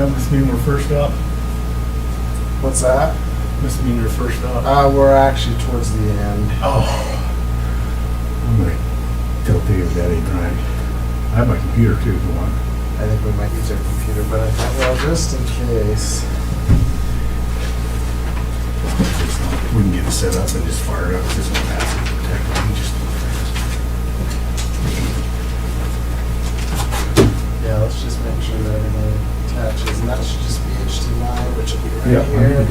that must mean we're first up. What's that? Must mean you're first up. We're actually towards the end. Oh. I'm gonna tell Dave that ain't right. I have my computer too if you want. I think we might use our computer, but I thought, well, just in case. We can get it set up and just fire it up. Just one pass it protect it. Yeah, let's just make sure that everything attaches, and that should just be HDMI, which will be right Yeah, here.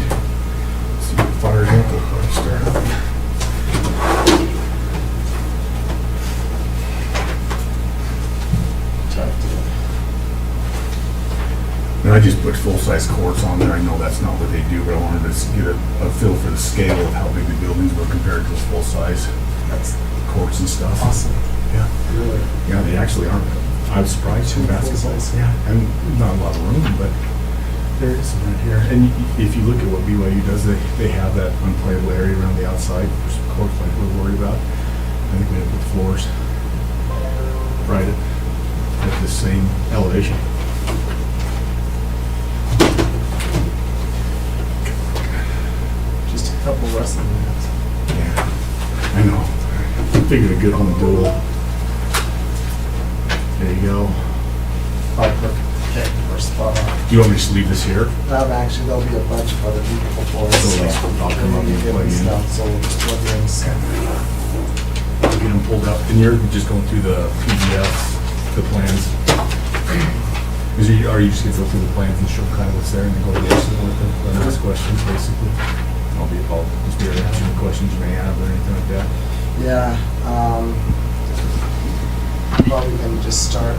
see if it fires up before I start up. And I just put full-size courts on there. I know that's not what they do, but I wanted to get a feel for the scale of how big the buildings were compared to those full-size courts and stuff. Awesome. Yeah. Really? Yeah, they actually aren't. I was surprised in basketball. Yeah, and not a lot of room, but there is some right here. And if you look at what BYU does, they have that unplayable area around the outside for some courts like we're worried about. I think we have to put floors right at the same elevation. Just a couple wrestling mats. Yeah, I know. I figured a good home duel. There you go. Oh, perfect. Okay, we're spot on. Do you want me to just leave this here? Actually, there'll be a bunch of other people for us. So I'll come up and plug in. Stuff, so we'll just plug in. Get them pulled up. And you're just going through the PDF, the plans. Are you just going to go through the plans and show kind of what's there and then go to the estimate with them and ask questions, basically? I'll just be answering the questions you may have or anything like that. Yeah, probably gonna just start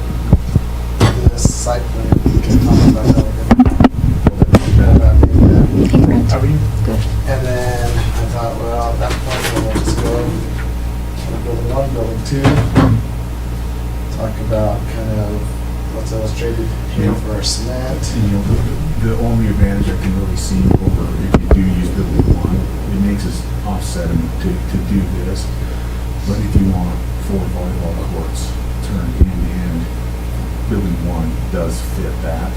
this site plan. We can talk about how we're gonna How are you? Good. And then I thought, well, at that point, we'll just go building one, building two. Talk about kind of what's illustrated here for our cement. You know, the only advantage I can really see over if you do use building one, it makes us offset them to do this. But if you want 4 volleyball courts turned end-to-end, building one does fit that.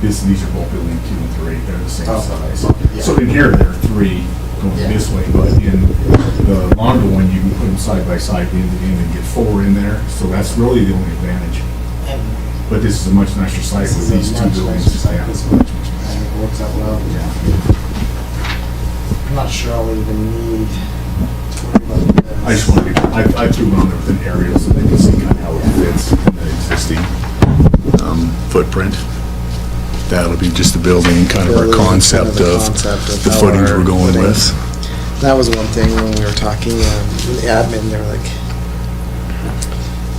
These are both building 2 and 3. They're the same size. Yeah. So in here, there are 3 going this way, but in the longer one, you can put them side by side end to end and get 4 in there. So that's really the only advantage. But this is a much nicer site with these 2 buildings. Yeah. This one. And it works out well. Yeah. I'm not sure I'll even need to worry about this. I just wanted to, I threw it on there with an aerial so they can see kind of how it fits in the existing footprint. That'll be just the building, kind of our concept of the footings we're going with. That was one thing when we were talking, the admin, they were like,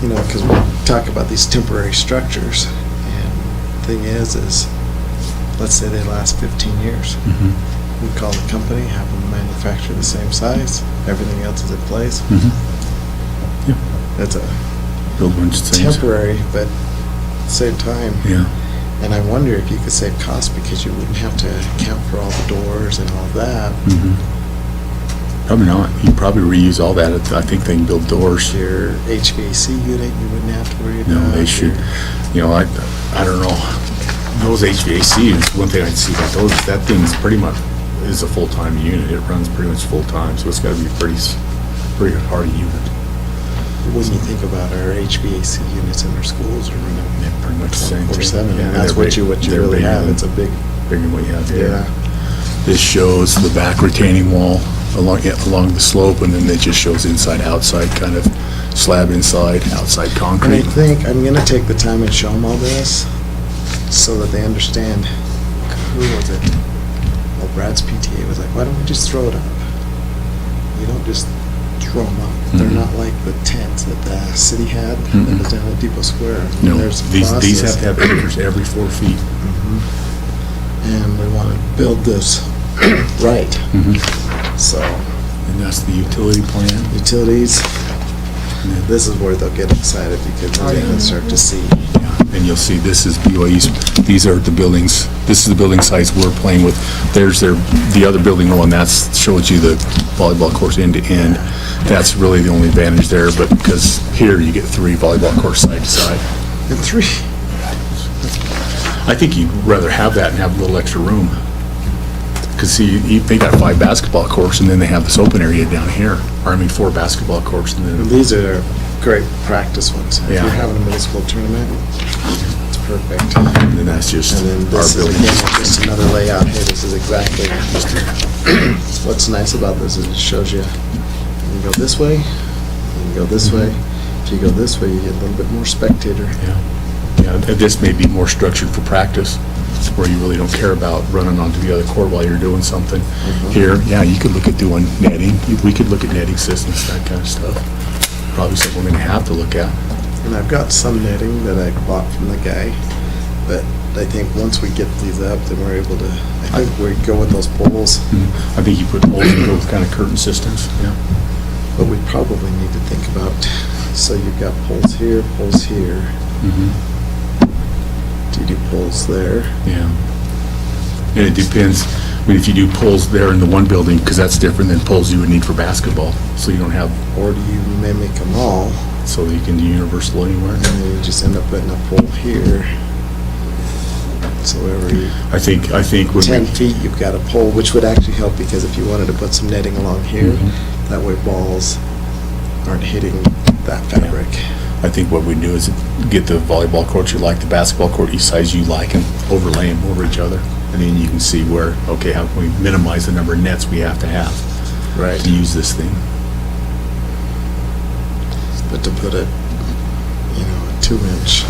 you know, because we talk about these temporary structures, and the thing is, let's say they last 15 years. Mm-hmm. We call the company, have them manufacture the same size, everything else is in place. Mm-hmm. Yeah. That's a Build one just things. temporary, but at the same time. Yeah. And I wonder if you could save costs because you wouldn't have to account for all the doors and all of that. Mm-hmm. Probably not. You probably reuse all that. I think they can build doors. Your HVAC unit, you wouldn't have to worry about. No, they should. You know, I don't know. Those HVAC units, one thing I'd see about those, that thing's pretty much is a full-time unit. It runs pretty much full-time, so it's got to be a pretty hardy unit. When you think about our HVAC units in our schools are running Pretty much the same thing. 24/7, Yeah, and that's they're what you they're really bigger have. than- It's a big, bigger than what you have here. yeah. This shows the back retaining wall along the slope, and then it just shows inside, outside, kind of slab inside, outside And I concrete. think I'm gonna take the time and show them all this so that they understand. Who was it? Well, Brad's PTA was like, why don't we just throw it up? You don't just throw them up. They're Mhm. not like the tents that the city had that Mhm. was down at Depot Square. No, There's a these have process. to have anchors every 4 feet. Mhm. And we want to build this right. So And that's the utility plan. utilities, this is where they'll get excited because then they can start to see. And you'll see this is BYU's, these are the buildings, this is the building sites we're playing with. There's the other building one, that shows you the volleyball courts end to end. That's really the only advantage there, but because here you get 3 volleyball courts side to side. And 3. I think you'd rather have that and have a little extra room. Because see, they got 5 basketball courts, and then they have this open area down here. Or I mean, 4 basketball courts, and then These are great practice ones. If Yeah. you're having a middle school tournament, it's perfect. and then that's just And then our this is building. again, just another layout here. This is exactly, what's nice about this is it shows you, you can go this way, you can go this way. If you go this way, you get a little bit more spectator. Yeah, and this may be more structured for practice, where you really don't care about running onto the other court while you're doing something. Here, yeah, you could look at doing netting. We could look at netting systems, that kind of stuff. Probably something we're gonna have to look at. And I've got some netting that I bought from the guy, but I think once we get these up, then we're able to, I think we go with those poles, I think you put holes in those kind of curtain systems, yeah. but we probably need to think about, so you've got poles here, poles here. Do you do poles there? Yeah. And it depends, I mean, if you do poles there in the one building, because that's different than poles you would need for basketball. So you don't have, Or do you mimic them all, so you can do universal anywhere. and then you just end up putting a pole here? So every I think when 10 we, feet, you've got a pole, which would actually help, because if you wanted to put some netting along here, that way balls aren't hitting that fabric. I think what we do is get the volleyball courts you like, the basketball court each size you like, and overlay them over each other. And then you can see where, okay, how can we minimize the number of nets we have to Right. use this thing. But to put a 2-inch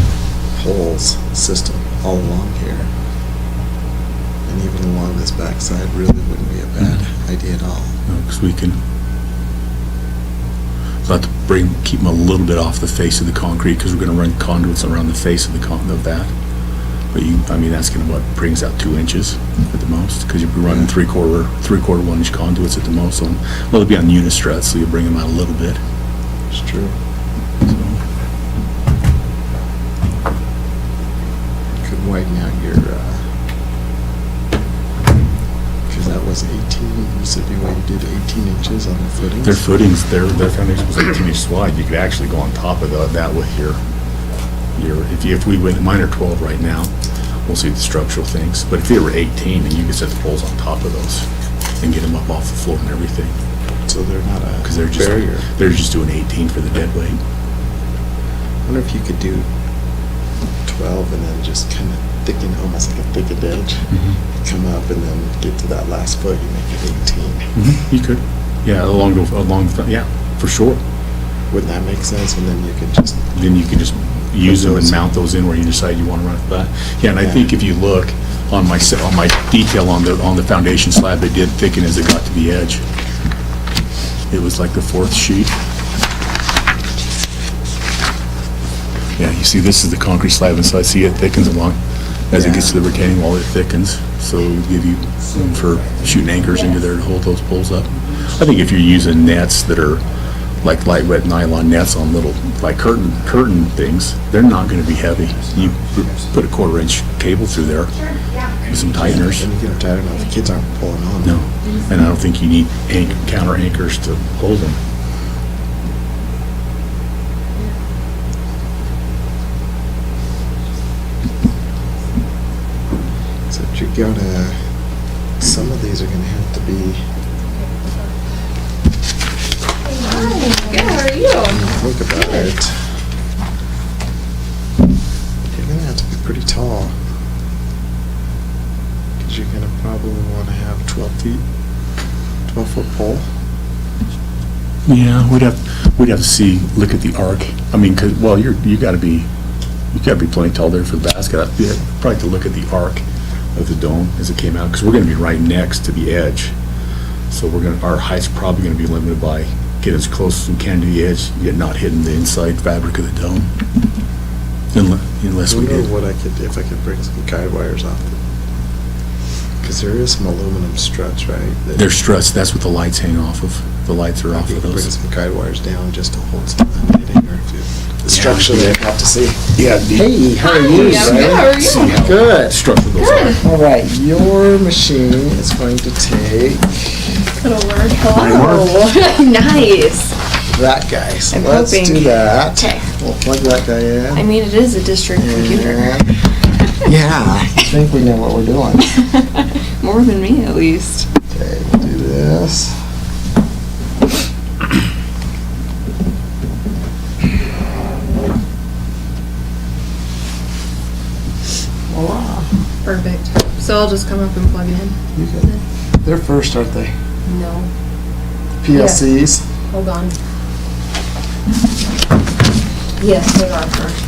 poles system all along here, and even along this backside, really wouldn't be a bad idea at all. Because we can, we'll have to keep them a little bit off the face of the concrete, because we're going to run conduits around the face of of that. But that's going to, what, brings out 2 inches at the most, because you'll be running 3/4, 1-inch conduits at the most. Well, it'll be on unistruts, so you'll bring them out a little bit. It's true. Could widen out your, because that was 18, you said you did 18 inches on the footings? Their footings, their foundation was 18 inches wide. You could actually go on top of that with your, if we went, mine are 12 right now, we'll see the structural things. But if they were 18, then you could set the poles on top of those and get them up off the floor and everything. So they're not a Because they're just doing 18 for the dead weight. I wonder if you could do 12 and then just kind of thicken, almost like a thickened edge. Come up and then get to that last foot, you make it 18. You could, yeah, along the yeah, for sure. Wouldn't that make sense? And then you could just, Then you can just use them and those- mount those in where you decide you want to run it back. Yeah, and I think if you look on my detail on the foundation slab, it did thicken as it got to the edge. It was like the 4th sheet. Yeah, you see, this is the concrete slab inside. See, it thickens along as it gets to the retaining wall. It thickens, so it'll give you room for shooting anchors into there to hold those poles up. I think if you're using nets that are like light wet nylon nets on little, like curtain things, they're not going to be heavy. You put a 1/4-inch cable through there with some tighteners. and you get them tight enough, the kids aren't pulling on. No, and I don't think you need counter anchors to hold them. Except you're gonna, some of these are gonna have to be, Good, how are you? think about it, you're gonna have to be pretty tall. Because you're gonna probably wanna have 12 feet, 12-foot pole. Yeah, we'd have to see, look at the arc. I mean, you got to be plenty tall there for the basket. I'd probably have to look at the arc of the dome as it came out, because we're going to be right next to the edge. So our height's probably going to be limited by get as close as we can to the edge, yet not hitting the inside fabric of the dome. Unless I we wonder did. if I could bring some guide wires off. Because there is some aluminum struts, right? that They're struts, that's what the lights hang off of. The lights are off You of could bring those. some guide wires down just to hold some of that knitting, or if you, the structure they have to see. Yeah. Hey, how are Hi, you? I'm good, how are you? See how Good. structured those are. All right, your machine is going to take It'll work. Hello. Nice. that guy. So I'm let's hoping. do that. Okay. We'll plug that guy in. I mean, it is a district computer. And Yeah, I think we know what we're doing. More than me, at least. Okay, we'll do this. Voila. Perfect. So I'll just come up and plug it in. You good. They're first, aren't they? No. PLCs. Hold on. Yes, they are first.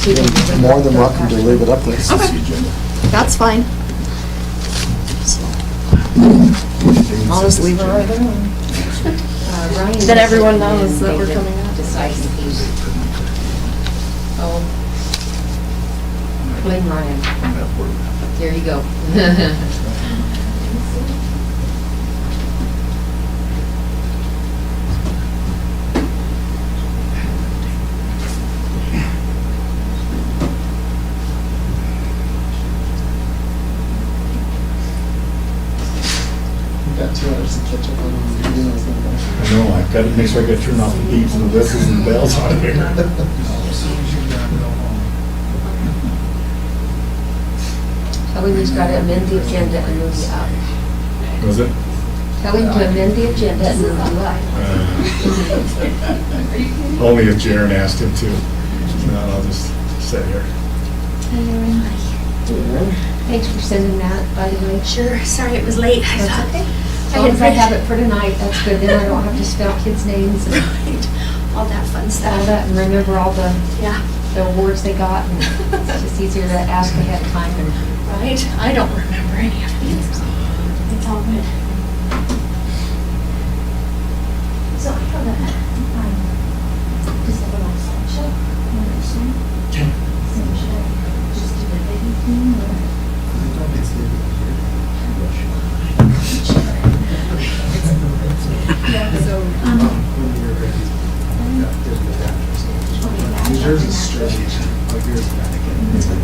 You're more than welcome to leave it up there. Okay. That's fine. I'll just leave it right there. Then everyone knows that we're coming out. Oh. Blame Ryan. There you go. Got 2 hours to catch up on the videos. I know, I've got to make sure I get turned off the beeps and the whistles and the bells on here. Kelly's got to amend the agenda and move you up. Was it? Kelly to amend the agenda and move you up. Only if Jaren asked him to. No, I'll just sit here. Thanks for sending that, by the way. Sure, sorry it was late. I That's thought okay. I As long as I have it for tonight, that's good. Then I don't have to spell kids' names and all that fun all stuff. that and remember all the Yeah, awards they got. And it's just easier to ask ahead of time. And right? I don't remember any of these. It's all good. So I have just a little slideshow. Okay. So should I just do the baby thing or? Yeah, so, Yours is straight. Like yours is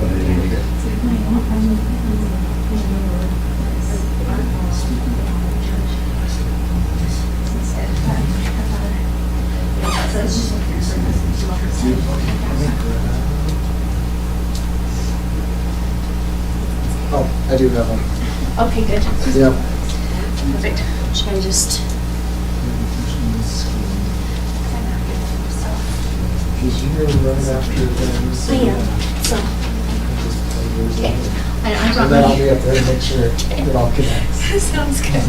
Oh, I do have one. okay, good. Yep. Perfect. Should I just? Because you're right after them. I am, so, okay. I brought And then I'll my. be up there to make sure it all connects. Sounds good.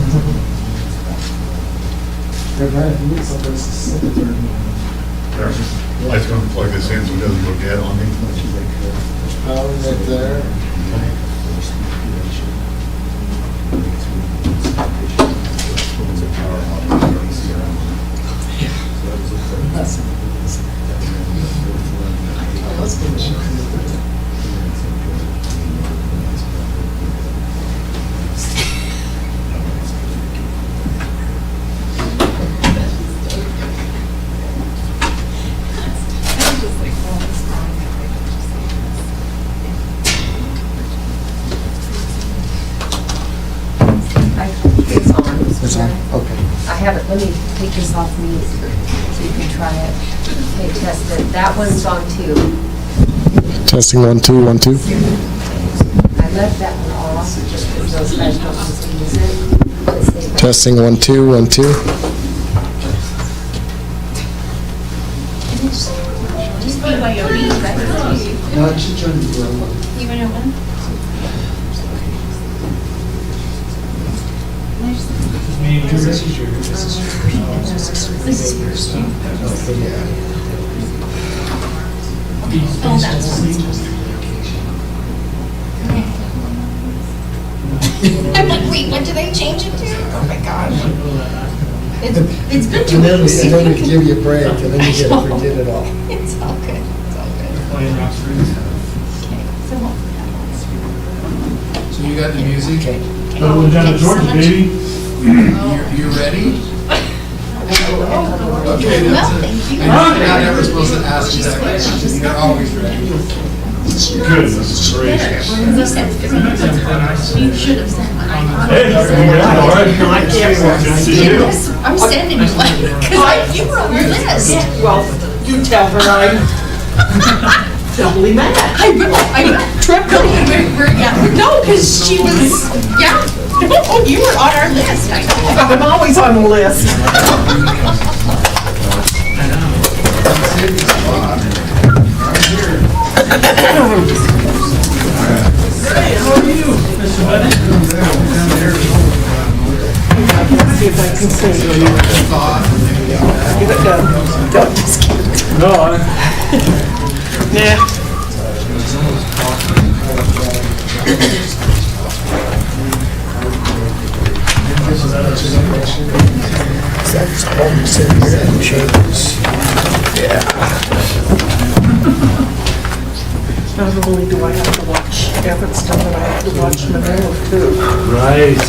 Hey, Brian, if you need someplace to sit there. I was going to plug this in so it doesn't go dead on me. Power right there. it's on. It's on? Okay. I have it, let me take this off mute so you can try it. Okay, test it. That one's on too. Testing 1, 2, 1, 2. I left that one off just because those guys don't want to use it. Let's see if I- Testing 1, 2, 1, 2. Just BYOD, right? No, it should turn to your one. You want to one? Because this is your, this is yours. This is yours. Yeah. Oh, that's I'm like, wait, what did I change it to? Oh my gosh. It's been 2 weeks. And then we give you a break, and then you get to forget it all. It's all good, it's all good. Okay, so hopefully that one's. So you got the music? Little Lieutenant George, baby. You ready? Okay, Well, that's it. thank you. You're not ever supposed to ask you that question. You're always ready. Goodness gracious. You said 50. You should have said mine. Hey, all right. Good to see you. I'm standing like, because you were on your list. Well, you tell her I'm. doubly mad. I tripped up. No, because she was, yeah. You were on our list, I know. I'm always on the list. See if I can sing. Give it go. Don't just kidding. No, Yeah. Not only do I have to watch Evanston, but I have to watch Manila too. right.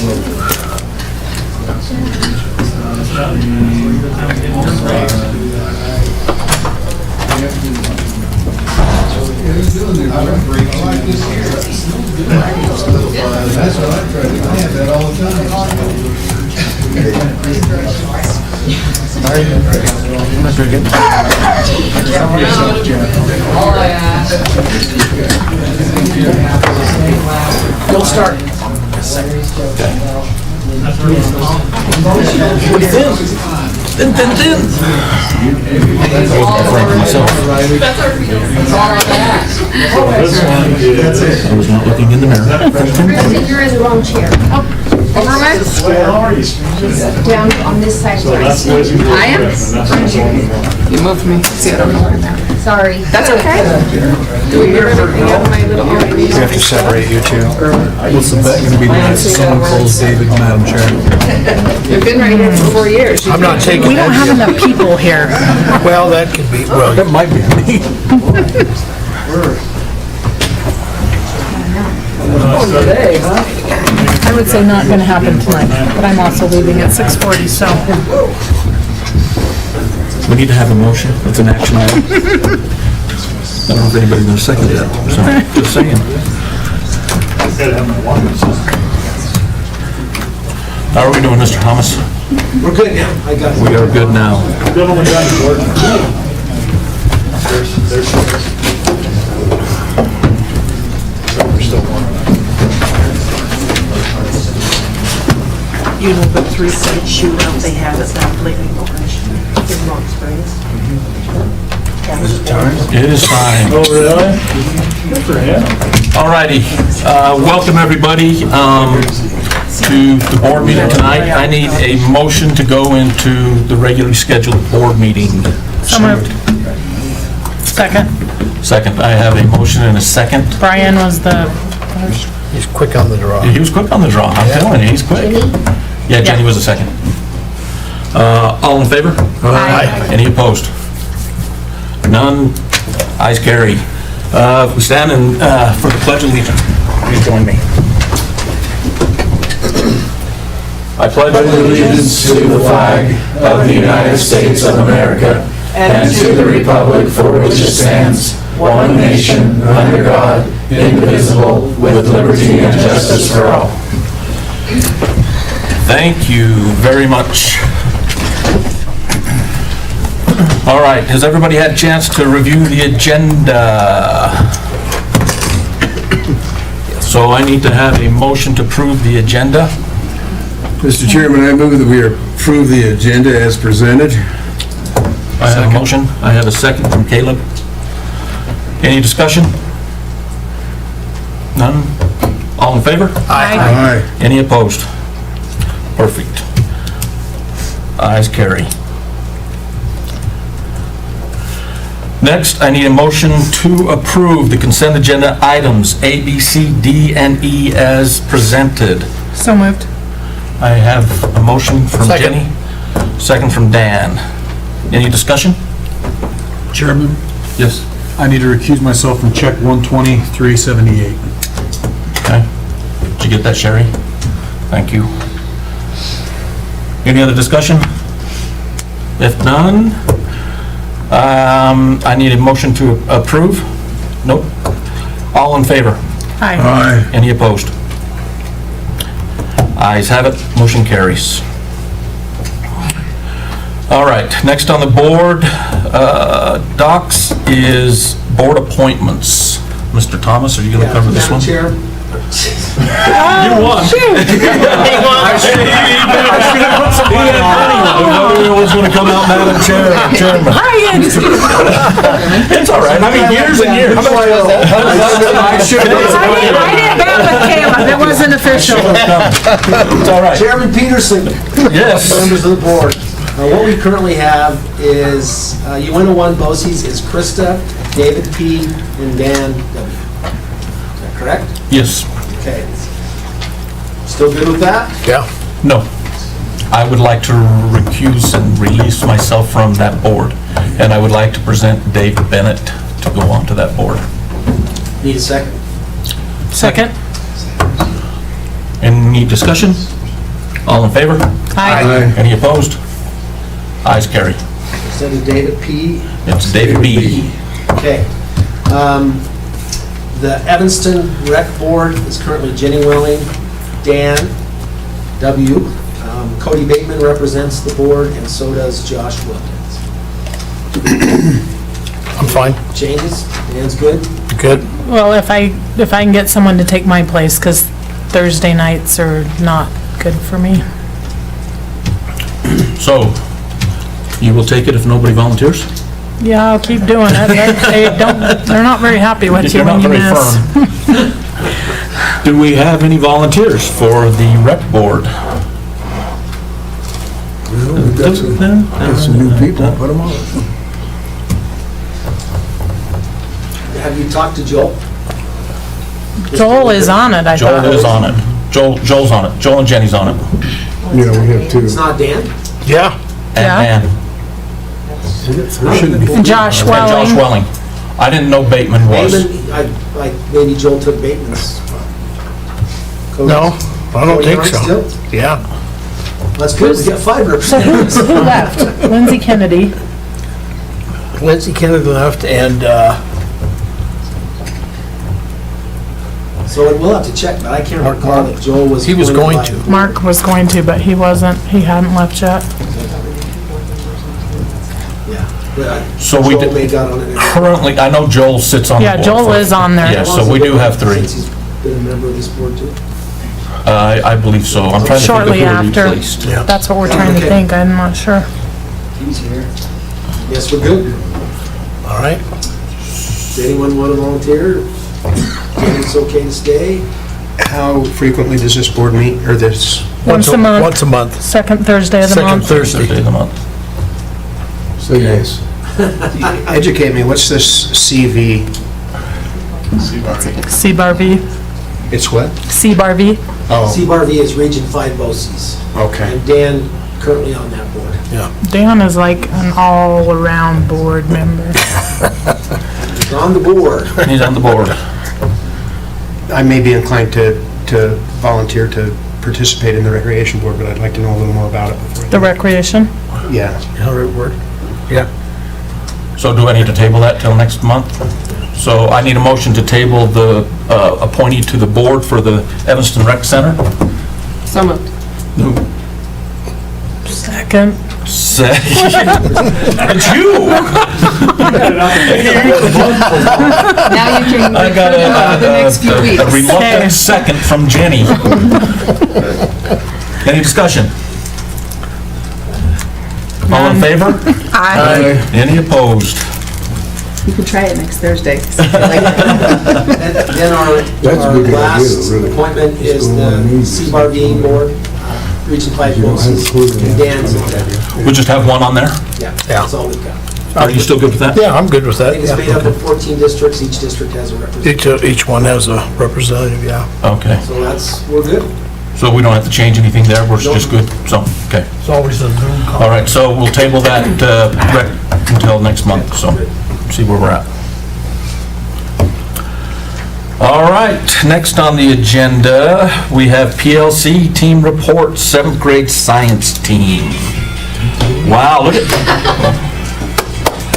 That's what I try to do. I have that all the time. You'll start. This one is. I was not looking in the mirror. You're in the wrong chair. How are you? Down on this side. So that's what you. I am? You moved me. See, I don't know where I'm at. Sorry. That's okay. Do we hear everything else? We have to separate you two. What's the bet gonna be next? Someone calls David, Madam Chair. You've been right here for 4 years. I'm not taking We don't that have deal. enough people here. Well, that could be, well, that might be me. Today, huh? I would say not gonna happen tonight, but I'm also leaving at 6:40, so. We need to have a motion. It's an action item. I don't know if anybody's gonna second that, so, just saying. How are we doing, Mr. Thomas? We're good now. I got it. We are good now. Gentlemen, done your work. You know the three-side shootout they have at that Flaming Orange in Rock Springs? It is time. Oh, really? Good for him. Alrighty, welcome everybody to the board meeting tonight. I need a motion to go into the regularly scheduled board meeting. So moved. Second. Second, I have a motion and a second. Brian was the first. He's quick on the draw. He was quick on the draw, I'm telling you, he's quick. Yeah, Jenny was the second. All in favor? Aye. Any opposed? None. Ayes carry. We stand for the Pledge of Allegiance. Please join me. I pledge allegiance to the flag of the United States of America and to the republic for which it stands, one nation, under God, indivisible, with liberty and justice for all. Thank you very much. All right, has everybody had a chance to review the agenda? So I need to have a motion to approve the agenda. Mr. Chairman, I move that we approve the agenda as presented. I have a motion, I have a second from Caleb. Any discussion? None? All in favor? Aye. Any opposed? Perfect. Ayes carry. Next, I need a motion to approve the consent agenda items A, B, C, D, and E as presented. So moved. I have a motion from Second. Jenny, second from Dan. Any discussion? Chairman, Yes. I need to recuse myself from check 120-378. Okay. Did you get that, Sherry? Thank you. Any other discussion? If none, I need a motion to approve. Nope. All in favor? Aye. Aye. Any opposed? Ayes have it, motion carries. All right, next on the board, docs is board appointments. Mr. Thomas, are you going to cover this one? Chair. You won. I should have put some money on. Nobody was going to come out Madam Chairman. It's all right. I mean, years and years. I didn't bet with Caleb, it wasn't official. It's all right. Chairman Peterson. Yes. Members of the board. What we currently have is, UNO 1 BOCES is Krista, David P., and Dan W. Is that correct? Yes. Okay. Still good with that? No. I would like to recuse and release myself from that board, and I would like to present Dave Bennett to go on to that board. Need a second? Second? Any discussion? All in favor? Aye. Any opposed? Ayes carry. Instead of David P. It's David B. Okay. The Evanston Rec Board is currently Jenny Welling, Dan W. Cody Bateman represents the board, and so does Josh Wilkins. I'm fine. Changes? Dan's good? Good. Well, if I can get someone to take my place, because Thursday nights are not good for me. So, you will take it if nobody volunteers? Yeah, I'll keep doing it. They're not very happy with you You're when not you very miss. firm. Do we have any volunteers for the rec board? We've got some new people, put them on. Have you talked to Joel? Joel is on it, I thought. Joel is on it. Joel's on it. Joel and Jenny's on it. Yeah, we have two. It's not Dan? Yeah. Yeah. And Shouldn't be. And Josh And Josh Welling. Welling. I didn't know Bateman was. Bateman, maybe Joel took Bateman's. No, I don't think so. Still? Yeah. That's good, we got 5 So representatives. who left? Lindsay Kennedy. Lindsay Kennedy left, and So we'll have to check, but I can't recall that Joel was. He was going appointed to. by- Mark was going to, but he wasn't. He hadn't left yet. Yeah. But So we Joel did- may got on it. Currently, I know Joel sits on the Yeah, board. Joel for- is on there. Yeah, so we do have 3. Since he's been a member of this board too. I believe so. I'm trying to think of Shortly who after. replaced. Yeah. That's what we're trying to Okay. think. I'm not sure. He's here. Yes, we're good. all right. Does anyone want to volunteer? Think it's okay to stay? How frequently does this board meet, or this? Once a month. Once a month. Second Thursday of the Second month. Thursday. Thursday of the month. Say yes. Educate me, what's this CV? C-Bar V. It's what? C-Bar V. Oh, CBRV is Region 5 BOCES. okay. And Dan currently on that board. Dan is like an all-around board member. He's on the board. He's on the board. I may be inclined to volunteer to participate in the recreation board, but I'd like to know a little more about it before. The recreation. Yeah. How it work? So do I need to table that till next month? So I need a motion to table the appointee to the board for the Evanston Rec Center. So moved. Second. It's you! Now you can I got recruit him over the next few a weeks. reluctant second from Jenny. Any discussion? All in favor? Aye. Any opposed? You can try it next Thursday. And then our That's a good idea, last really. appointment is Let's go on the and use CBRV board, Region 5 You don't have a BOCES. clue. And Dan's on that. We just have one on there? Yeah, that's all we've got. Are you still good with that? Yeah, I'm good with I that. think it's made up of 14 districts, each district has a representative. Each one has a representative, yeah. Okay, So we're good. so we don't have to change anything there, we're just good, so, okay. It's always a Zoom call. All right, so we'll table that rec until next month, so see where we're at. All right, next on the agenda, we have PLC team report, 7th grade science team. Wow, look at,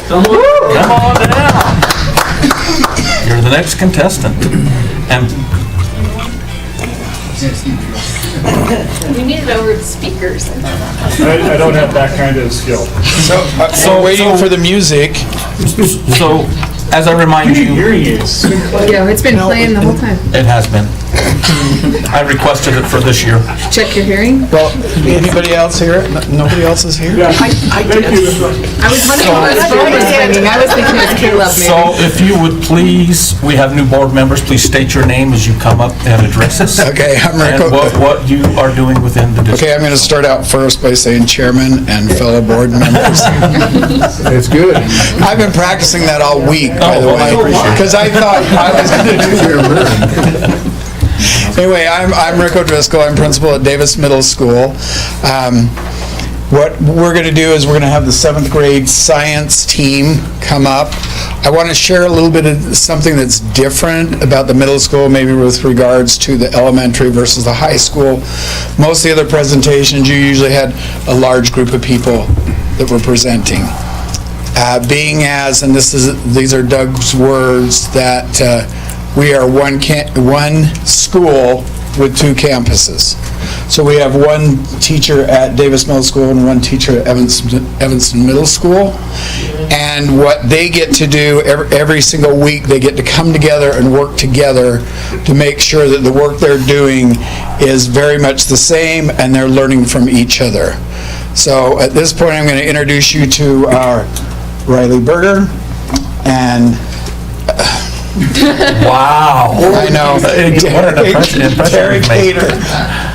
come on down. You're the next contestant. And We need it over the speakers. I don't have that kind of skill. So waiting for the music. so as I remind you, Hearing aids. Yeah, it's been playing the whole time. it has been. I requested it for this year. Check your hearing. Well, anybody else here? Nobody else is here? I was wondering why this phone was ringing. I was thinking it was Caleb So maybe. if you would please, we have new board members, please state your name as you come up and address us. Okay, I'm And Rico. what you are doing within the district. Okay, I'm going to start out first by saying chairman and fellow board members. That's good. I've been practicing that all week, by the Oh, well, I way, appreciate it. because I thought I was going to do it. Anyway, I'm Rick O'Driscoll. I'm principal at Davis Middle School. What we're going to do is we're going to have the 7th grade science team come up. I want to share a little bit of something that's different about the middle school, maybe with regards to the elementary versus the high school. Most of the other presentations, you usually had a large group of people that were presenting. Being as, and these are Doug's words, that we are one school with 2 campuses. So we have one teacher at Davis Middle School and one teacher at Evanston Middle School. And what they get to do every single week, they get to come together and work together to make sure that the work they're doing is very much the same and they're learning from each other. So at this point, I'm going to introduce you to our Riley Berger and Wow. I know. What an impression Derek you've made. Hader.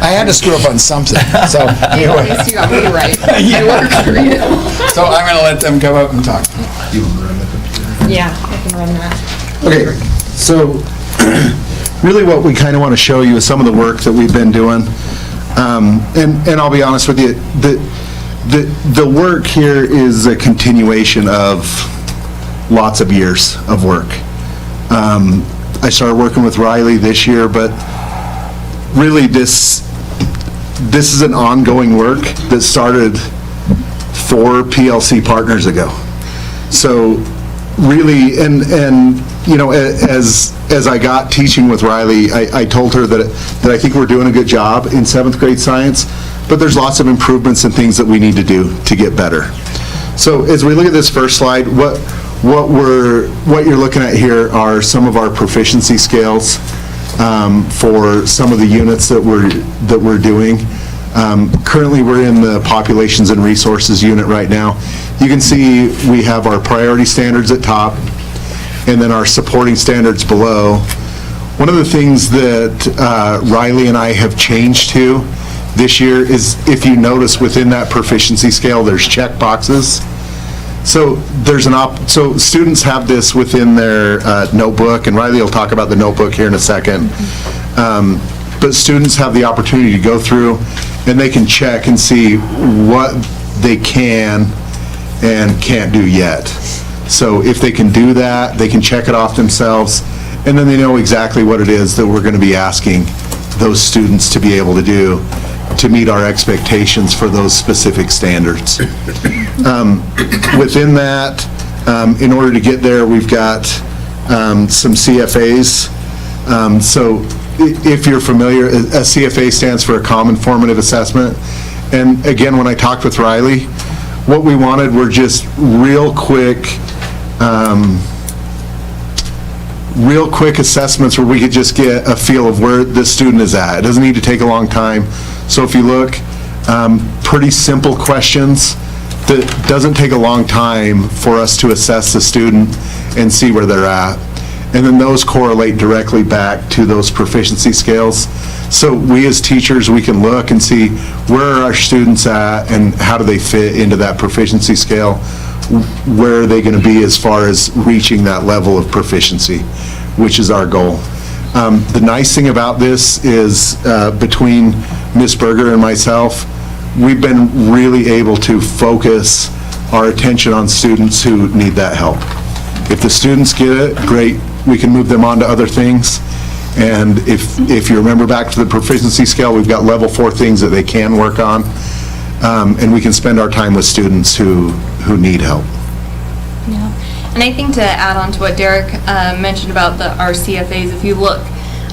I had to screw up on something, so anyway. At least you got me right. Yeah. I worked for you. So I'm going to let them come up and talk. Yeah, I can run that. Okay, so really what we kind of want to show you is some of the work that we've been doing. And I'll be honest with you, the work here is a continuation of lots of years of work. I started working with Riley this year, but really this is an ongoing work that started 4 PLC partners ago. So really, and you know, as I got teaching with Riley, I told her that I think we're doing a good job in 7th grade science, but there's lots of improvements and things that we need to do to get better. So as we look at this first slide, what you're looking at here are some of our proficiency scales for some of the units that we're doing. Currently, we're in the populations and resources unit right now. You can see we have our priority standards at top, and then our supporting standards below. One of the things that Riley and I have changed to this year is, if you notice within that proficiency scale, there's check boxes. So so students have this within their notebook, and Riley will talk about the notebook here in a second. But students have the opportunity to go through and they can check and see what they can and can't do yet. So if they can do that, they can check it off themselves, and then they know exactly what it is that we're going to be asking those students to be able to do to meet our expectations for those specific standards. Within that, in order to get there, we've got some CFAs. So if you're familiar, a CFA stands for a Common Formative Assessment. And again, when I talked with Riley, what we wanted were just real quick assessments where we could just get a feel of where the student is at. It doesn't need to take a long time. So if you look, pretty simple questions that doesn't take a long time for us to assess the student and see where they're at. And then those correlate directly back to those proficiency scales. So we as teachers, we can look and see where are our students at and how do they fit into that proficiency scale. Where are they going to be as far as reaching that level of proficiency, which is our goal. The nice thing about this is between Ms. Berger and myself, we've been really able to focus our attention on students who need that help. If the students get it, great, we can move them on to other things. And if you remember back to the proficiency scale, we've got level 4 things that they can work on. And we can spend our time with students who need help. Yeah, and I think to add on to what Derek mentioned about our CFAs, if you look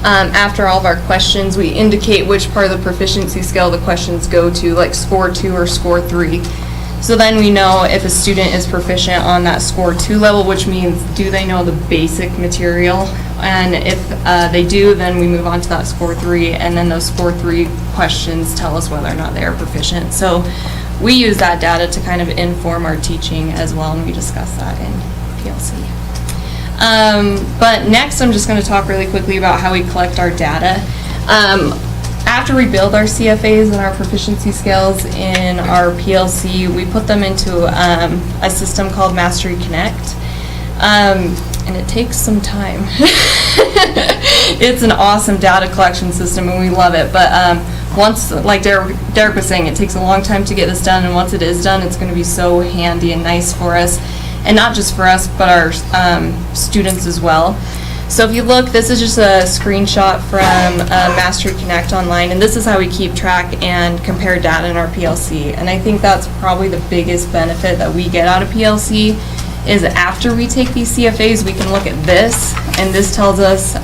after all of our questions, we indicate which part of the proficiency scale the questions go to, like score 2 or score 3. So then we know if a student is proficient on that score 2 level, which means do they know the basic material? And if they do, then we move on to that score 3, and then those score 3 questions tell us whether or not they are proficient. So we use that data to kind of inform our teaching as well, and we discuss that in PLC. But next, I'm just going to talk really quickly about how we collect our data. After we build our CFAs and our proficiency scales in our PLC, we put them into a system called Mastery Connect. And it takes some time. It's an awesome data collection system and we love it, but once, like Derek was saying, it takes a long time to get this done, and once it is done, it's going to be so handy and nice for us, and not just for us, but our students as well. So if you look, this is just a screenshot from Mastery Connect online, and this is how we keep track and compare data in our PLC. And I think that's probably the biggest benefit that we get out of PLC, is after we take these CFAs, we can look at this, and this tells us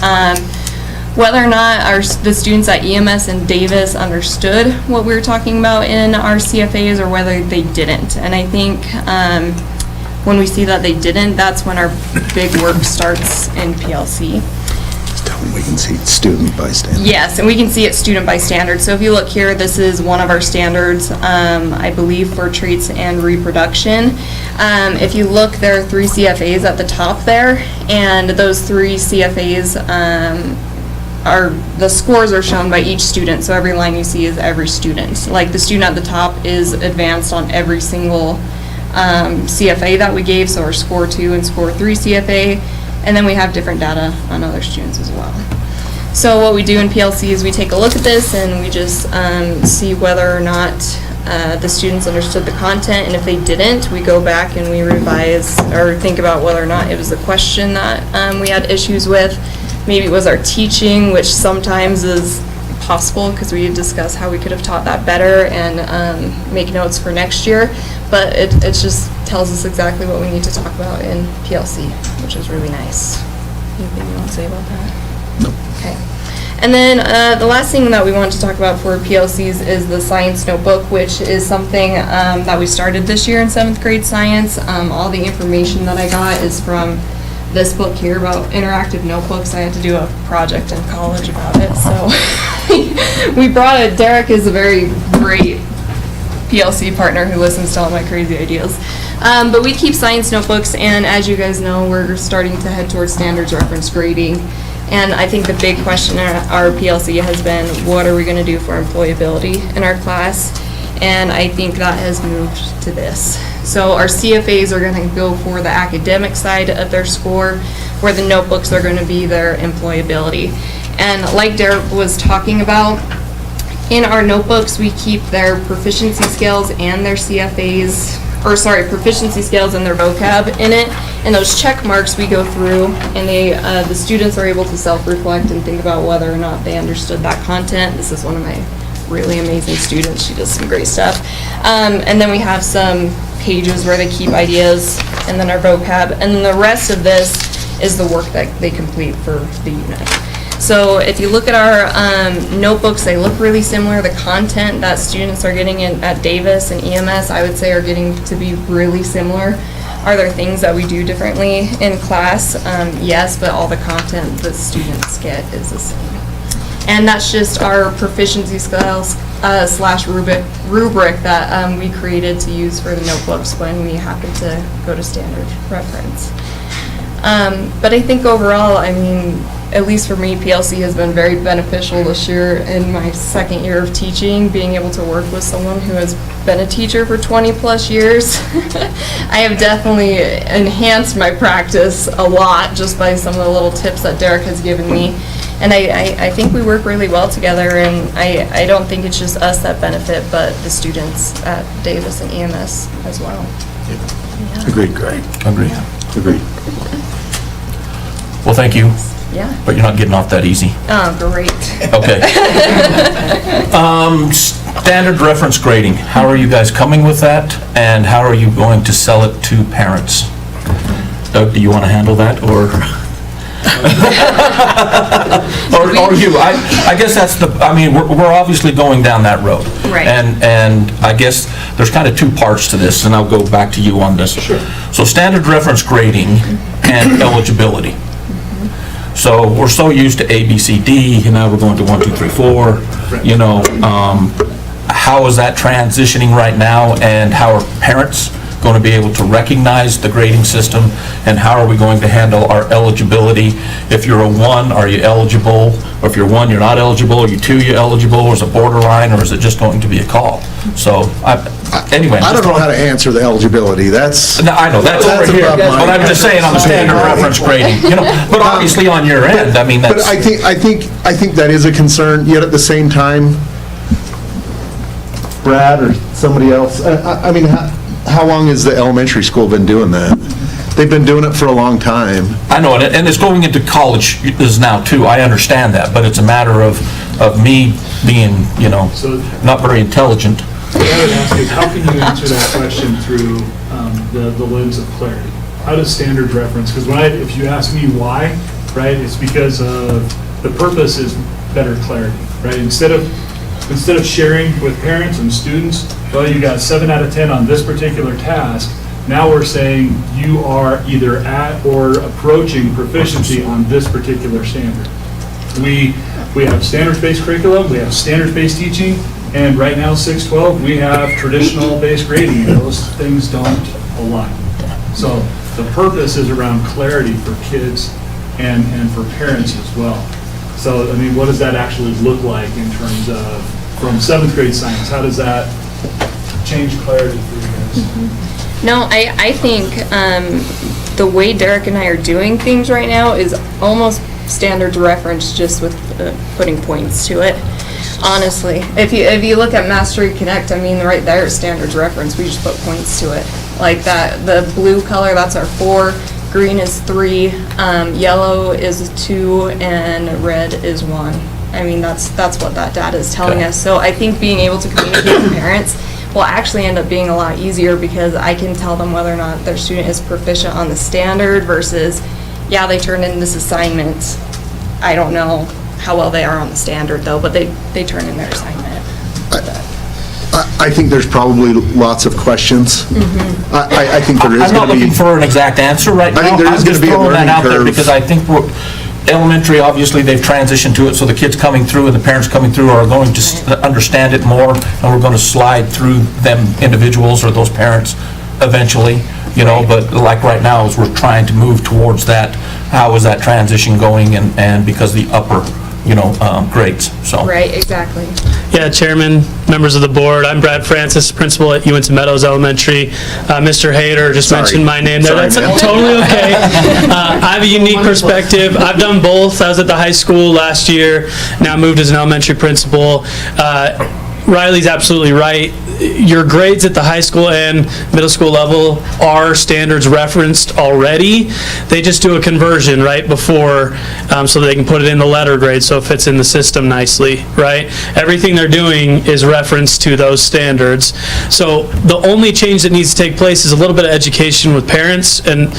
whether or not the students at EMS and Davis understood what we were talking about in our CFAs, or whether they didn't. And I think when we see that they didn't, that's when our big work starts in PLC. We can see student by standard. Yes, and we can see it student by standard. So if you look here, this is one of our standards, I believe, for traits and reproduction. If you look, there are 3 CFAs at the top there, and those 3 CFAs the scores are shown by each student. So every line you see is every student. Like the student at the top is advanced on every single CFA that we gave, so our score 2 and score 3 CFA. And then we have different data on other students as well. So what we do in PLC is we take a look at this and we just see whether or not the students understood the content, and if they didn't, we go back and we revise or think about whether or not it was the question that we had issues with. Maybe it was our teaching, which sometimes is possible because we discuss how we could have taught that better and make notes for next year. But it just tells us exactly what we need to talk about in PLC, which is really nice. Anything you want to say about that? Nope. Okay. And then the last thing that we want to talk about for PLCs is the science notebook, which is something that we started this year in 7th grade science. All the information that I got is from this book here about interactive notebooks. I had to do a project in college about it, so we brought it. Derek is a very great PLC partner who listens to all my crazy ideas. But we keep science notebooks, and as you guys know, we're starting to head towards standards reference grading. And I think the big question in our PLC has been, what are we going to do for employability in our class? And I think that has moved to this. So our CFAs are going to go for the academic side of their score, where the notebooks are going to be their employability. And like Derek was talking about, in our notebooks, we keep their proficiency scales and their proficiency scales and their vocab in it. And those check marks we go through, and the students are able to self-reflect and think about whether or not they understood that content. This is one of my really amazing students. She does some great stuff. And then we have some pages where they keep ideas, and then our vocab. And then the rest of this is the work that they complete for the unit. So if you look at our notebooks, they look really similar. The content that students are getting at Davis and EMS, I would say, are getting to be really similar. Are there things that we do differently in class? Yes, but all the content that students get is the same. And that's just our proficiency scales / rubric that we created to use for the notebooks when we happen to go to standard reference. But I think overall, I mean, at least for me, PLC has been very beneficial this year in my 2nd year of teaching, being able to work with someone who has been a teacher for 20 plus years. I have definitely enhanced my practice a lot just by some of the little tips that Derek has given me. And I think we work really well together, and I don't think it's just us that benefit, but the students at Davis and EMS as well. Yeah. Agreed. Great. Agreed. Agreed. Well, thank you. Yeah. But you're not getting off that easy. Oh, great. Okay. Standard reference grading. How are you guys coming with that, and how are you going to sell it to parents? Doug, do you want to handle that, or? Or you, I guess that's we're obviously going down that road. Right. And I guess there's kind of two parts to this, and I'll go back to you on this. Sure. So standard reference grading and eligibility. So we're so used to A, B, C, D, and now we're going to 1, 2, 3, 4, you know, how is that transitioning right now, and how are parents going to be able to recognize the grading system, and how are we going to handle our eligibility? If you're a 1, are you eligible? Or if you're 1, you're not eligible? Are you 2, you're eligible? Or is it borderline, or is it just going to be a call? So, anyway. I don't know how to answer the eligibility. That's... No, I know, that's over here. above my- But I'm just saying on the standard reference grading, you know, but obviously on your end, I mean, that's... But I think that is a concern, yet at the same time, Brad or somebody else, I mean, how long has the elementary school been doing that? They've been doing it for a long time. I know, and it's going into college is now too, I understand that, but it's a matter of me being, you know, not very intelligent. What I would ask is, how can you answer that question through the lens of clarity? How does standard reference, because if you ask me why, right, it's because the purpose is better clarity, right? Instead of sharing with parents and students, well, you got 7 out of 10 on this particular task, now we're saying you are either at or approaching proficiency on this particular standard. We have standards-based curriculum, we have standards-based teaching, and right now, 612, we have traditional-based grading, and those things don't align. So the purpose is around clarity for kids and for parents as well. So, I mean, what does that actually look like in terms of, from 7th grade science, how does that change clarity for you guys? No, I think the way Derek and I are doing things right now is almost standard reference, just with putting points to it. Honestly, if you look at Mastery Connect, I mean, right there is standards reference. We just put points to it. Like that, the blue color, that's our 4, green is 3, yellow is 2, and red is 1. I mean, that's what that data is telling us. So I think being able to communicate with parents will actually end up being a lot easier, because I can tell them whether or not their student is proficient on the standard versus, yeah, they turned in this assignment. I don't know how well they are on the standard though, but they turn in their assignment. I think there's probably lots of questions. I think there is going to be... I'm not looking for an exact answer right now. I think there is going to be a learning curve. I'm just throwing that out there because I think elementary, obviously, they've transitioned to it, so the kids coming through and the parents coming through are going to understand it more, and we're going to slide through them individuals or those parents eventually, you know, but like right now, as we're trying to move towards that, how is that transition going, and because the upper, you know, grades, so. Right, exactly. Yeah, Chairman, members of the board, I'm Brad Francis, principal at UNC Meadows Elementary. Mr. Hayter just mentioned my name there. That's totally okay. I have a unique perspective. I've done both. I was at the high school last year, now moved as an elementary principal. Riley's absolutely right. Your grades at the high school and middle school level are standards referenced already. They just do a conversion right before so they can put it in the letter grade so it fits in the system nicely, right? Everything they're doing is referenced to those standards. So the only change that needs to take place is a little bit of education with parents, and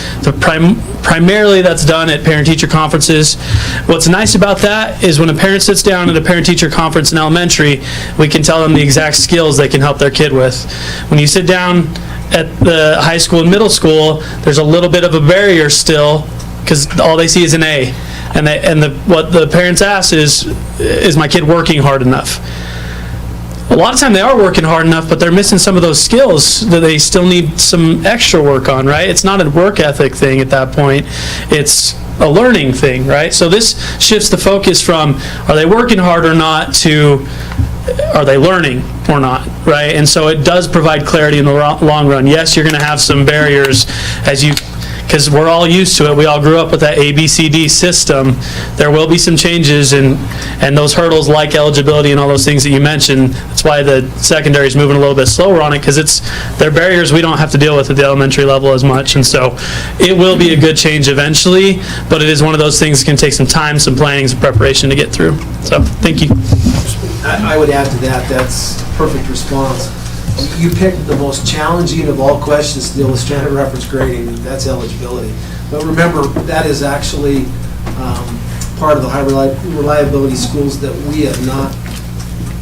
primarily that's done at parent-teacher conferences. What's nice about that is when a parent sits down at a parent-teacher conference in elementary, we can tell them the exact skills they can help their kid with. When you sit down at the high school and middle school, there's a little bit of a barrier still, because all they see is an A. And what the parents ask is my kid working hard enough? A lot of time they are working hard enough, but they're missing some of those skills that they still need some extra work on, right? It's not a work ethic thing at that point. It's a learning thing, right? So this shifts the focus from are they working hard or not to are they learning or not, right? And so it does provide clarity in the long run. Yes, you're going to have some barriers because we're all used to it. We all grew up with that ABCD system. There will be some changes and those hurdles like eligibility and all those things that you mentioned. That's why the secondary is moving a little bit slower on it, because they're barriers we don't have to deal with at the elementary level as much. And so it will be a good change eventually, but it is one of those things that can take some time, some planning, some preparation to get through. So thank you. I would add to that, that's a perfect response. You picked the most challenging of all questions to deal with standard reference grading, and that's eligibility. But remember, that is actually part of the high reliability schools that we have not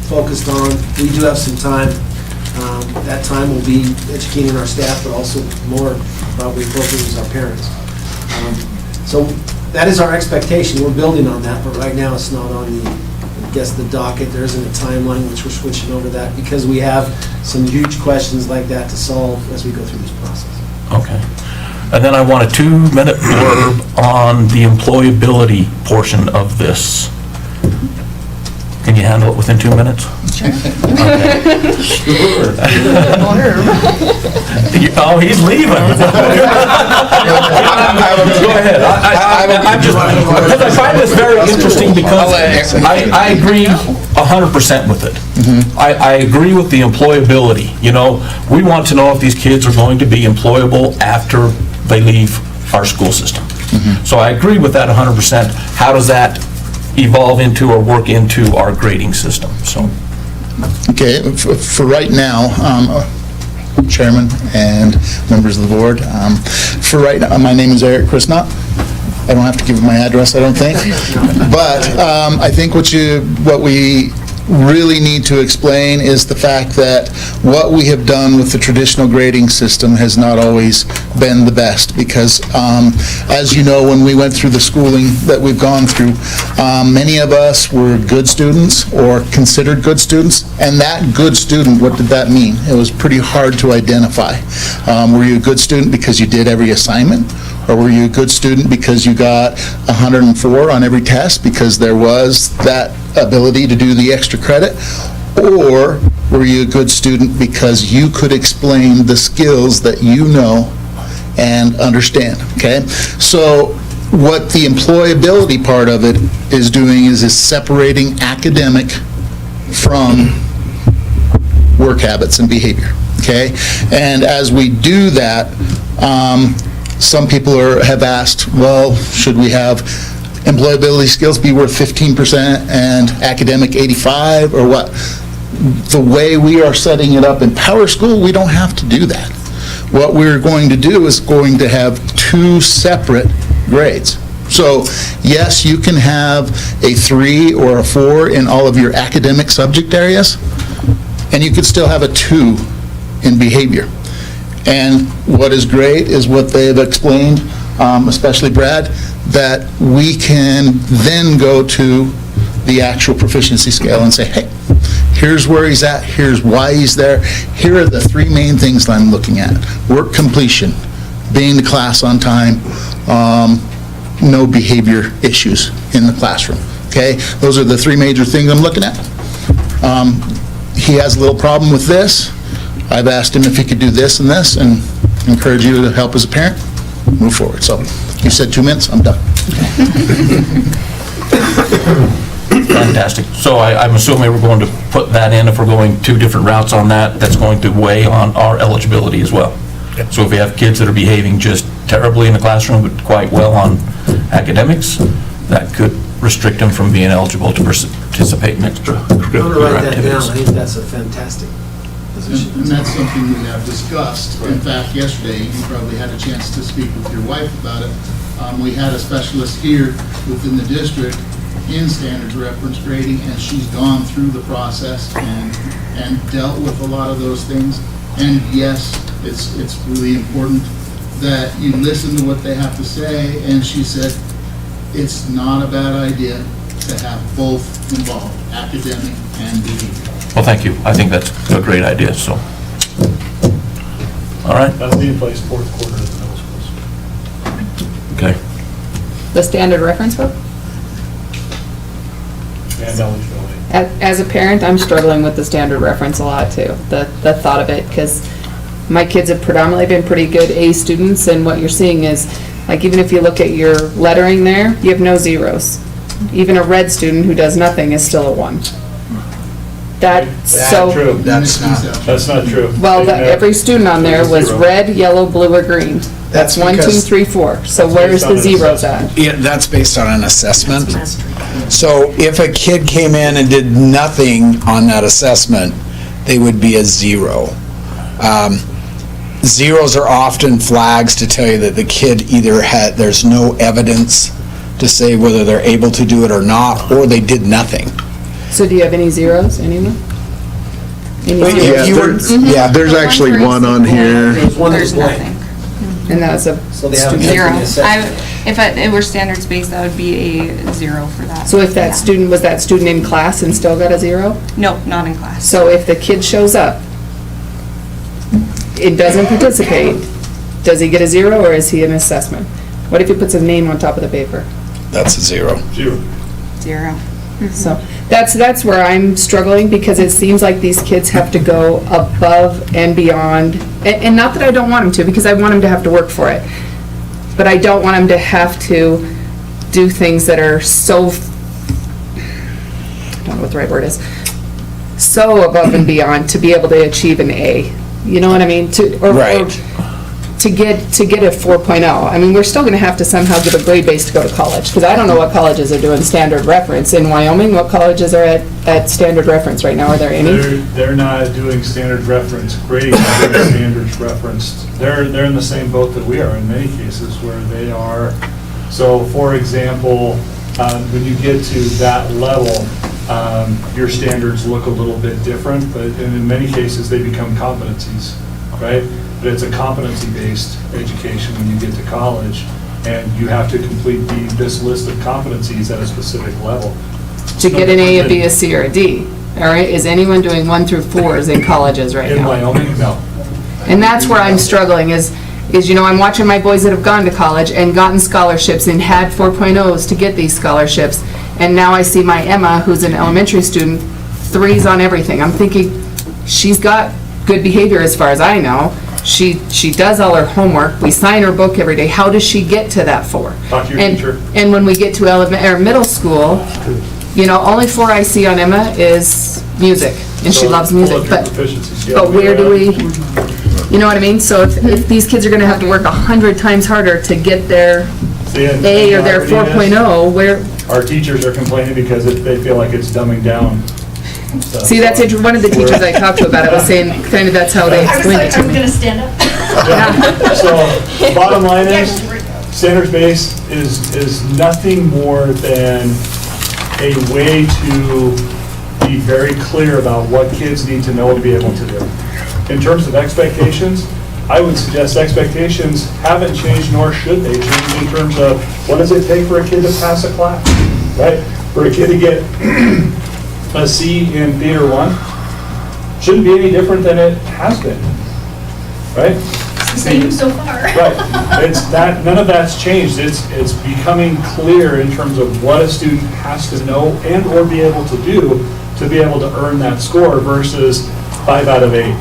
focused on. We do have some time. That time will be educating our staff, but also more probably appropriate is our parents. So that is our expectation. We're building on that, but right now it's not on the docket. There isn't a timeline, which we're switching over to that because we have some huge questions like that to solve as we go through this process. Okay. And then I want a 2-minute blurb on the employability portion of this. Can you handle it within 2 minutes? Sure. Oh, he's leaving. Go ahead. Because I find this very interesting because I agree 100% with it. I agree with the employability. You know, we want to know if these kids are going to be employable after they leave our school system. So I agree with that 100%. How does that evolve into or work into our grading system? So. Okay, for right now, Chairman and members of the board, for right now, my name is Eric Christnott. I don't have to give my address, I don't think. But I think what we really need to explain is the fact that what we have done with the traditional grading system has not always been the best because, as you know, when we went through the schooling that we've gone through, many of us were good students or considered good students, and that good student, what did that mean? It was pretty hard to identify. Were you a good student because you did every assignment? Or were you a good student because you got 104 on every test because there was that ability to do the extra credit? Or were you a good student because you could explain the skills that you know and understand, okay? So what the employability part of it is doing is separating academic from work habits and behavior, okay? And as we do that, some people have asked, well, should we have employability skills be worth 15% and academic 85 or what? The way we are setting it up in Power School, we don't have to do that. What we're going to do is going to have 2 separate grades. So yes, you can have a 3 or a 4 in all of your academic subject areas, and you could still have a 2 in behavior. And what is great is what they have explained, especially Brad, that we can then go to the actual proficiency scale and say, hey, here's where he's at, here's why he's there, here are the 3 main things that I'm looking at. Work completion, being to class on time, no behavior issues in the classroom, okay? Those are the 3 major things I'm looking at. He has a little problem with this. I've asked him if he could do this and this, and encourage you to help as a parent, move forward. So, you said 2 minutes, I'm done. Fantastic. So I'm assuming we're going to put that in, if we're going 2 different routes on that, that's going to weigh on our eligibility as well. So if we have kids that are behaving just terribly in the classroom, but quite well on academics, that could restrict them from being eligible to participate in extra I'm going to write that down. activities. I think that's a fantastic position. And that's something we have discussed. In fact, yesterday, you probably had a chance to speak with your wife about it. We had a specialist here within the district in standards reference grading, and she's gone through the process and dealt with a lot of those things. And yes, it's really important that you listen to what they have to say, and she said it's not a bad idea to have both involved, academic and behavior. Well, thank you. I think that's a great idea, so. All right. That'll be in place 4th quarter of the middle schools. Okay. The standard reference book? And eligibility. As a parent, I'm struggling with the standard reference a lot too, the thought of it, because my kids have predominantly been pretty good A students, and what you're seeing is, like, even if you look at your lettering there, you have no zeros. Even a red student who does nothing is still a 1. That's so... True. That's not true. Well, every student on there was red, yellow, blue, or green. That's 1, 2, 3, 4. So where's the zeros at? Yeah, that's based on an assessment. So if a kid came in and did nothing on that assessment, they would be a 0. Zeros are often flags to tell you that the kid either there's no evidence to say whether they're able to do it or not, or they did nothing. So do you have any zeros, anyone? Any Well, zeros? you were- Yeah, there's actually one on here. There's one There's that's blank. nothing. And that's a So they haven't student. taken the assessment. If it were standards-based, that would be a 0 for that. So if that Yeah. student, was that student in class and still got a 0? No, not in class. So if the kid shows up, it doesn't participate, does he get a 0 or is he an assessment? What if he puts a name on top of the paper? That's a 0. 0. So that's where I'm struggling, because it seems like these kids have to go above and beyond. And not that I don't want them to, because I want them to have to work for it. But I don't want them to have to do things that are so, I don't know what the right word is, so above and beyond to be able to achieve an A. You know what I mean? Right. To get a 4.0. I mean, we're still going to have to somehow give a grade base to go to college, because I don't know what colleges are doing standard reference. In Wyoming, what colleges are at standard reference right now? Are there any? They're not doing standard reference grading, they're doing standards referenced. They're in the same boat that we are in many cases where they are. So for example, when you get to that level, your standards look a little bit different, but in many cases, they become competencies, right? But it's a competency-based education when you get to college, and you have to complete this list of competencies at a specific level. To get an A, a B, a C, or a D, all right? Is anyone doing 1 through 4s in colleges right In now? Wyoming, no. And that's where I'm struggling, is, I'm watching my boys that have gone to college and gotten scholarships and had 4.0s to get these scholarships. And now I see my Emma, who's an elementary student, 3s on everything. I'm thinking, she's got good behavior as far as I know. She does all her homework. We sign her book every day. How does she get to that 4? Talk to your teacher. And when we get to middle school, only 4 I see on Emma is music, and she loves music. But where do we, you know what I mean? So if these kids are going to have to work 100 times harder to get their A or their 4.0, where? Our teachers are complaining because they feel like it's dumbing down. See, that's one of the teachers I talked to about it was saying kind of that's how they explained it to I'm me. gonna stand up. So, bottom line is, standards-based is nothing more than a way to be very clear about what kids need to know and be able to do. In terms of expectations, I would suggest expectations haven't changed, nor should they change in terms of what does it take for a kid to pass a class, right? For a kid to get a C in Theater 1, shouldn't be any different than it has been, right? It's the same so far. Right. None of that's changed. It's becoming clear in terms of what a student has to know and or be able to do to be able to earn that score versus 5 out of 8.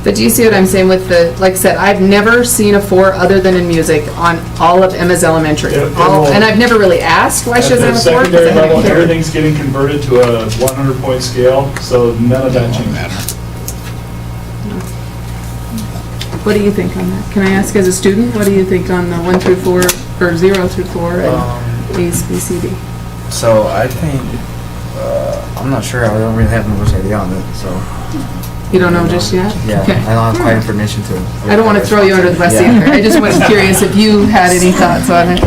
But do you see what I'm saying with like I said, I've never seen a 4 other than in music on all of Emma's elementary. And I've never really asked why she doesn't have a 4. At the secondary level, everything's getting converted to a 100-point scale, so none of that changes. What do you think on that? Can I ask as a student, what do you think on the 1 through 4, or 0 through 4, and A's, B, C, D? So I think, I'm not sure, I don't really have much idea on it, so. You don't know just yet? Yeah, Okay. I don't have quite information to. I don't want to throw you under the bus either. I just was curious if you had any thoughts on it.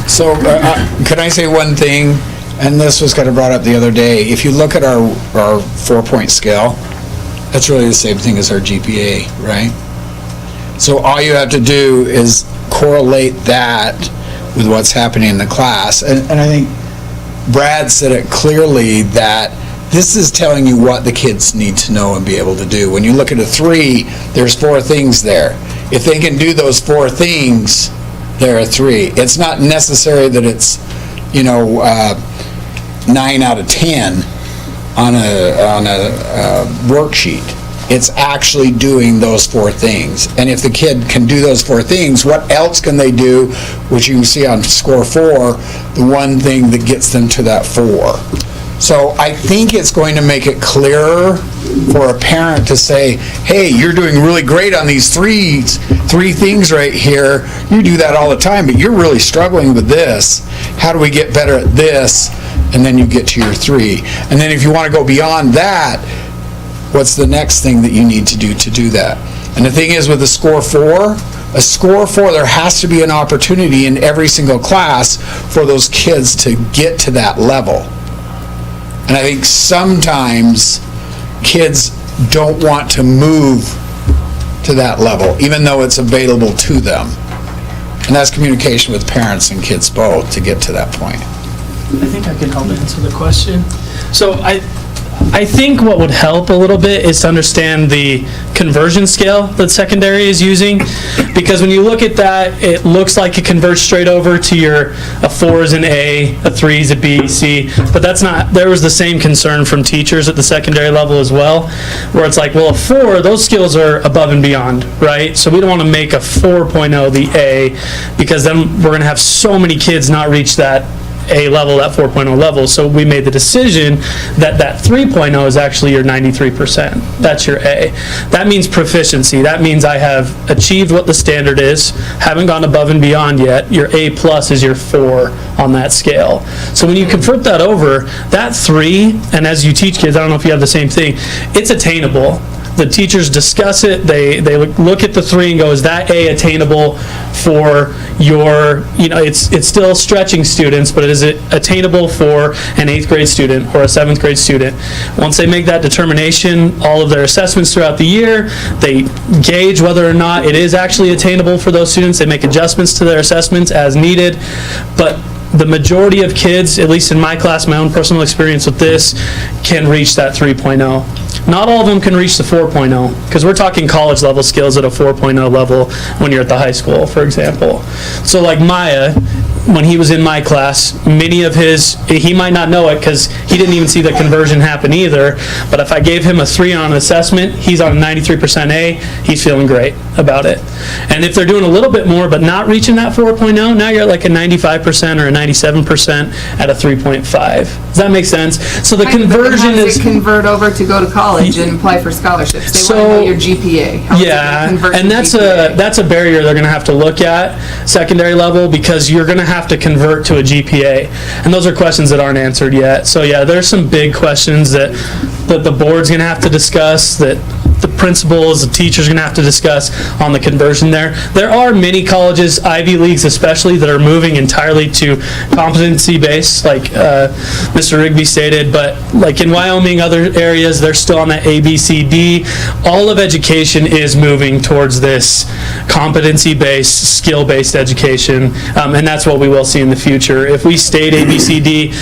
So, can I say one thing? And this was kind of brought up the other day. If you look at our 4-point scale, that's really the same thing as our GPA, right? So all you have to do is correlate that with what's happening in the class. And I think Brad said it clearly that this is telling you what the kids need to know and be able to do. When you look at a 3, there's 4 things there. If they can do those 4 things, they're a 3. It's not necessary that it's, 9 out of 10 on a worksheet. It's actually doing those 4 things. And if the kid can do those 4 things, what else can they do, which you can see on score 4, the one thing that gets them to that 4. So I think it's going to make it clearer for a parent to say, hey, you're doing really great on these 3 things right here. You do that all the time, but you're really struggling with this. How do we get better at this? And then you get to your 3. And then if you want to go beyond that, what's the next thing that you need to do that? And the thing is with the score 4, a score 4, there has to be an opportunity in every single class for those kids to get to that level. And I think sometimes kids don't want to move to that level, even though it's available to them. And that's communication with parents and kids both to get to that point. I think I can help answer the question. So I think what would help a little bit is to understand the conversion scale that secondary is using, because when you look at that, it looks like it converts straight over to a 4 is an A, a 3 is a B, C, but that's not. There was the same concern from teachers at the secondary level as well, where it's like, well, a 4, those skills are above and beyond, right? So we don't want to make a 4.0 the A, because then we're going to have so many kids not reach that A level, that 4.0 level. So we made the decision that 3.0 is actually your 93%. That's your A. That means proficiency. That means I have achieved what the standard is, haven't gone above and beyond yet. Your A plus is your 4 on that scale. So when you convert that over, that 3, and as you teach kids, I don't know if you have the same thing, it's attainable. The teachers discuss it, they look at the 3 and go, is that A attainable for your, it's still stretching students, but is it attainable for an 8th grade student or a 7th grade student? Once they make that determination, all of their assessments throughout the year, they gauge whether or not it is actually attainable for those students. They make adjustments to their assessments as needed, but the majority of kids, at least in my class, my own personal experience with this, can reach that 3.0. Not all of them can reach the 4.0, because we're talking college level skills at a 4.0 level when you're at the high school, for example. So like Maya, when he was in my class, many of he might not know it because he didn't even see the conversion happen either, but if I gave him a 3 on an assessment, he's on a 93% A, he's feeling great about it. And if they're doing a little bit more but not reaching that 4.0, now you're at like a 95% or a 97% at a 3.5. Does that make sense? So the conversion is... convert over to go to college and apply for scholarships. They want to know your GPA. How is it Yeah, gonna convert and to GPA? that's a barrier they're going to have to look at, secondary level, because you're going to have to convert to a GPA. And those are questions that aren't answered yet. So yeah, there's some big questions that the board's going to have to discuss, that the principals, the teachers are going to have to discuss on the conversion there. There are many colleges, Ivy Leagues especially, that are moving entirely to competency-based, like Mr. Rigby stated, but like in Wyoming, other areas, they're still on that A, B, C, D. All of education is moving towards this competency-based, skill-based education, and that's what we will see in the future. If we stayed A, B, C, D,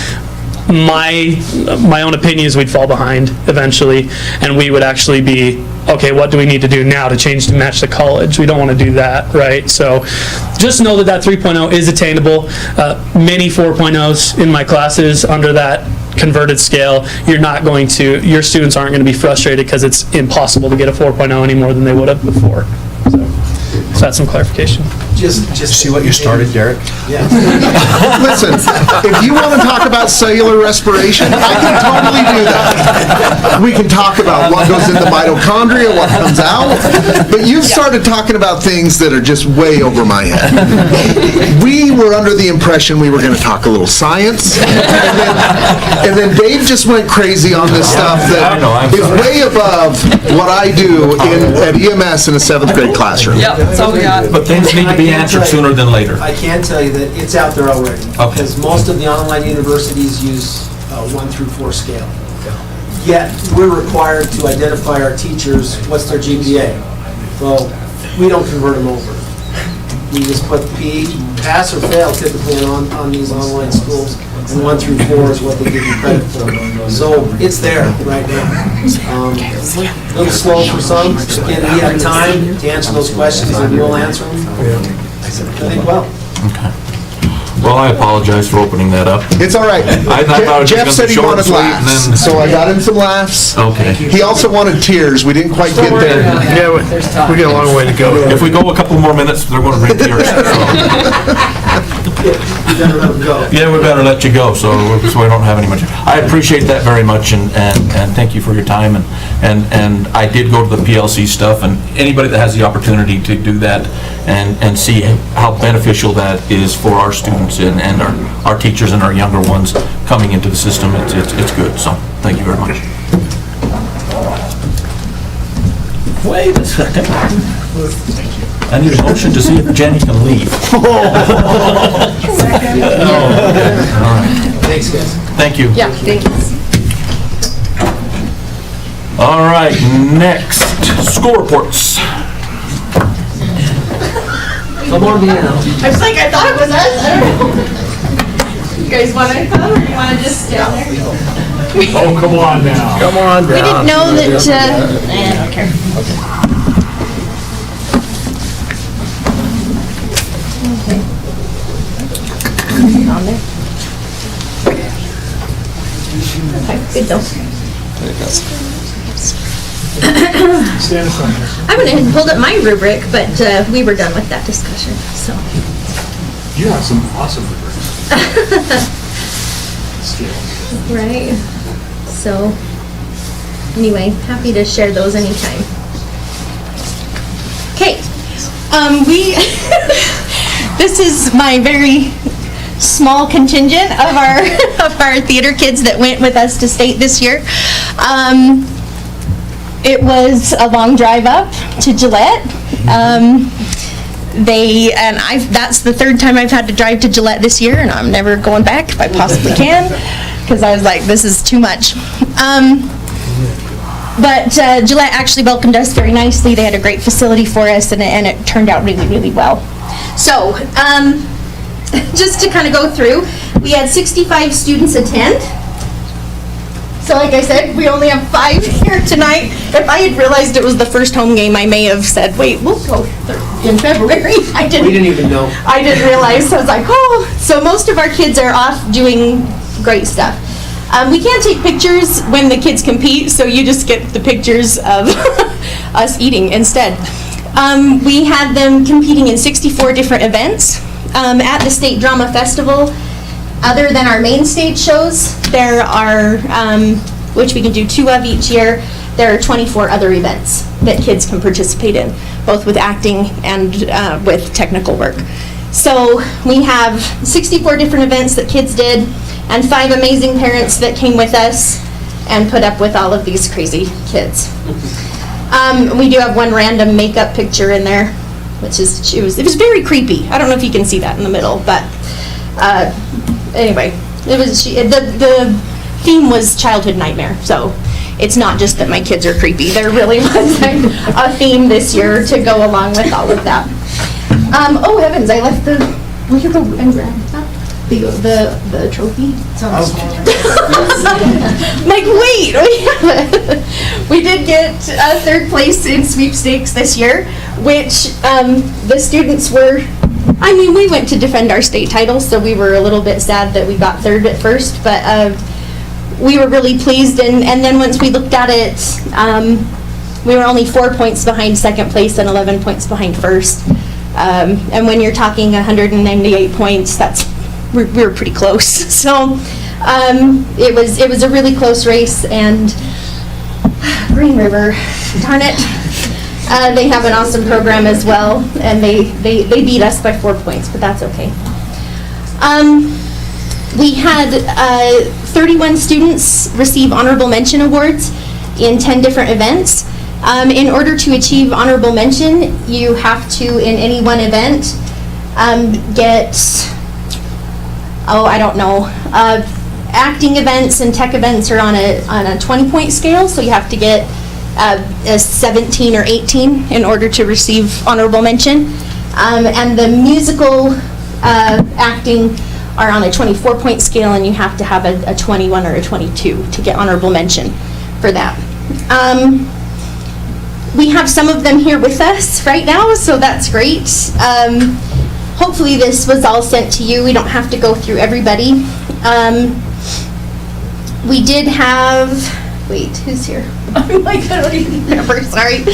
my own opinion is we'd fall behind eventually, and we would actually be, okay, what do we need to do now to change to match the college? We don't want to do that, right? So just know that 3.0 is attainable. Many 4.0s in my classes under that converted scale, your students aren't going to be frustrated because it's impossible to get a 4.0 any more than they would have before. So that's some clarification. Just see what you started, Derek? Yeah. Listen, if you want to talk about cellular respiration, I can totally do that. We can talk about what goes in the mitochondria, what comes out, but you've started talking about things that are just way over my head. We were under the impression we were going to talk a little science, and then Dave just went crazy on this stuff that is way above what I do at EMS in a 7th grade classroom. Yep, that's all we got. But things need to be answered sooner than later. I can tell you that it's out there already. Because most of the online universities use 1 through 4 scale. Yet, we're required to identify our teachers, what's their GPA. Well, we don't convert them over. We just put pass or fail typically on these online schools, and 1 through 4 is what they give you credit for. So it's there right now. A little slow for some. Again, we have time to answer those questions, and we'll answer them. I think well. Okay. Well, I apologize for opening that up. It's all right. I thought it was Jeff gonna said be he short wanted and sweet, laughs, and then- so I got him some laughs. Okay. He also wanted tears. We didn't quite get there. Yeah, we got a long way to go. If we go a couple more minutes, they're going to bring tears. Yeah, we better let you go, so we don't have any much. I appreciate that very much, and thank you for your time. And I did go to the PLC stuff, and anybody that has the opportunity to do that and see how beneficial that is for our students and our teachers and our younger ones coming into the system, it's good. So thank you very much. Wait a second. I need a motion to see if Jenny can leave. Thanks, guys. Thank you. Yeah, thanks. All right, next, school reports. Come on, man. I was like, I thought it was us. I don't know. You guys want to come or you want to just stand there? Oh, come on now. Come on We down. didn't know that, I don't care. On there. Okay, good though. Stand in front here. I went ahead and pulled up my rubric, but we were done with that discussion, so. You have some awesome rubrics. Right. So, anyway, happy to share those anytime. Okay. This is my very small contingent of our of our theater kids that went with us to state this year. It was a long drive up to Gillette. That's the third time I've had to drive to Gillette this year, and I'm never going back if I possibly can, because I was like, this is too much. But Gillette actually welcomed us very nicely. They had a great facility for us, and it turned out really, really well. So, just to kind of go through, we had 65 students attend. So like I said, we only have 5 here tonight. If I had realized it was the first home game, I may have said, wait, we'll go in February. We didn't even know. I didn't realize, so I was like, oh. So most of our kids are off doing great stuff. We can't take pictures when the kids compete, so you just get the pictures of us eating instead. We had them competing in 64 different events. At the State Drama Festival, other than our main stage shows, there are, which we can do 2 of each year, there are 24 other events that kids can participate in, both with acting and with technical work. So we have 64 different events that kids did, and 5 amazing parents that came with us and put up with all of these crazy kids. We do have one random makeup picture in there, which is, it was very creepy. I don't know if you can see that in the middle, but anyway, it was, the theme was childhood nightmare, so it's not just that my kids are creepy. There really was a theme this year to go along with all of that. Oh heavens, I left the, will you go and grab that? The trophy? It's on the small one. Like, wait, we did get 3rd place in sweepstakes this year, which the students were, I mean, we went to defend our state title, so we were a little bit sad that we got 3rd at first, but we were really pleased, and then once we looked at it, we were only 4 points behind 2nd place and 11 points behind 1st. And when you're talking 198 points, we were pretty close. So it was a really close race, and Green River, darn it. They have an awesome program as well, and they beat us by 4 points, but that's okay. We had 31 students receive honorable mention awards in 10 different events. In order to achieve honorable mention, you have to, in any one event, get, I don't know, acting events and tech events are on a 20-point scale, so you have to get a 17 or 18 in order to receive honorable mention. And the musical acting are on a 24-point scale, and you have to have a 21 or a 22 to get honorable mention for that. We have some of them here with us right now, so that's great. Hopefully this was all sent to you. We don't have to go through everybody. We did have, wait, who's here? Oh my God, I don't even remember, sorry.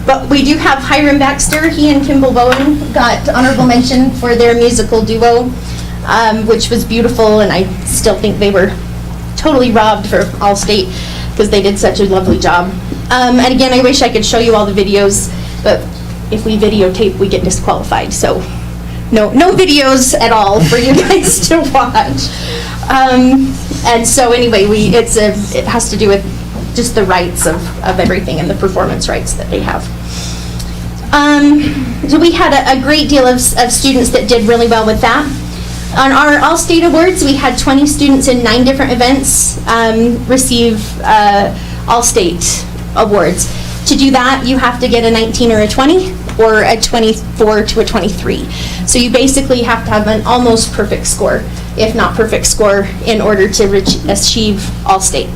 But we do have Hiram Baxter. He and Kimball Bowen got honorable mention for their musical duo, which was beautiful, and I still think they were totally robbed for All-State because they did such a lovely job. And again, I wish I could show you all the videos, but if we videotape, we get disqualified. So no videos at all for you guys to watch. And so anyway, it has to do with just the rights of everything and the performance rights that they have. So we had a great deal of students that did really well with that. On our All-State Awards, we had 20 students in 9 different events receive All-State Awards. To do that, you have to get a 19 or a 20, or a 24 to a 23. So you basically have to have an almost perfect score, if not perfect score, in order to achieve All-State.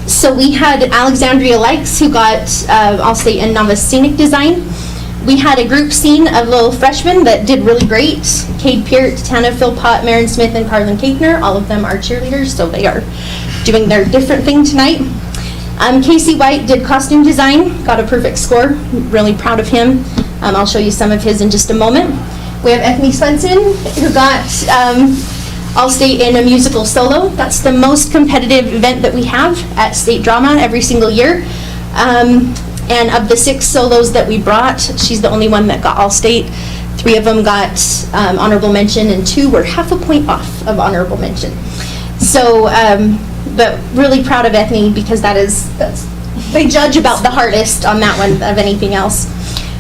So we had Alexandria Likes, who got All-State in Novice Scenic Design. We had a group scene of little freshmen that did really great. Cade Peart, Tana Philpott, Marin Smith, and Carlin Kakener. All of them are cheerleaders, so they are doing their different thing tonight. Casey White did costume design, got a perfect score. Really proud of him. I'll show you some of his in just a moment. We have Ethne Swenson, who got All-State in a musical solo. That's the most competitive event that we have at State Drama every single year. And of the 6 solos that we brought, she's the only one that got All-State. 3 of them got honorable mention, and 2 were half a point off of honorable mention. So, but really proud of Ethne, because they judge about the hardest on that one of anything else.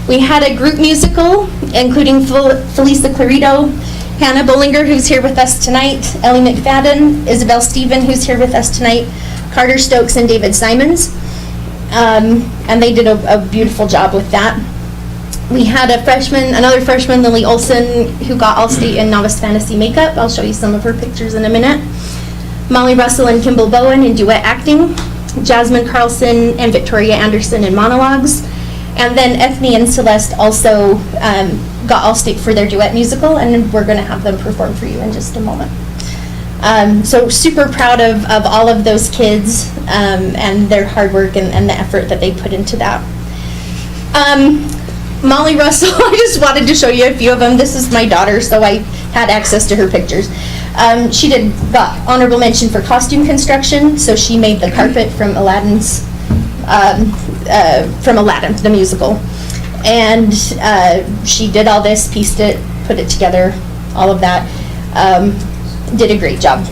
We had a group musical, including Felisa Clarito, Hannah Bollinger, who's here with us tonight, Ellie McFadden, Isabel Stephen, who's here with us tonight, Carter Stokes, and David Simons. And they did a beautiful job with that. We had another freshman, Lily Olson, who got All-State in Novice Fantasy Makeup. I'll show you some of her pictures in a minute. Molly Russell and Kimball Bowen in duet acting. Jasmine Carlson and Victoria Anderson in monologues. And then Ethne and Celeste also got All-State for their duet musical, and we're going to have them perform for you in just a moment. So super proud of all of those kids and their hard work and the effort that they put into that. Molly Russell, I just wanted to show you a few of them. This is my daughter, so I had access to her pictures. She got honorable mention for costume construction, so she made the carpet from Aladdin, the musical. And she did all this, pieced it, put it together, all of that. Did a great job.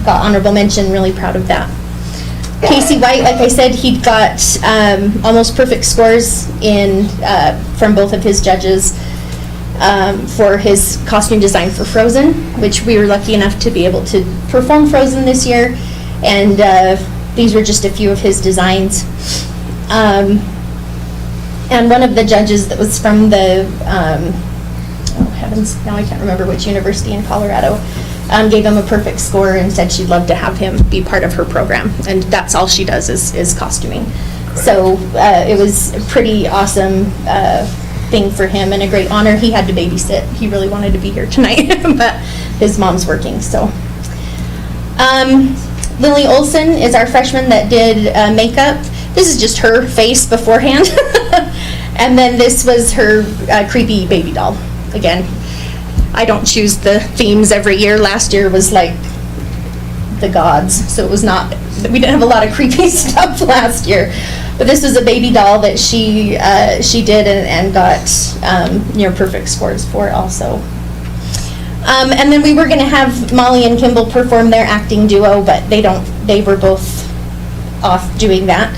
Got honorable mention, really proud of that. Casey White, like I said, he got almost perfect scores from both of his judges for his costume design for Frozen, which we were lucky enough to be able to perform Frozen this year. And these were just a few of his designs. And one of the judges that was from the, oh heavens, now I can't remember which university in Colorado, gave him a perfect score and said she'd love to have him be part of her program. And that's all she does is costuming. So it was a pretty awesome thing for him and a great honor. He had to babysit. He really wanted to be here tonight, but his mom's working, so. Lily Olson is our freshman that did makeup. This is just her face beforehand. And then this was her creepy baby doll. Again, I don't choose the themes every year. Last year was like the gods, so it was not, we didn't have a lot of creepy stuff last year. But this was a baby doll that she did and got near perfect scores for also. And then we were going to have Molly and Kimball perform their acting duo, but they were both off doing that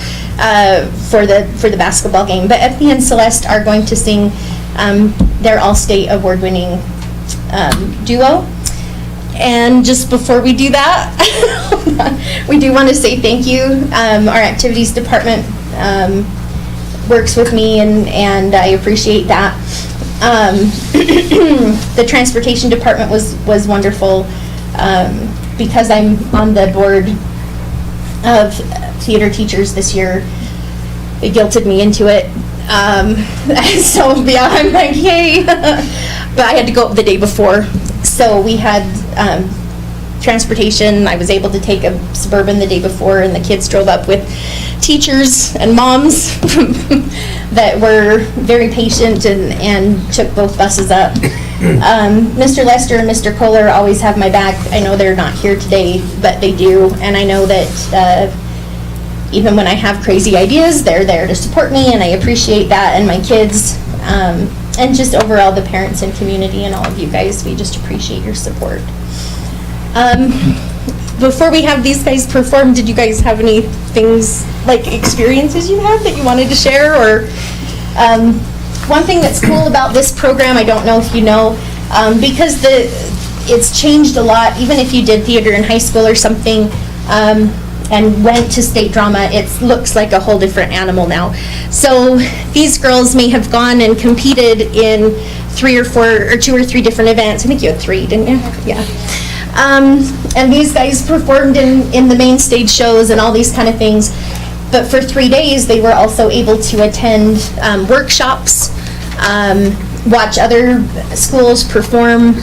for the basketball game. But Ethne and Celeste are going to sing their All-State award-winning duo. And just before we do that, we do want to say thank you. Our activities department works with me, and I appreciate that. The transportation department was wonderful. Because I'm on the board of theater teachers this year, they guilted me into it. So yeah, I'm like, yay. But I had to go up the day before. So we had transportation. I was able to take a Suburban the day before, and the kids drove up with teachers and moms that were very patient and took both buses up. Mr. Lester and Mr. Kohler always have my back. I know they're not here today, but they do. And I know that even when I have crazy ideas, they're there to support me, and I appreciate that. And my kids, and just overall the parents and community and all of you guys, we just appreciate your support. before we have these guys perform, did you guys have any things, like experiences you had that you wanted to share? Or one thing that's cool about this program, I don't know if you know, because it's changed a lot, even if you did theater in high school or something, and went to state drama, it looks like a whole different animal now. So these girls may have gone and competed in 3 or 4 or 2 or 3 different events. I think you had 3, didn't you? Yeah. And these guys performed in the main stage shows and all these kind of things. But for 3 days, they were also able to attend workshops, watch other schools perform,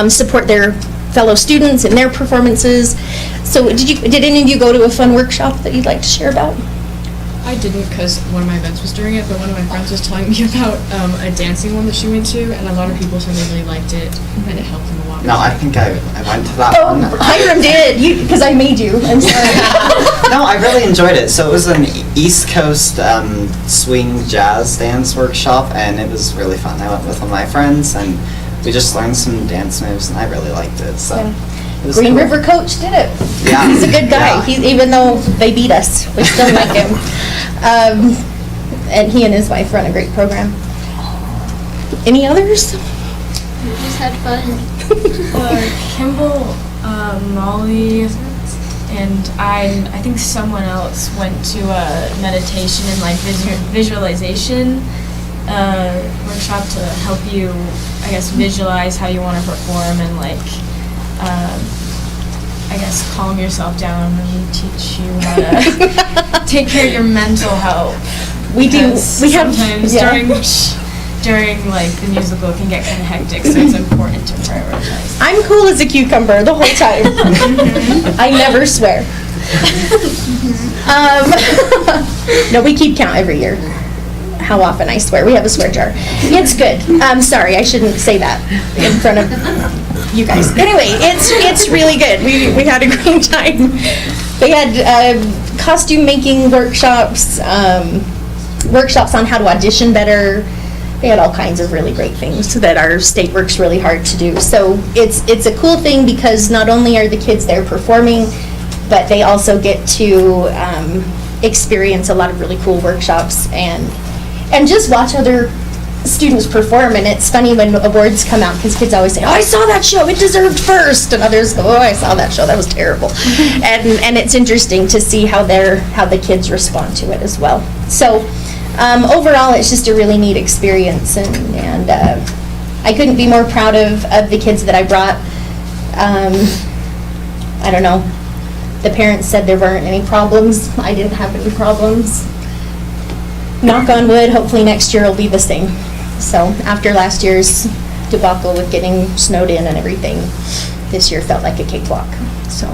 support their fellow students in their performances. So did any of you go to a fun workshop that you'd like to share about? I didn't because one of my events was during it, but one of my friends was telling me about a dancing one that she went to, and a lot of people said they really liked it, and it helped them a lot. No, I think I went to that one. Hiram did, because I made you. I'm sorry. No, I really enjoyed it. So it was an East Coast swing jazz dance workshop, and it was really fun. I went with one of my friends, and we just learned some dance moves, and I really liked it. So. Yeah. It was Green cool. River coach did it. Yeah. He's a good guy. Yeah. Even though they beat us, we still like him. And he and his wife run a great program. Any others? We just had fun. Kimball, Molly, and I think someone else went to a meditation and like visualization workshop to help you, I guess, visualize how you want to perform and like, I guess, calm yourself down and teach you how to take care of your mental health. We do. We have sometimes during like the musical it can get kind of hectic, so it's important to prioritize. I'm cool as a cucumber the whole time. I never swear. No, we keep count every year. How often I swear. We have a swear jar. It's good. Sorry, I shouldn't say that in front of you guys. Anyway, it's really good. We had a great time. They had costume making workshops, workshops on how to audition better. They had all kinds of really great things that our state works really hard to do. So it's a cool thing because not only are the kids there performing, but they also get to experience a lot of really cool workshops and just watch other students perform. And it's funny when awards come out because kids always say, "Oh, I saw that show, it deserved first," and others go, "Oh, I saw that show, that was terrible." And it's interesting to see how the kids respond to it as well. So overall, it's just a really neat experience, and I couldn't be more proud of the kids that I brought. I don't know. The parents said there weren't any problems. I didn't have any problems. Knock on wood, hopefully next year will be the same. So after last year's debacle with getting snowed in and everything, this year felt like a cakewalk. So,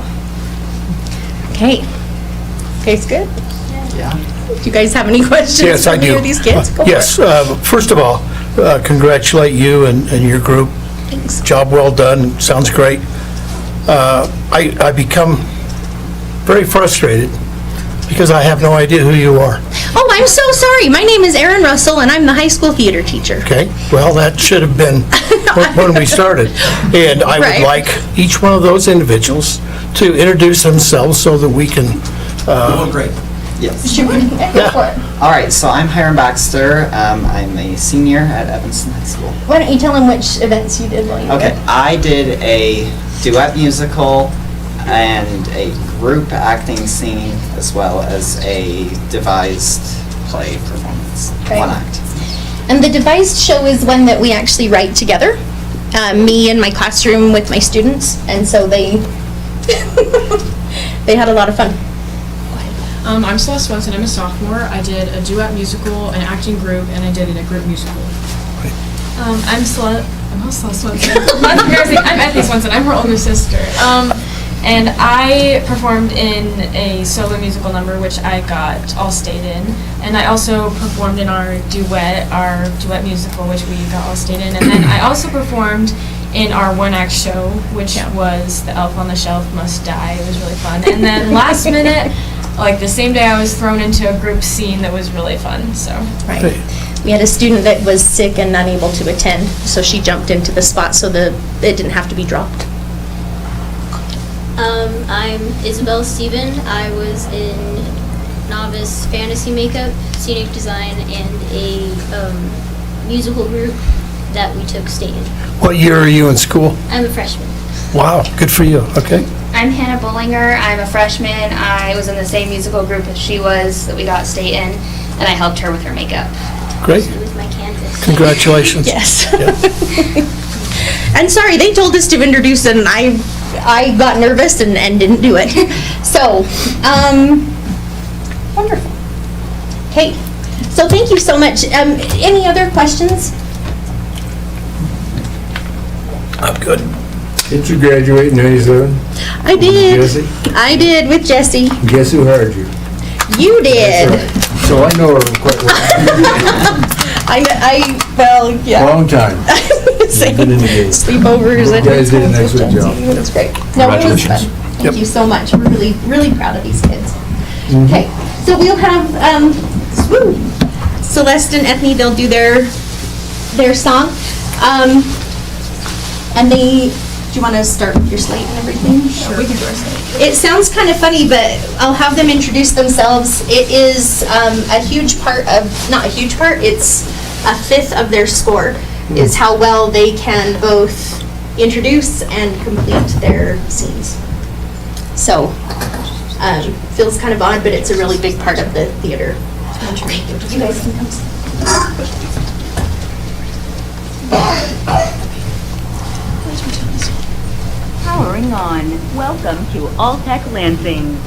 okay. Okay's good? Yeah. Do you guys have any questions Yes, I for any do. of these kids? Go Yes, for it. first of all, congratulate you and your group. Thanks. Job well done, sounds great. I become very frustrated because I have no idea who you are. Oh, I'm so sorry. My name is Erin Russell, and I'm the high school theater teacher. Okay, well, that should have been when we started. And I Right. would like each one of those individuals to introduce themselves so that we can... great. Yes. Sure. Go for it. All right, so I'm Hiram Baxter. I'm a senior at Evanston High School. Why don't you tell them which events you did while you were Okay, there? I did a duet musical and a group acting scene as well as a devised play performance. Right. One act. And the devised show is one that we actually write together, me in my classroom with my students, and so they had a lot of fun. I'm Celeste Swenson. I'm a sophomore. I did a duet musical, an acting group, and I did a group musical. I'm not Celeste Swenson. I'm Ethie Swenson. I'm her older sister. And I performed in a solo musical number, which I got all-state in. And I also performed in our duet musical, which we got all-state in. And then I also performed in our one-act show, which was The Elf on the Shelf Must Die. It was really fun. And then last minute, like the same day, I was thrown into a group scene that was really fun. So. Right. We had a student that was sick and unable to attend, so she jumped into the spot so it didn't have to be dropped. I'm Isabel Steven. I was in novice fantasy makeup, scenic design, and a musical group that we took state in. What year are you in school? I'm a freshman. Wow, good for you, okay. I'm Hannah Bollinger. I'm a freshman. I was in the same musical group as she was that we got state in, and I helped her with her makeup. Great. With my canvas. Congratulations. Yes. And sorry, they told us to introduce it, and I got nervous and didn't do it. So, wonderful. Okay, so thank you so much. Any other questions? I'm good. Did you graduate in 97? I did. Jesse? I did with Jesse. Guess who hired you? You did. So I know her quite well. Well, yeah. Long time. Same. Been in the game. Sleepovers and You guys did an excellent job. It was great. No, it was fun. Thank you so much. We're really, really proud of these kids. Okay, so we'll have Celeste and Ethne. They'll do their song. And do you want to start with your slate and everything? Sure, we can do our slate. It sounds kind of funny, but I'll have them introduce themselves. It is a huge part of, not a huge part, it's a fifth of their score, is how well they can both introduce and complete their scenes. So, feels kind of odd, but it's a really big part of the theater. You guys can come. Powering on. Welcome to All-Tech Lansing.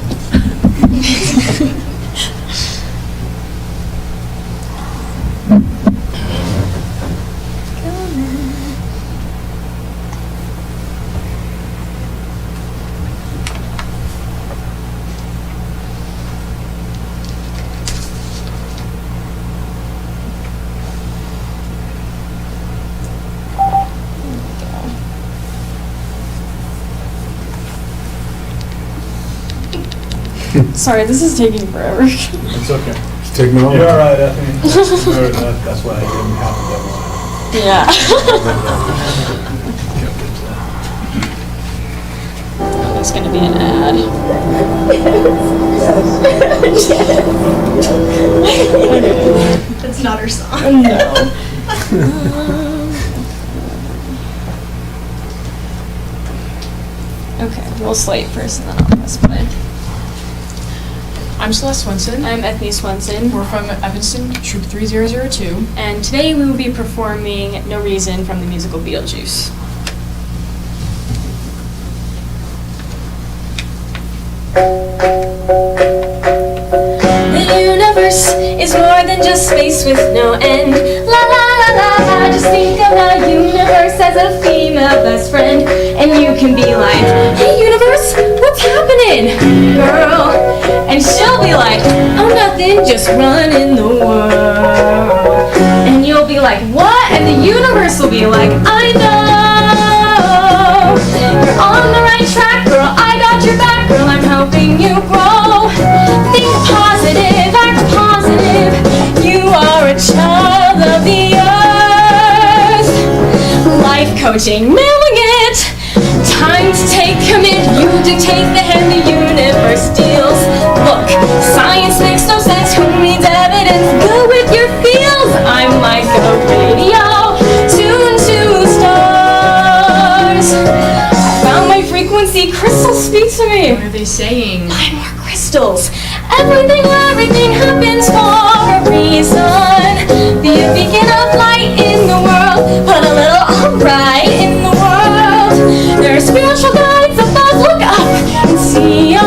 Sorry, this is taking forever. It's okay. It's technology. You're all right, Ethne. That's why I give him half of Yeah. There's gonna be an ad. That's not her song. No. Okay, we'll slate first and then I'll press play. I'm Celeste Swenson. I'm Ethne Swenson. We're from Evanston, Troop 3002. And today we will be performing No Reason from the musical Beetlejuice. The universe is more than just space with no end. La la la la la, just think of the universe as a female best friend. And you can be like, hey universe, what's happening, girl? And she'll be like, oh nothing, just running the world. And you'll be like, what? And the universe will be like, I know. You're on the right track, girl, I got your back, girl, I'm helping you grow. Think positive, act positive, you are a child of the earth. Life coaching, nailing it. Time to take command, you dictate the hand, the universe deals. Look, science makes no sense, who needs evidence? Go with your feels. I'm like a radio, tuned to stars. I found my frequency, crystals speak to me. What are they saying? Buy more crystals. Everything happens for a reason. Be a beacon of light in the world. Put a little alright in the world. There are spiritual guides above. Look up and see 'em.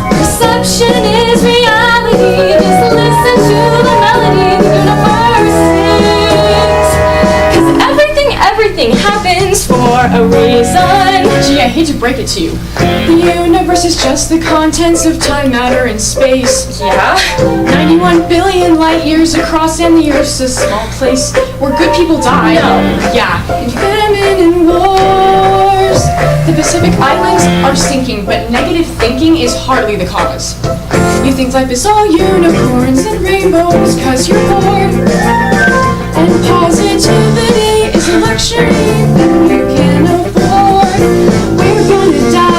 Perception is reality. Just listen to the melody the universe sings. 'Cause everything happens for a reason. Gee, I hate to break it to you. The universe is just the contents of time, matter, and space. Yeah? 91 billion light years across, and the Earth's a small place where good people die. No. Yeah. And famine and wars. The Pacific Islands are sinking, but negative thinking is hardly the cause. You think life is all unicorns and rainbows 'cause you're bored. And positivity is a luxury that you can afford. We're gonna die.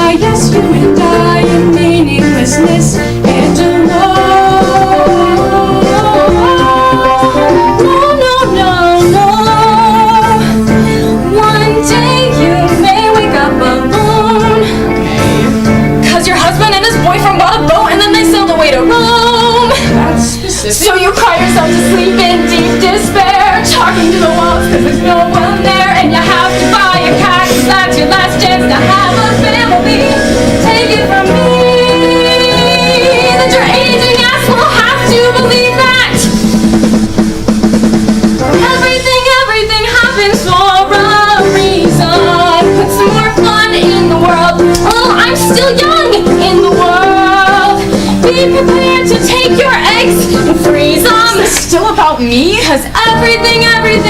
me? Cause everything happens.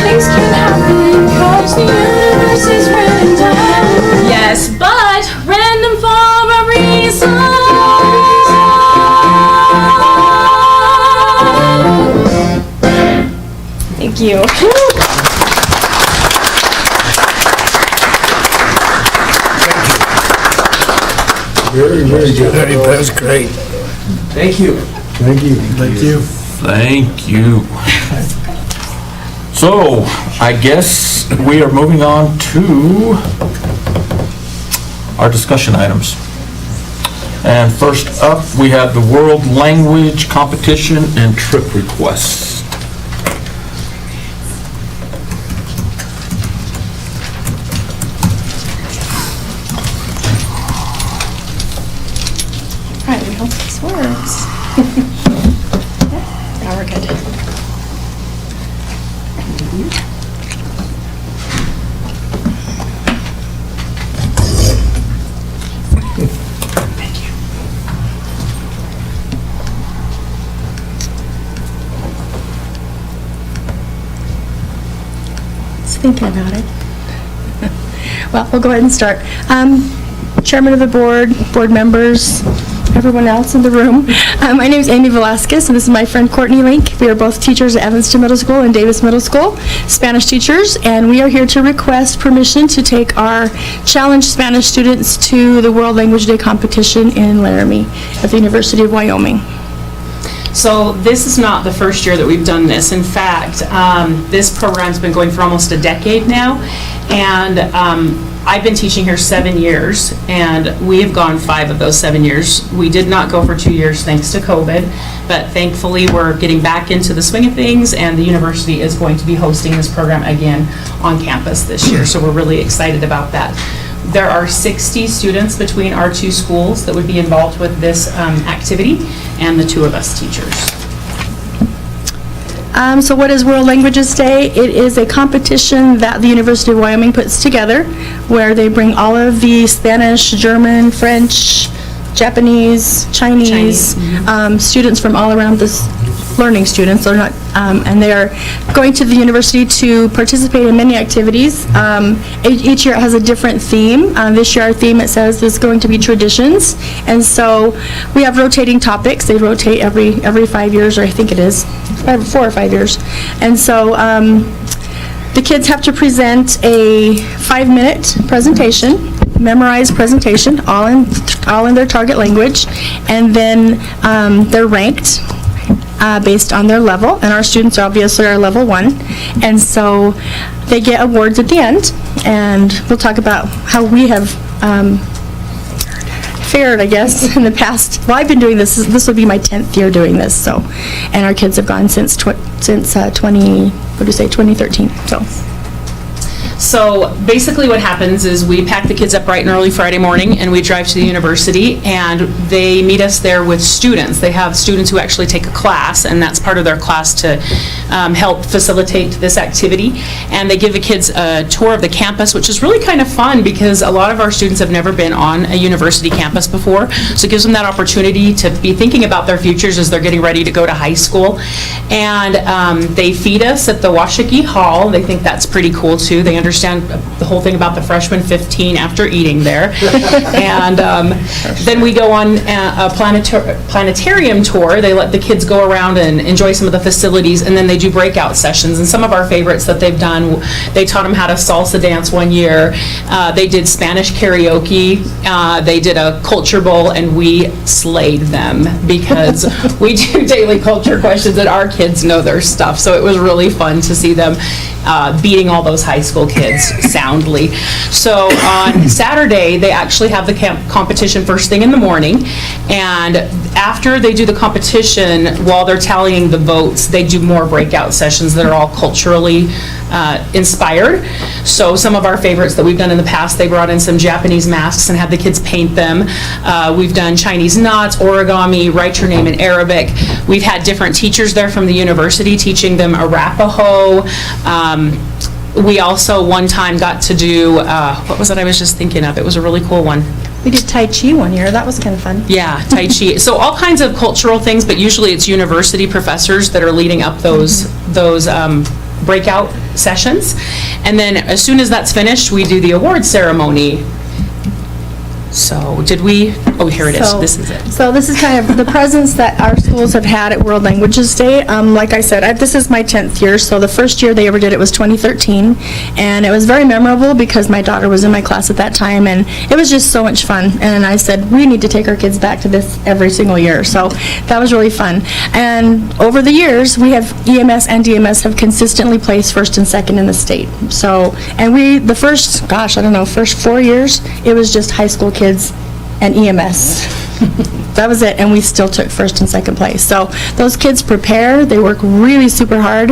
Things can happen cause the universe is random. Yes, but random for a reason. Thank you. Very, very good. That was great. Thank you. Thank you. Thank you. Thank you. So, I guess we are moving on to our discussion items. And first up, we have the World Language Competition and Trip Requests. All right, we hope this works. Now we're good. Just thinking about it. Well, we'll go ahead and start. Chairman of the board, board members, everyone else in the room. My name is Amy Velasquez, and this is my friend Courtney Link. We are both teachers at Evanston Middle School and Davis Middle School, Spanish teachers, and we are here to request permission to take our Challenge Spanish students to the World Language Day competition in Laramie at the University of Wyoming. So this is not the first year that we've done this. In fact, this program's been going for almost a decade now, and I've been teaching here 7 years, and we have gone 5 of those 7 years. We did not go for 2 years thanks to COVID, but thankfully we're getting back into the swing of things, and the university is going to be hosting this program again on campus this year, so we're really excited about that. There are 60 students between our 2 schools that would be involved with this activity, and the 2 of us teachers. So what is World Languages Day? It is a competition that the University of Wyoming puts together where they bring all of the Spanish, German, French, Japanese, Chinese students from all around this, learning students, they're not, and they are going to the university to participate in many activities. Each year it has a different theme. This year our theme, it says, is going to be traditions, and so we have rotating topics. They rotate every 5 years, or I think it is 4 or 5 years, and so the kids have to present a 5-minute presentation, memorized presentation, all in their target language, and then they're ranked based on their level, and our students obviously are level 1, and so they get awards at the end, and we'll talk about how we have fared, I guess, in the past. Well, I've been doing this will be my 10th year doing this, so, and our kids have gone since 2013, so. So basically what happens is we pack the kids up bright and early Friday morning, and we drive to the university, and they meet us there with students. They have students who actually take a class, and that's part of their class to help facilitate this activity. And they give the kids a tour of the campus, which is really kind of fun because a lot of our students have never been on a university campus before. So it gives them that opportunity to be thinking about their futures as they're getting ready to go to high school. And they feed us at the Washakie Hall. They think that's pretty cool too. They understand the whole thing about the freshman 15 after eating there. And then we go on a planetarium tour. They let the kids go around and enjoy some of the facilities, and then they do breakout sessions. And some of our favorites that they've done, they taught them how to salsa dance one year. They did Spanish karaoke. They did a culture bowl, and we slayed them because we do daily culture questions, and our kids know their stuff. So it was really fun to see them beating all those high school kids soundly. So on Saturday, they actually have the competition first thing in the morning, and after they do the competition, while they're tallying the votes, they do more breakout sessions that are all culturally inspired. So some of our favorites that we've done in the past, they brought in some Japanese masks and had the kids paint them. We've done Chinese knots, origami, write your name in Arabic. We've had different teachers there from the university teaching them Arapaho. We also one time got to do, what was it I was just thinking of? It was a really cool one. We did Tai Chi one year. That was kind of fun. Yeah, Tai Chi. So all kinds of cultural things, but usually it's university professors that are leading up those breakout sessions. And then as soon as that's finished, we do the award ceremony. So did we, oh, here it is. This is it. So this is kind of the presence that our schools have had at World Languages Day. Like I said, this is my 10th year, so the first year they ever did it was 2013, and it was very memorable because my daughter was in my class at that time, and it was just so much fun. And I said, we need to take our kids back to this every single year, so that was really fun. And over the years, we have EMS and DMS have consistently placed first and second in the state. So, and the first 4 years, it was just high school kids and EMS. That was it, and we still took first and second place. So those kids prepare, they work really super hard.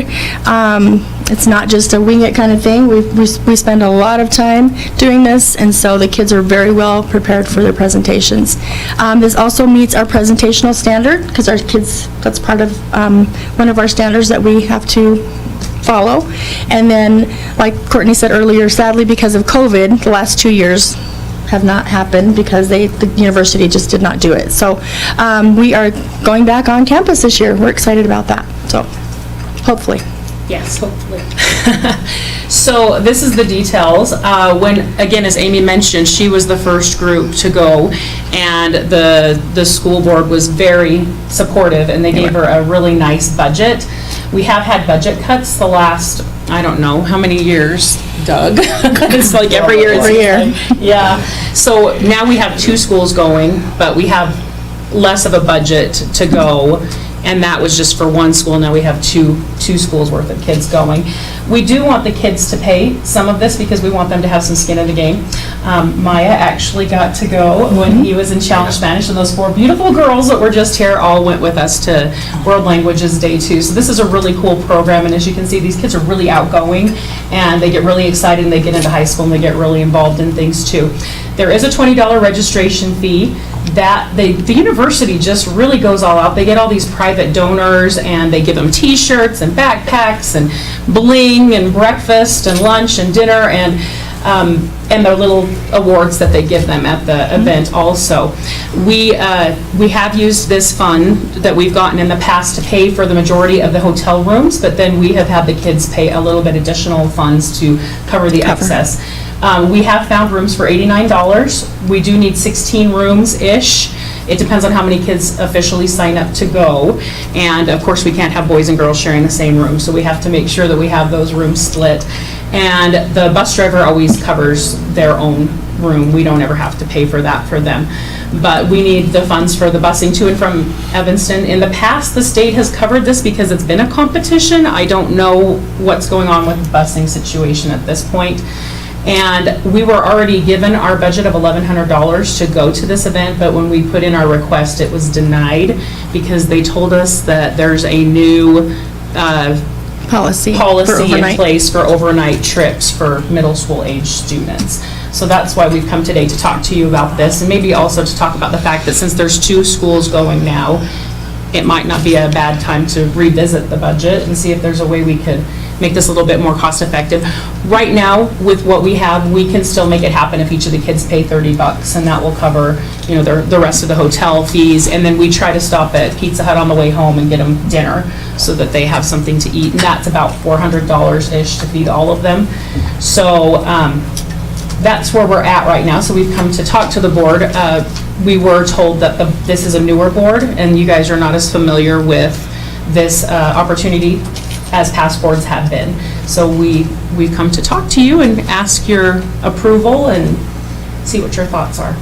It's not just a wing it kind of thing. We spend a lot of time doing this, and so the kids are very well prepared for their presentations. This also meets our presentational standard, because our kids, that's part of one of our standards that we have to follow. And then, like Courtney said earlier, sadly because of COVID, the last 2 years have not happened because the university just did not do it. So we are going back on campus this year. We're excited about that, so hopefully. Yes, hopefully. So this is the details. Again, as Amy mentioned, she was the first group to go, and the school board was very supportive, and they gave her a really nice budget. We have had budget cuts the last, I don't know, how many years, Doug? It's like every year. Yeah. So now we have 2 schools going, but we have less of a budget to go, and that was just for 1 school. Now we have two schools worth of kids going. We do want the kids to pay some of this because we want them to have some skin in the game. Maya actually got to go when he was in Challenge Spanish, and those 4 beautiful girls that were just here all went with us to World Languages Day too. So this is a really cool program, and as you can see, these kids are really outgoing, and they get really excited, and they get into high school, and they get really involved in things too. There is a $20 registration fee. That the university just really goes all out. They get all these private donors, and they give them t-shirts and backpacks and bling and breakfast and lunch and dinner and their little awards that they give them at the event also. We have used this fund that we've gotten in the past to pay for the majority of the hotel rooms, but then we have had the kids pay a little bit additional funds to cover the excess. We have found rooms for $89. We do need 16 rooms-ish. It depends on how many kids officially sign up to go. And of course, we can't have boys and girls sharing the same room, so we have to make sure that we have those rooms split. And the bus driver always covers their own room. We don't ever have to pay for that for them. But we need the funds for the busing to and from Evanston. In the past, the state has covered this because it's been a competition. I don't know what's going on with the busing situation at this point. And we were already given our budget of $1,100 to go to this event, but when we put in our request, it was denied because they told us that there's a new policy in place for overnight trips for middle school age students. So that's why we've come today to talk to you about this, and maybe also to talk about the fact that since there's 2 schools going now, it might not be a bad time to revisit the budget and see if there's a way we could make this a little bit more cost effective. Right now, with what we have, we can still make it happen if each of the kids pay $30, and that will cover, the rest of the hotel fees. And then we try to stop at Pizza Hut on the way home and get them dinner so that they have something to eat. And that's about $400-ish to feed all of them. So that's where we're at right now. So we've come to talk to the board. We were told that this is a newer board, and you guys are not as familiar with this opportunity as past boards have been. So we've come to talk to you and ask your approval and see what your thoughts are.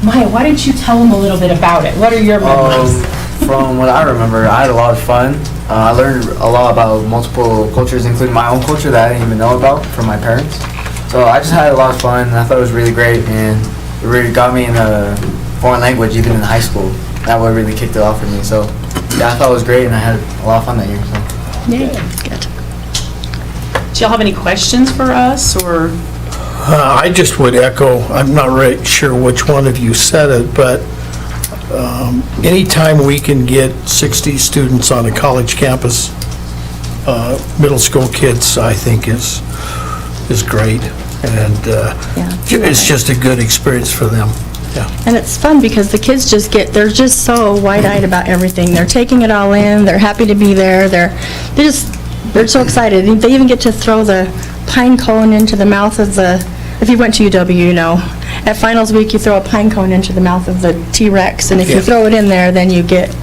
Maya, why don't you tell them a little bit about it? What are your memories? From what I remember, I had a lot of fun. I learned a lot about multiple cultures, including my own culture that I didn't even know about from my parents. So I just had a lot of fun, and I thought it was really great, and it really got me in a foreign language, even in high school. That what really kicked it off for me. So yeah, I thought it was great, and I had a lot of fun that year. So. Yeah, good. Do y'all have any questions for us, or? I just would echo, I'm not really sure which one of you said it, but anytime we can get 60 students on a college campus, middle school kids, I think is great. And it's just a good experience for them. Yeah. And it's fun because the kids they're just so wide-eyed about everything. They're taking it all in, they're happy to be there, they're so excited. They even get to throw the pine cone into the mouth of if you went to UW, you know, at finals week you throw a pine cone into the mouth of the T-Rex, and if you throw it in there, then you get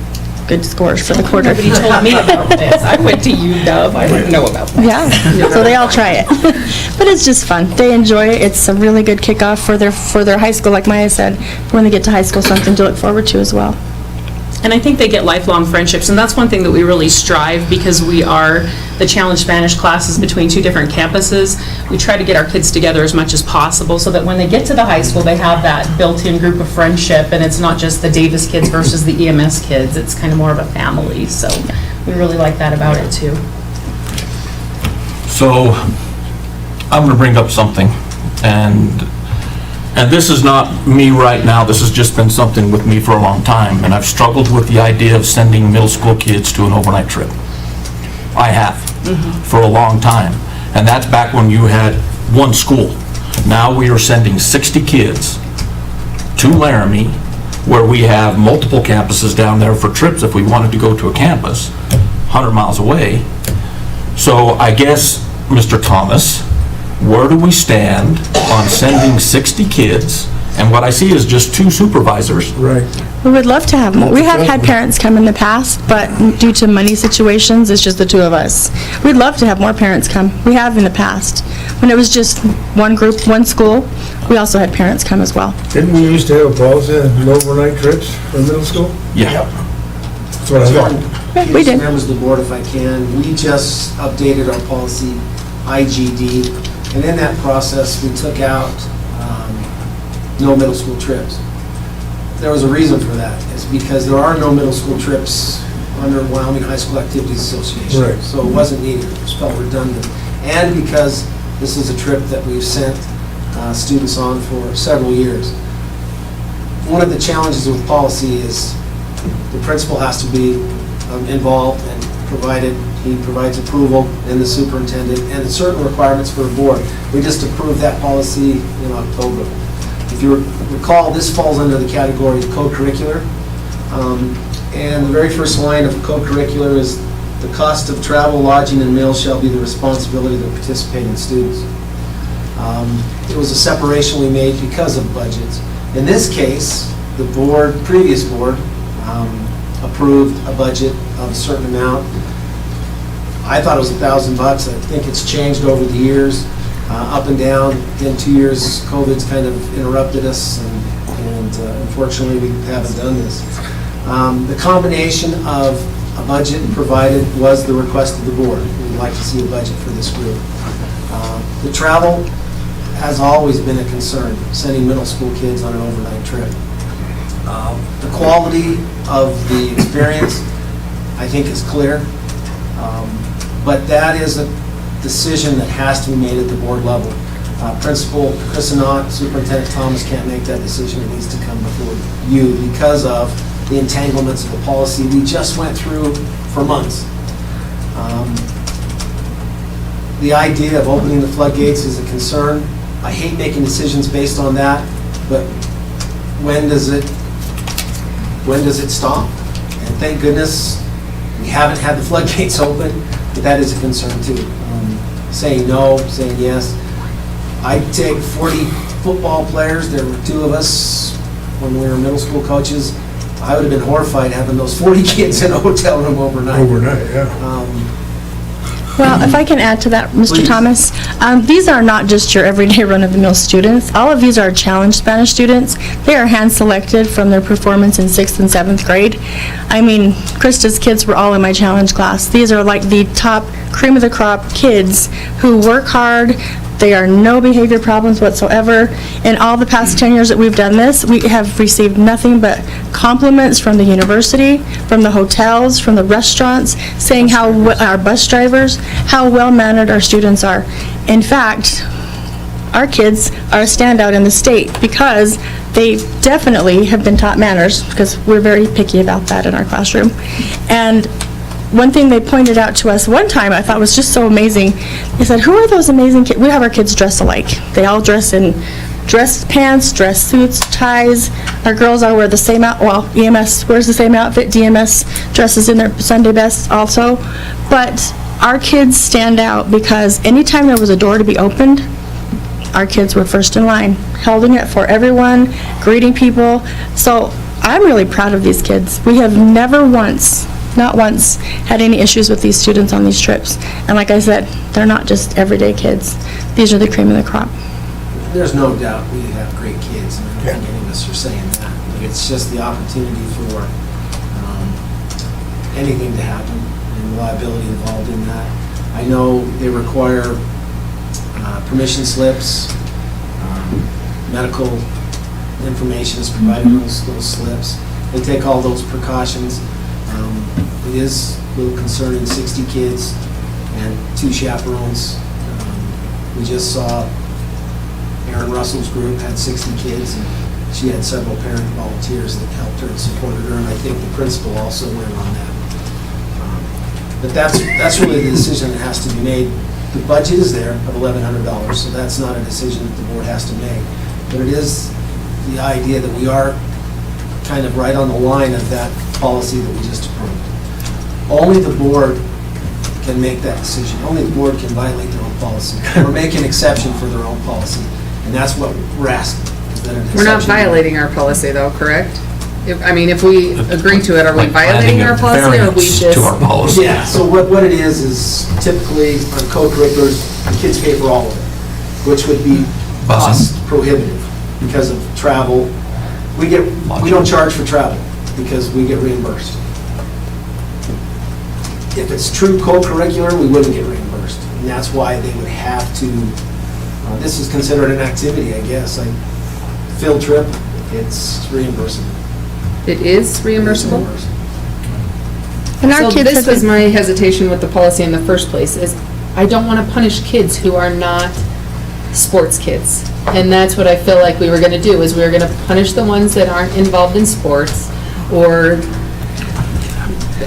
good scores for the quarter. Nobody told me about this. I went to UW. I didn't know about this. Yeah, so they all try it. But it's just fun. They enjoy it. It's a really good kickoff for their high school, like Maya said. When they get to high school, something to look forward to as well. And I think they get lifelong friendships, and that's one thing that we really strive, because we are the Challenge Spanish classes between two different campuses. We try to get our kids together as much as possible so that when they get to the high school, they have that built-in group of friendship, and it's not just the Davis kids versus the EMS kids. It's kind of more of a family, so we really like that about it too. So I'm going to bring up something, and this is not me right now, this has just been something with me for a long time, and I've struggled with the idea of sending middle school kids to an overnight trip. I have, for a long time, and that's back when you had one school. Now we are sending 60 kids to Laramie, where we have multiple campuses down there for trips if we wanted to go to a campus 100 miles away. So I guess, Mr. Thomas, where do we stand on sending 60 kids? And what I see is just 2 supervisors. Right. We would love to have more. We have had parents come in the past, but due to money situations, it's just the 2 of us. We'd love to have more parents come. We have in the past. When it was just one group, one school, we also had parents come as well. Didn't we used to have a policy on overnight trips for middle school? Yeah. That's what I thought. We did. Members of the board, if I can, we just updated our policy, IGD, and in that process, we took out no middle school trips. There was a reason for that. It's because there are no middle school trips under Wyoming High School Activities Association. Right. So it wasn't needed. It was felt redundant. And because this is a trip that we've sent students on for several years. One of the challenges with policy is the principal has to be involved and he provides approval, and the superintendent, and certain requirements for a board. We just approved that policy in October. If you recall, this falls under the category of co-curricular. And the very first line of co-curricular is the cost of travel, lodging, and meals shall be the responsibility of the participating students. It was a separation we made because of budgets. In this case, the previous board, approved a budget of a certain amount. I thought it was $1,000. I think it's changed over the years, up and down. In 2 years, COVID's kind of interrupted us, and unfortunately, we haven't done this. The combination of a budget provided was the request of the board. We'd like to see a budget for this group. The travel has always been a concern, sending middle school kids on an overnight trip. The quality of the experience, I think, is clear, but that is a decision that has to be made at the board level. Principal Chris Anott, Superintendent Thomas can't make that decision. It needs to come before you because of the entanglements of the policy we just went through for months. The idea of opening the floodgates is a concern. I hate making decisions based on that, but when does it stop? And thank goodness we haven't had the floodgates open, but that is a concern too. Saying no, saying yes. I'd take 40 football players. There were 2 of us when we were middle school coaches. I would have been horrified having those 40 kids in a hotel room overnight. Overnight, yeah. Well, if I can add to that, Mr. Please. Thomas, these are not just your everyday run-of-the-mill students. All of these are Challenge Spanish students. They are hand-selected from their performance in 6th and 7th grade. I mean, Krista's kids were all in my Challenge class. These are like the top cream of the crop kids who work hard. There are no behavior problems whatsoever. In all the past 10 years that we've done this, we have received nothing but compliments from the university, from the hotels, from the restaurants, saying how our bus drivers, how well-mannered our students are. In fact, our kids are a standout in the state because they definitely have been taught manners, because we're very picky about that in our classroom. And one thing they pointed out to us one time I thought was just so amazing. They said, who are those amazing kids? We have our kids dress alike. They all dress in dress pants, dress suits, ties. Our girls all wear the same EMS wears the same outfit. DMS dresses in their Sunday best also. But our kids stand out because anytime there was a door to be opened, our kids were first in line, holding it for everyone, greeting people. So I'm really proud of these kids. We have never once, not once, had any issues with these students on these trips. And like I said, they're not just everyday kids. These are the cream of the crop. There's no doubt we have great kids, and I don't think any of us are saying that. But it's just the opportunity for anything to happen and liability involved in that. I know they require permission slips, medical information is provided in those slips. They take all those precautions. It is a little concerning, 60 kids and 2 chaperones. We just saw Erin Russell's group had 60 kids, and she had several parent volunteers that helped her and supported her, and I think the principal also went on that. But that's really the decision that has to be made. The budget is there of $1,100, so that's not a decision that the board has to make. But it is the idea that we are kind of right on the line of that policy that we just approved. Only the board can make that decision. Only the board can violate their own policy or make an exception for their own policy. And that's what we're asking. Is that an We're not exception? violating our policy though, correct? If we agree to it, are we violating our policy or are we just? Yeah, so what it is typically on co-curriculars, the kids pay for all of it, which would be cost prohibitive because of travel. We don't charge for travel because we get reimbursed. If it's true co-curricular, we wouldn't get reimbursed. And that's why they would have to, this is considered an activity, I guess, like field trip, it's reimbursable. It is reimbursable? And our So kids this have was been- my hesitation with the policy in the first place, is I don't want to punish kids who are not sports kids. And that's what I feel like we were going to do, is we were going to punish the ones that aren't involved in sports, or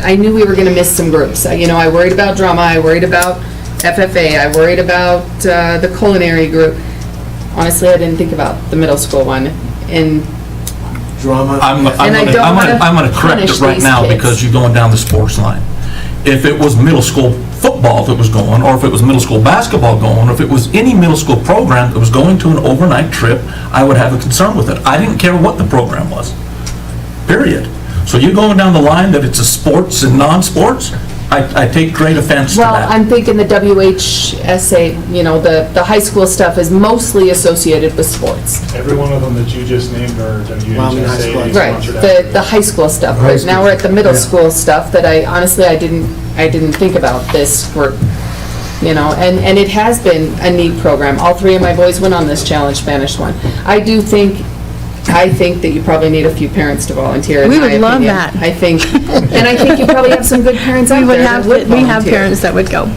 I knew we were going to miss some groups. I worried about drama, I worried about FFA, I worried about the culinary group. Honestly, I didn't think about the middle school one. And drama. I'm going to correct it right now because you're going down the sports line. If it was middle school football that was going, or if it was middle school basketball going, or if it was any middle school program that was going to an overnight trip, I would have a concern with it. I didn't care what the program was, period. So you're going down the line that it's a sports and non-sports? I take great offense to well, that. I'm thinking the WHSA, the high school stuff is mostly associated with sports. Every one of them that you just named are WHSA Right, sponsored. the high school stuff, High but school now we're at the middle yeah. school stuff that I didn't think about this group, and it has been a neat program. All 3 of my boys went on this Challenge Spanish one. I think that you probably need a few parents to volunteer. in We my would love opinion. that. I think you probably have some good parents out We would there have, that would we have volunteer. parents that would go.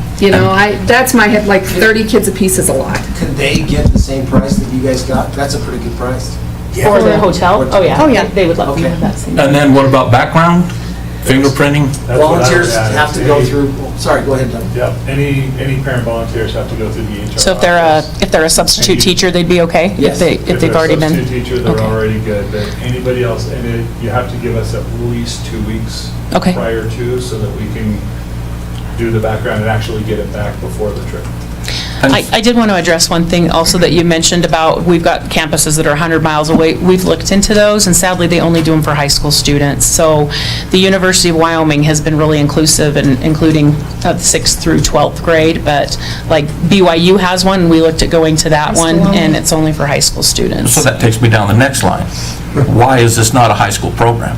That's my head, like 30 kids a piece is a lot. Could they get the same price that you guys got? That's a pretty good price. For the hotel? Oh, yeah. Oh, yeah. They would love to have that same. And then what about background, fingerprinting? Volunteers have to go through, sorry, go ahead, Doug. Yep, any parent volunteers have to go through the HR So if they're a substitute teacher, they'd be okay? Yes. If they've already been? If they're a substitute teacher, they're Okay. already good, but anybody else, you have to give us at least 2 weeks Okay. prior to, so that we can do the background and actually get it back before the trip. I did want to address one thing also that you mentioned about, we've got campuses that are 100 miles away. We've looked into those, and sadly, they only do them for high school students. So the University of Wyoming has been really inclusive, and including 6th through 12th grade, but like BYU has one, and we looked at going to that one, and it's only for high school students. So that takes me down the next line. Why is this not a high school program?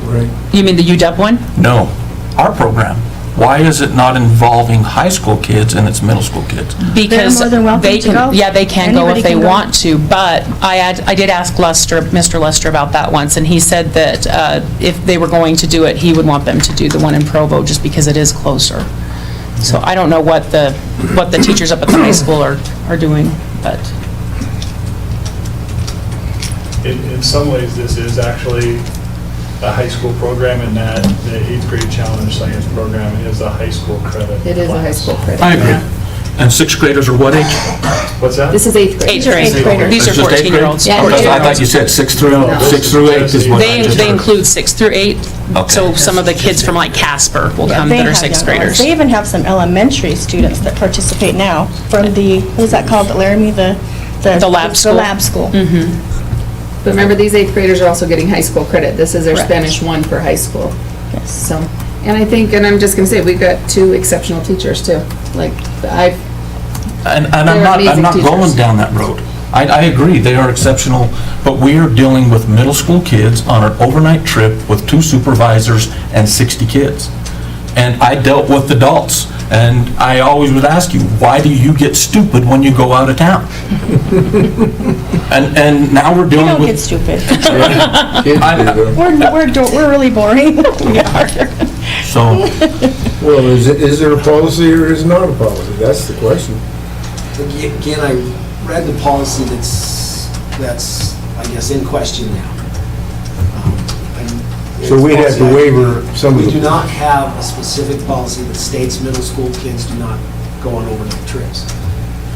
Right. You mean the UW one? No, our program. Why is it not involving high school kids and it's middle school kids? Because They're more than welcome they to can, go. yeah, they can go Anybody if they can go. want to, but I did ask Mr. Lester about that once, and he said that if they were going to do it, he would want them to do the one in Provo, just because it is closer. So I don't know what the teachers up at the high school are doing, but. In some ways, this is actually a high school program, and that the 8th grade challenge science program is a high school credit. It is a high school credit. I agree. And 6th graders are what age? What's that? This is 8th grade. These are 8th graders. These are It's just 8th grade? 14-year-olds. Yeah, I thought you said 6 through 8 is what I just They heard. include 6 through 8. Okay. So some of the kids from like Casper will come They that are have 6th young ones. graders. They even have some elementary students that participate now from the, what is that called, Laramie, the lab school. The lab school. But remember, these 8th graders are also getting high school credit. This is their Correct. Spanish 1 for high school. Yes. So, and I think, and I'm just gonna say, we've got 2 exceptional teachers too. Like, And I'm They're not amazing going teachers. down that road. I agree, they are exceptional, but we are dealing with middle school kids on an overnight trip with 2 supervisors and 60 kids. And I dealt with adults, and I always would ask you, why do you get stupid when you go out of town? And now we're We dealing don't with... get stupid. I- We're really boring. We are. So, Well, is there a policy or is not a policy? That's the question. Again, I read the policy that's, I guess, in question now. So we'd have to waiver some of We the... do not have a specific policy that states middle school kids do not go on overnight trips.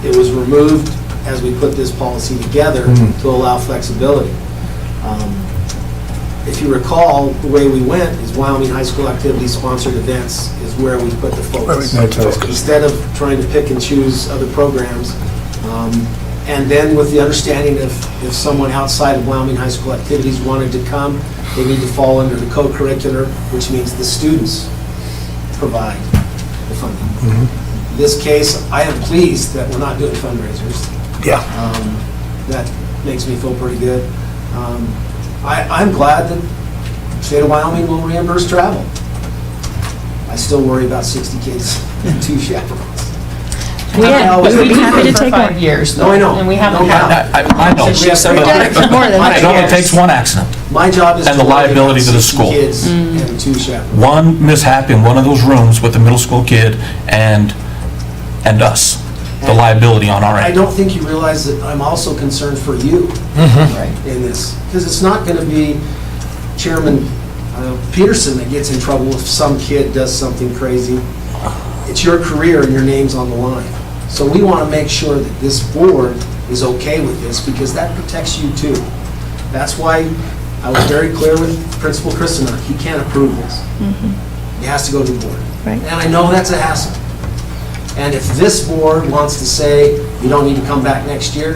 It was removed as we put this policy together to allow flexibility. If you recall, the way we went is Wyoming High School activity-sponsored events is where we put the focus. Instead of trying to pick and choose other programs. And then with the understanding if someone outside of Wyoming High School activities wanted to come, they need to fall under the co-curricular, which means the students provide the funding. In this case, I am pleased that we're not doing fundraisers. Yeah. That makes me feel pretty good. I'm glad that the state of Wyoming will reimburse travel. I still worry about 60 kids and 2 chaperones. We'd be happy to For take 5 more. years, though. No, I know. And we haven't No had. doubt. I know. Since we have We've done it for more than It that. only takes one accident. My job is to And the worry about liability to the 60 school. kids and 2 chaperones. One mishap in one of those rooms with a middle school kid and us, the liability on our I end. don't think you realize that I'm also concerned for you in this, because it's not going to be Chairman Peterson that gets in trouble if some kid does something crazy. It's your career and your name's on the line. So we want to make sure that this board is okay with this, because that protects you too. That's why I was very clear with Principal Christina, he can't approve this. It has to go to the board. Right. And I know that's a hassle. And if this board wants to say, you don't need to come back next year,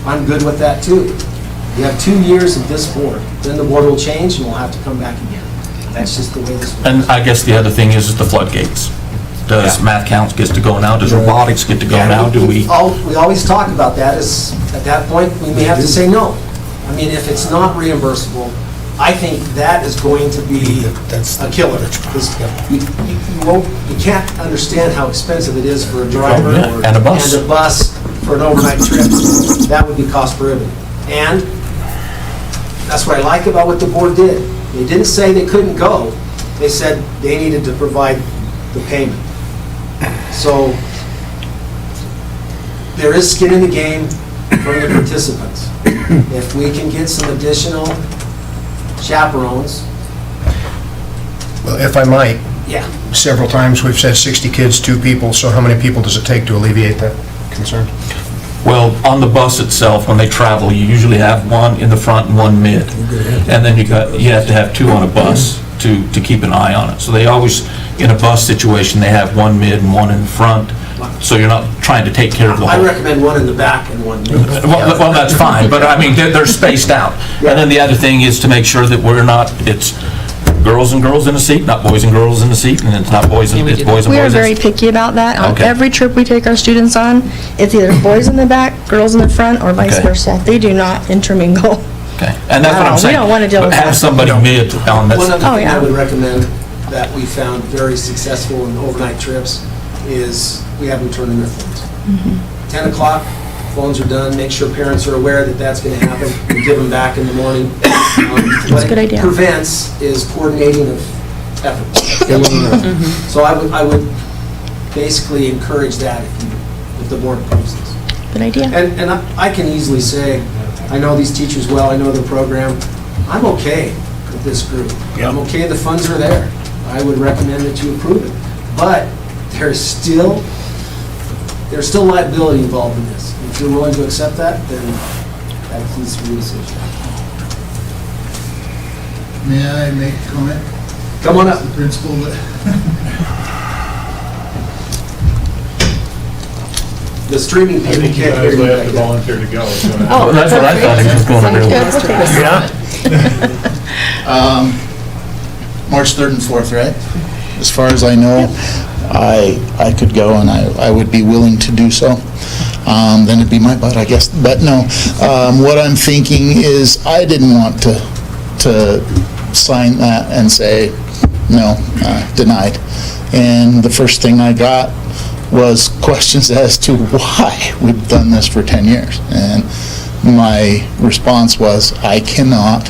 I'm good with that too. You have 2 years of this board, then the board will change and we'll have to come back again. That's just the way this works. And I guess the other thing is the floodgates. Does math counts get to go now? Does robotics get to go now? Do we? We always talk about that, is at that point, we may have to say no. I mean, if it's not reimbursable, I think that is going to be a killer. Because you can't understand how expensive it is for a driver. Oh, yeah, and a bus. And a bus for an overnight trip. That would be cost prohibitive. And that's what I like about what the board did. They didn't say they couldn't go. They said they needed to provide the payment. So there is skin in the game from the participants. If we can get some additional chaperones, Well, if I might, yeah. several times we've said 60 kids, 2 people, so how many people does it take to alleviate that concern? Well, on the bus itself, when they travel, you usually have one in the front and one mid. And then you have to have 2 on a bus to keep an eye on it. So they always, in a bus situation, they have 1 mid and 1 in the front. So you're not trying to take care of the I whole. recommend 1 in the back and 1 mid. Well, that's fine, but I mean, they're spaced out. And then the other thing is to make sure that we're not, it's girls and girls in a seat, not boys and girls in a seat, and it's not boys and, it's boys and We are boys. very picky about that. On Okay. every trip we take our students on, it's either boys in the back, girls in the front, or vice Okay. versa. They do not intermingle. Okay, and that's what No, I'm we saying. don't wanna deal with Have that. somebody mid on One other that. thing I would recommend that we found very successful in overnight trips is we have them turn in their phones. 10 o'clock, phones are done, make sure parents are aware that that's going to happen, we give them back in the morning. That's a good idea. What it prevents is coordinating of efforts. So I would basically encourage that if the board approves this. Good idea. And I can easily say, I know these teachers well, I know their program, I'm okay with this group. I'm okay, the funds are there. I would recommend that you approve it. But there's still liability involved in this. If you're willing to accept that, then that needs to be a decision. May I make a comment? Come on up. The principal. The streaming I people think you can't guys hear will you have to back there. volunteer to go. Oh, that's what I thought he was going to do. Yeah. March 3rd and 4th, right? As far as I know, I could go and I would be willing to do so. Then it'd be my butt, I guess. But no, what I'm thinking is I didn't want to sign that and say, no, denied. And the first thing I got was questions as to why we've done this for 10 years. And my response was, I cannot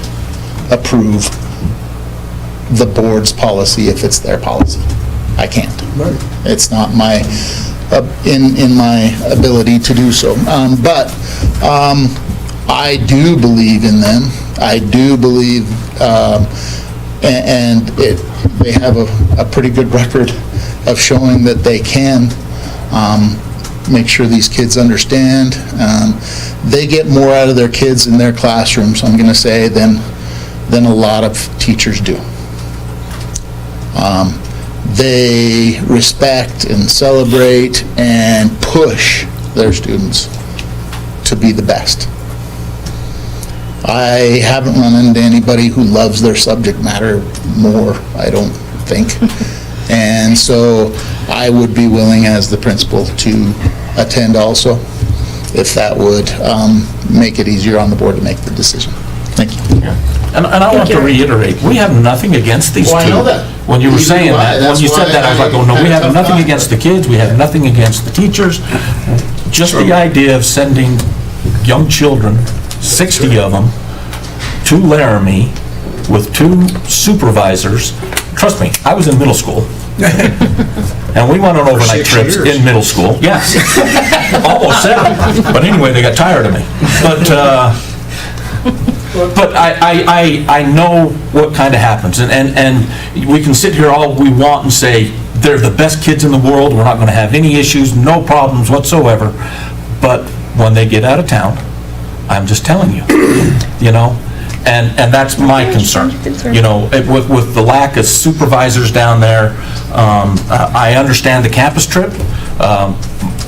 approve the board's policy if it's their policy. I can't. It's not my, in my ability to do so. But I do believe in them. I do believe, and they have a pretty good record of showing that they can make sure these kids understand. They get more out of their kids in their classrooms, I'm going to say, than a lot of teachers do. They respect and celebrate and push their students to be the best. I haven't run into anybody who loves their subject matter more, I don't think. And so I would be willing as the principal to attend also, if that would make it easier on the board to make the decision. Thank you. And I want to reiterate, we have nothing against these two. Well, I know that. When you were Neither saying do I. that, when you said that, I was like, oh, no, we have That's nothing why- against the kids, we have nothing against the teachers. Just the idea of sending young children, 60 of them, to Laramie with 2 supervisors. Trust me, I was in middle school. And we went on overnight 6 trips years. in middle school. Yes. Almost 7. But anyway, they got tired of me. But I know what kind of happens, and we can sit here all we want and say, they're the best kids in the world, we're not going to have any issues, no problems whatsoever, but when they get out of town, I'm just telling you, you know, and that's my concern. You know, with the lack of supervisors down there, I understand the campus trip.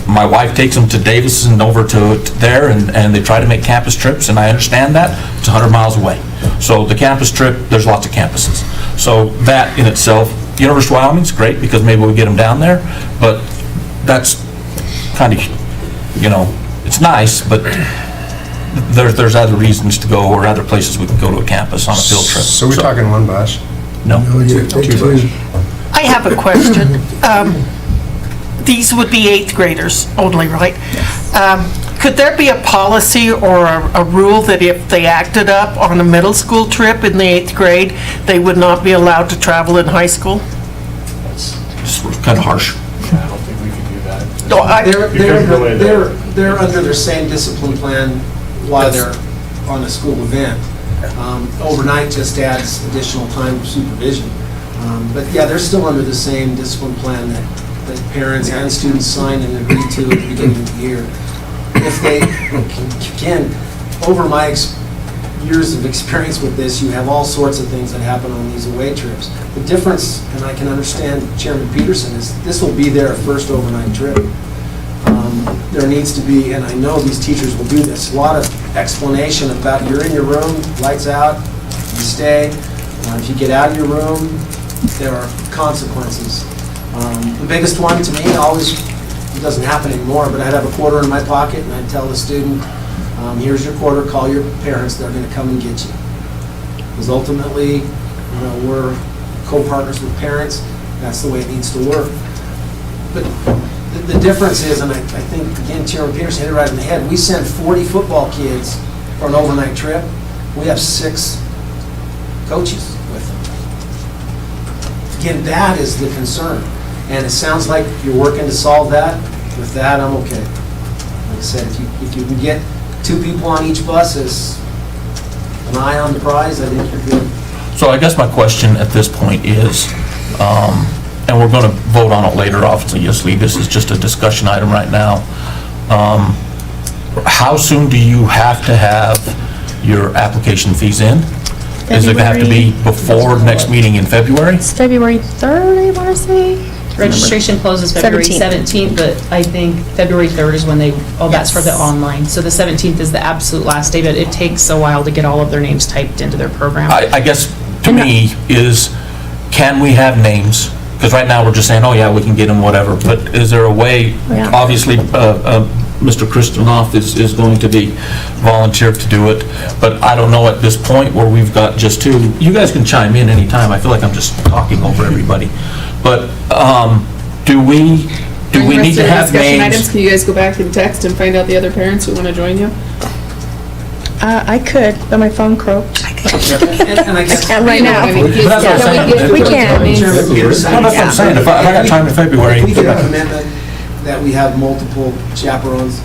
My wife takes them to Davis and over to there, and they try to make campus trips, and I understand that. It's 100 miles away. So the campus trip, there's lots of campuses. So that in itself, University of Wyoming's great because maybe we get them down there, but that's kind of, you know, it's nice, but there's other reasons to go or other places we can go to a campus on a field trip. So we're talking one bus? No. Two buses. I have a question. These would be 8th graders only, right? Could there be a policy or a rule that if they acted up on a middle school trip in the 8th grade, they would not be allowed to travel in high school? It's kind of harsh. I don't think we can do that. No, They're under their same discipline plan while they're on a school event. Overnight just adds additional time for supervision. But yeah, they're still under the same discipline plan that parents and students sign and agree to at the beginning of the year. If they can, over my years of experience with this, you have all sorts of things that happen on these away trips. The difference, and I can understand Chairman Peterson, is this will be their first overnight trip. There needs to be, and I know these teachers will do this, a lot of explanation about you're in your room, lights out, you stay. If you get out of your room, there are consequences. The biggest one to me always, it doesn't happen anymore, but I'd have a quarter in my pocket and I'd tell the student, here's your quarter, call your parents, they're going to come and get you. Because ultimately, you know, we're co-partners with parents, that's the way it needs to work. But the difference is, and I think, again, Chairman Peterson hit it right in the head, we send 40 football kids for an overnight trip, we have 6 coaches with them. Again, that is the concern. And it sounds like you're working to solve that. With that, I'm okay. Like I said, if you can get 2 people on each bus as an eye on the prize, I think you're good. So I guess my question at this point is, and we're going to vote on it later, obviously, this is just a discussion item right now. How soon do you have to have your application fees in? Is it going to have to be before next meeting in February? It's February 3rd, I want to say. Registration closes February 17th, but I think February 3rd is when that's for the online. So the 17th is the absolute last day, but it takes a while to get all of their names typed into their program. I guess, to me, is can we have names? Because right now, we're just saying, oh, yeah, we can get them, whatever. But is there a way, Yeah. obviously, Mr. Kristonoff is going to be volunteered to do it, but I don't know at this point where we've got just two. You guys can chime in anytime. I feel like I'm just talking over everybody. But do we need to have Discussion items, names? can you guys go back and text and find out the other parents who want to join you? I could, but my phone croaked. And I guess. I can't right now. That's what I'm saying. We can. No, that's what I'm saying. If I got time in February. If we get a commitment that we have multiple chaperones,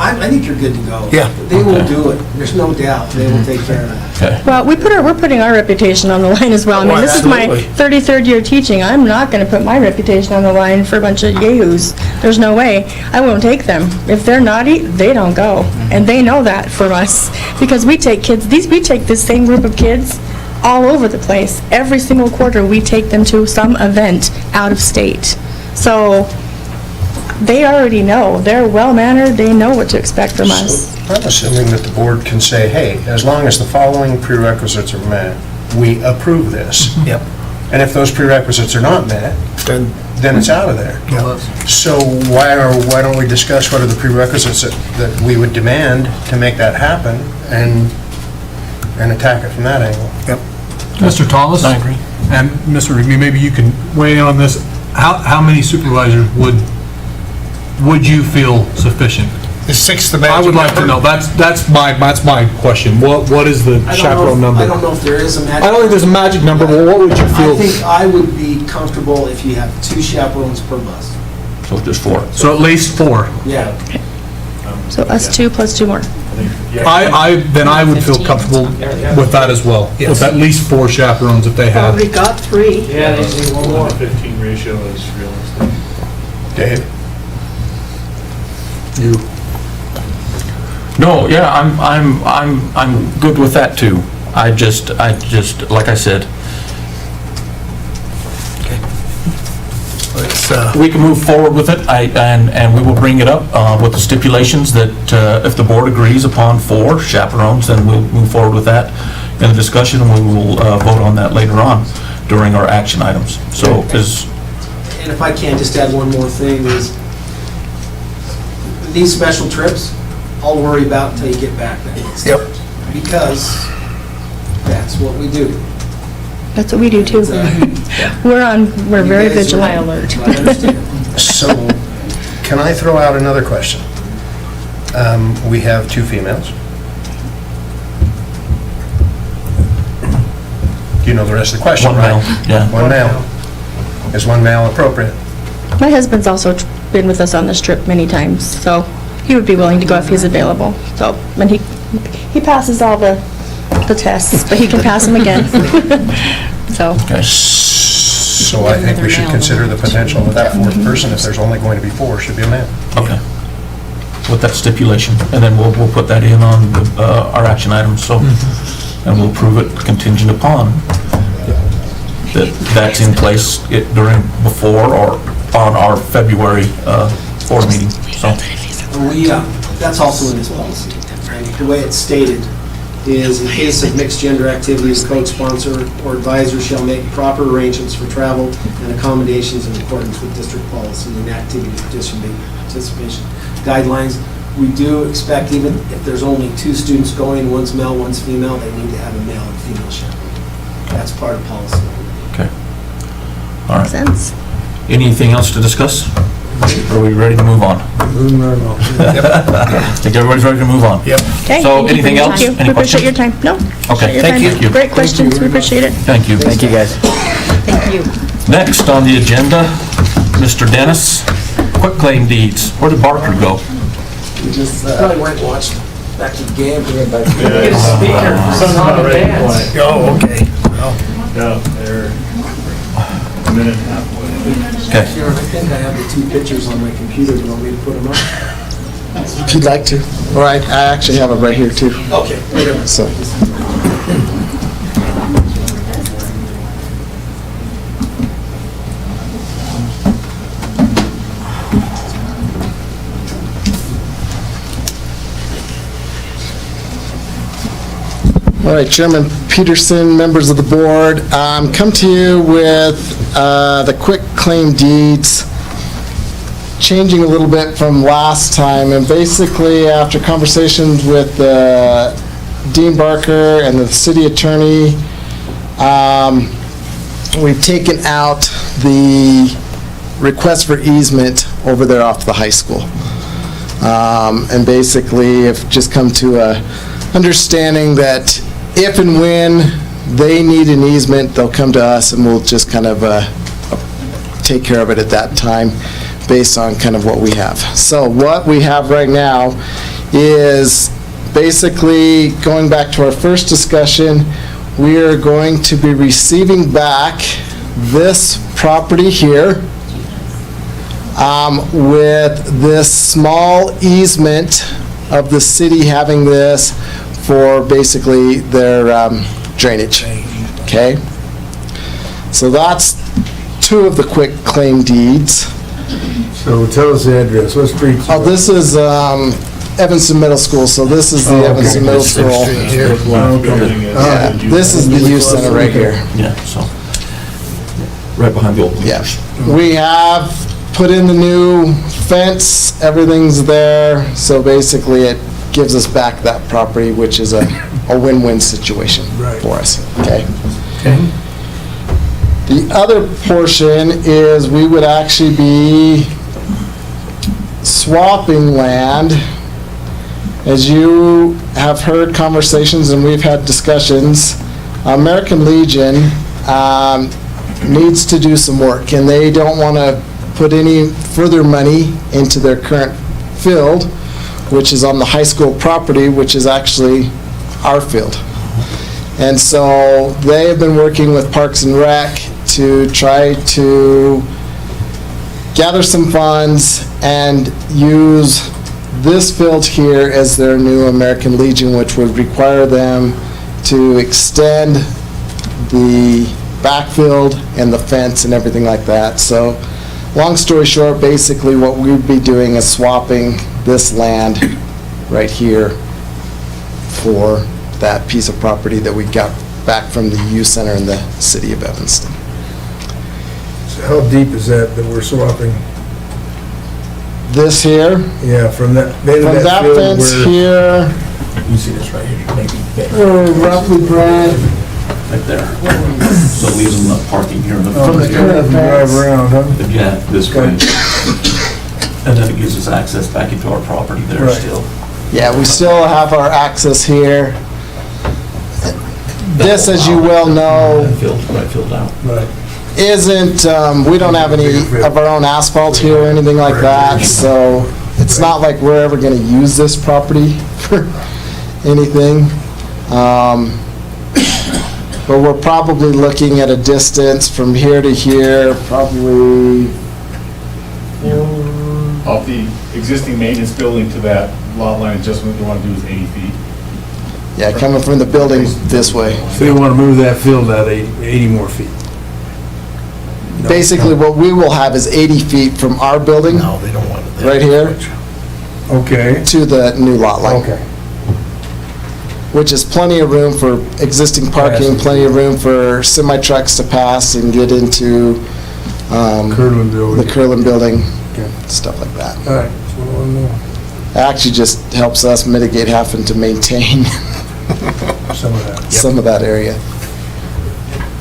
I think you're good to go. Yeah. They will do it, there's no doubt, they will take care of that. Okay. Well, we're putting our reputation on the line as well. I mean, Oh, this is my absolutely. 33rd year teaching. I'm not going to put my reputation on the line for a bunch of yahoos. There's no way. I won't take them. If they're naughty, they don't go. And they know that from us. Because we take kids, we take this same group of kids all over the place. Every single quarter, we take them to some event out of state. So they already know. They're well-mannered. They know what to expect from us. I'm assuming that the board can say, hey, as long as the following prerequisites are met, we approve this. Yep. And if those prerequisites are not met, then it's out of there. So why don't we discuss what are the prerequisites that we would demand to make that happen and attack it from that angle? Yep. Mr. Thomas? I agree. And Mr. Rigby, maybe you can weigh in on this. How many supervisors would you feel sufficient? Is 6 the magic I would like to number? know. That's my question. What is the chaperone number? I don't know if there is a magic. I don't think there's a magic number, but what would you feel? I think I would be comfortable if you have 2 chaperones per bus. So just 4. So at least 4. Yeah. So us 2 plus 2 more. I would feel comfortable with that as well. With at least 4 chaperones if they have. Already got 3. Yeah, they say 1 to 15 ratio is realistic. Dave? You. No, yeah, I'm good with that too. I just, like I said, we can move forward with it, and we will bring it up with the stipulations that if the board agrees upon 4 chaperones, then we'll move forward with that in the discussion, and we will vote on that later on during our action items. So, And if I can just add one more thing is, these special trips, I'll worry about until you get back then. Yep. Because that's what we do. That's what we do too. We're very You guys are vigilant. high alert. I understand. So, can I throw out another question? We have 2 females. You know the rest of the question, One right? male, yeah. 1 male. Is 1 male appropriate? My husband's also been with us on this trip many times, so he would be willing to go if he's available. So, and he passes all the tests, but he can pass them again. So. So I think we should consider the potential of that 4th person, if there's only going to be 4, should be a male. okay, with that stipulation, and then we'll put that in on our action items, so, and we'll approve it contingent upon that's in place before or on our February board meeting, so. That's also in this policy. And the way it's stated is, in case of mixed gender activities, coach, sponsor, or advisor shall make proper arrangements for travel and accommodations in accordance with district policy and activity participation guidelines. We do expect, even if there's only 2 students going, one's male, one's female, they need to have a male and female chaperone. That's part of policy. Okay. All right. Makes sense. Anything else to discuss? Are we ready to move on? I think everybody's ready to move on. Yep. Okay. So, thank you for anything your else? time. Any We appreciate questions? your time. No. Okay, appreciate your thank time. you. Great questions. We appreciate it. Thank you. Thank you, guys. Thank you. Next on the agenda, Mr. Dennis, quitclaim deeds. Where did Barker go? We just probably went and watched back to the game. Something about ready to play. Oh, okay. Yeah, they're a minute and a half away. Sharon, I think I have the two pictures on my computer. Do you want me to put them up? If you'd like to. All right, I actually have it right here too. Okay. Whatever. So. All right, Chairman Peterson, members of the board, come to you with the quick claim deeds, changing a little bit from last time, and basically after conversations with Dean Barker and the city attorney, we've taken out the request for easement over there off the high school. And basically have just come to a understanding that if and when they need an easement, they'll come to us and we'll just kind of take care of it at that time based on kind of what we have. So what we have right now is basically going back to our first discussion, we are going to be receiving back this property here with this small easement of the city having this for basically their drainage, okay? So that's two of the quick claim deeds. So tell us the address, what street? Oh, this is Evanston Middle School, so this is the Evanston Middle School. Yeah, this is the youth center right here. Yeah, so, right behind the old bleachers. Yeah. We have put in the new fence, everything's there, so basically it gives us back that property, which is a win-win situation for us, okay? The other portion is we would actually be swapping land. As you have heard conversations and we've had discussions, American Legion needs to do some work, and they don't want to put any further money into their current field, which is on the high school property, which is actually our field. And so they have been working with Parks and Rec to try to gather some funds and use this field here as their new American Legion, which would require them to extend the backfield and the fence and everything like that. So long story short, basically what we would be doing is swapping this land right here for that piece of property that we got back from the youth center in the city of Evanston. So how deep is that we're swapping? This here? Yeah, from that field fence here. You see this right here, maybe. Roughly, Brad. Right there. So it leaves them the parking here in the From front. the current drive around, huh? Yeah, this way. And then it gives us access back into our property there Right. still. Yeah, we still have our access here. This, as you well know, Right field out. Right. isn't, we don't have any of our own asphalt here or anything like that, so it's not like we're ever gonna use this property for anything. But we're probably looking at a distance from here to here, probably, Off the existing maintenance building to that lot line adjustment, you want to do is 80 feet. yeah, coming from the building this way. So you want to move that field out 80 more feet? Basically, what we will have is 80 feet from our building, No, they don't want it. right here, Okay. to the new lot line. Okay. Which is plenty of room for existing parking, plenty of room for semi-trucks to pass and get into Curlin building. the Curlin building, Okay. stuff like that. All right, that's what I want to know. It actually just helps us mitigate having to maintain Some of that. some of that area.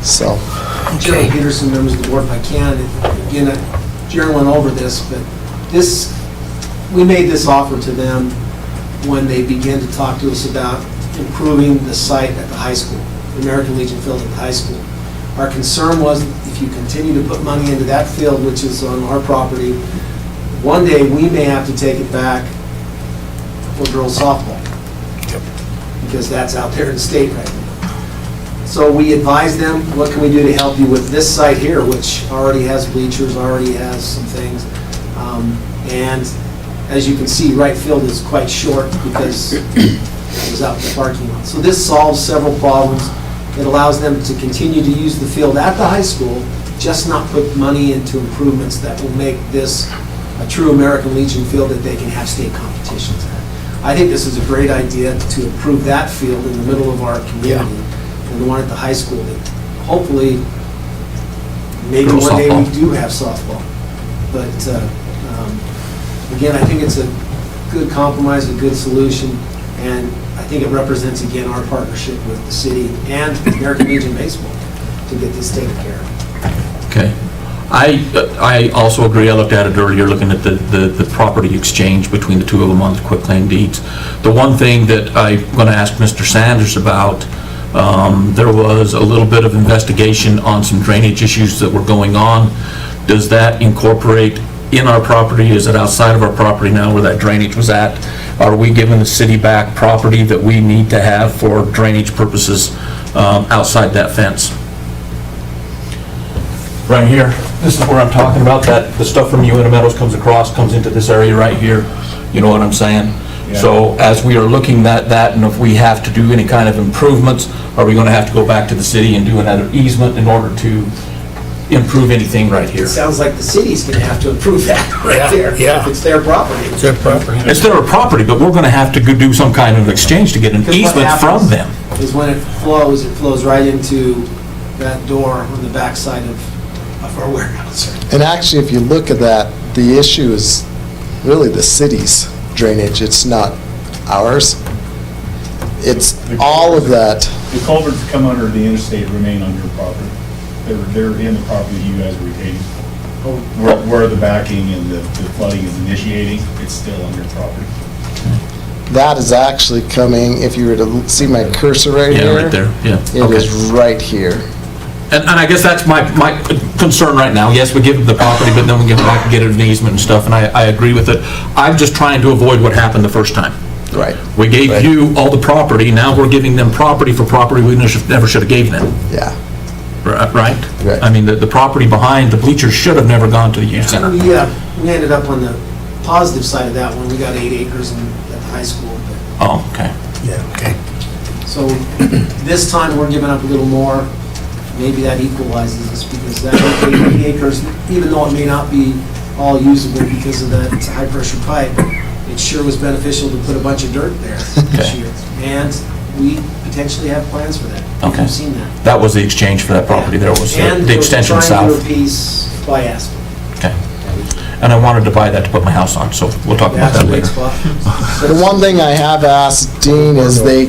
So, Chairman Peterson, members of the board, if I can, again, Jaron went over this, but this, we made this offer to them when they began to talk to us about improving the site at the high school, the American Legion field at the high school. Our concern was if you continue to put money into that field, which is on our property, one day we may have to take it back for girls softball. Because that's out there in the state right now. So we advise them, what can we do to help you with this site here, which already has bleachers, already has some things. And as you can see, right field is quite short because it was out in the parking lot. So this solves several problems. It allows them to continue to use the field at the high school, just not put money into improvements that will make this a true American Legion field that they can have state competitions at. I think this is a great idea to improve that field in the middle of our community, and the one at the high school that hopefully, maybe one day we do have softball. But again, I think it's a good compromise, a good solution, and I think it represents, again, our partnership with the city and American Legion Baseball to get this taken care of. Okay. I also agree. I looked at it earlier, looking at the property exchange between the two of them on the quitclaim deeds. The one thing that I'm going to ask Mr. Sanders about, there was a little bit of investigation on some drainage issues that were going on. Does that incorporate in our property? Is it outside of our property now where that drainage was at? Are we giving the city back property that we need to have for drainage purposes outside that fence? Right here, this is where I'm talking about, that the stuff from UNM Meadows comes across, comes into this area right here. You know what I'm saying? Yeah. So as we are looking at that, and if we have to do any kind of improvements, are we going to have to go back to the city and do another easement in order to improve anything right here? It sounds like the city's going to have to approve that right there. yeah. If it's their property. It's their property. It's their property, but we're going to have to go do some kind of exchange to get an Because what easement from happens them. is when it flows right into that door on the backside of our warehouse. And actually, if you look at that, the issue is really the city's drainage. It's not ours. It's all of that. The culverts that come under the interstate remain on your property. They're in the property that you guys are retaining. Where the backing and the flooding is initiating, it's still on your property. That is actually coming, if you were to see my cursor right Yeah, here. right there, yeah. It Okay. is right here. And I guess that's my concern right now. Yes, we give them the property, but then we give them back and get an easement and stuff, and I agree with it. I'm just trying to avoid what happened the first time. Right. We gave you all the property, now we're giving them property for property we never should have gave them. Yeah. Right? I mean, the property behind the bleachers should have never gone to the youth center. We ended up on the positive side of that one. We got 8 acres at the high school. Oh, okay. Yeah, okay. So this time, we're giving up a little more. Maybe that equalizes us, because that 8 acres, even though it may not be all usable because of that high-pressure pipe, it sure was beneficial to put a bunch of dirt there this year. And we potentially have plans for that. Okay. We've seen that. That was the exchange for that property. There was the extension south. And we're trying to do a piece by asphalt. Okay. And I wanted to buy that to put my house on, so we'll talk about that later. The one thing I have asked Dean is they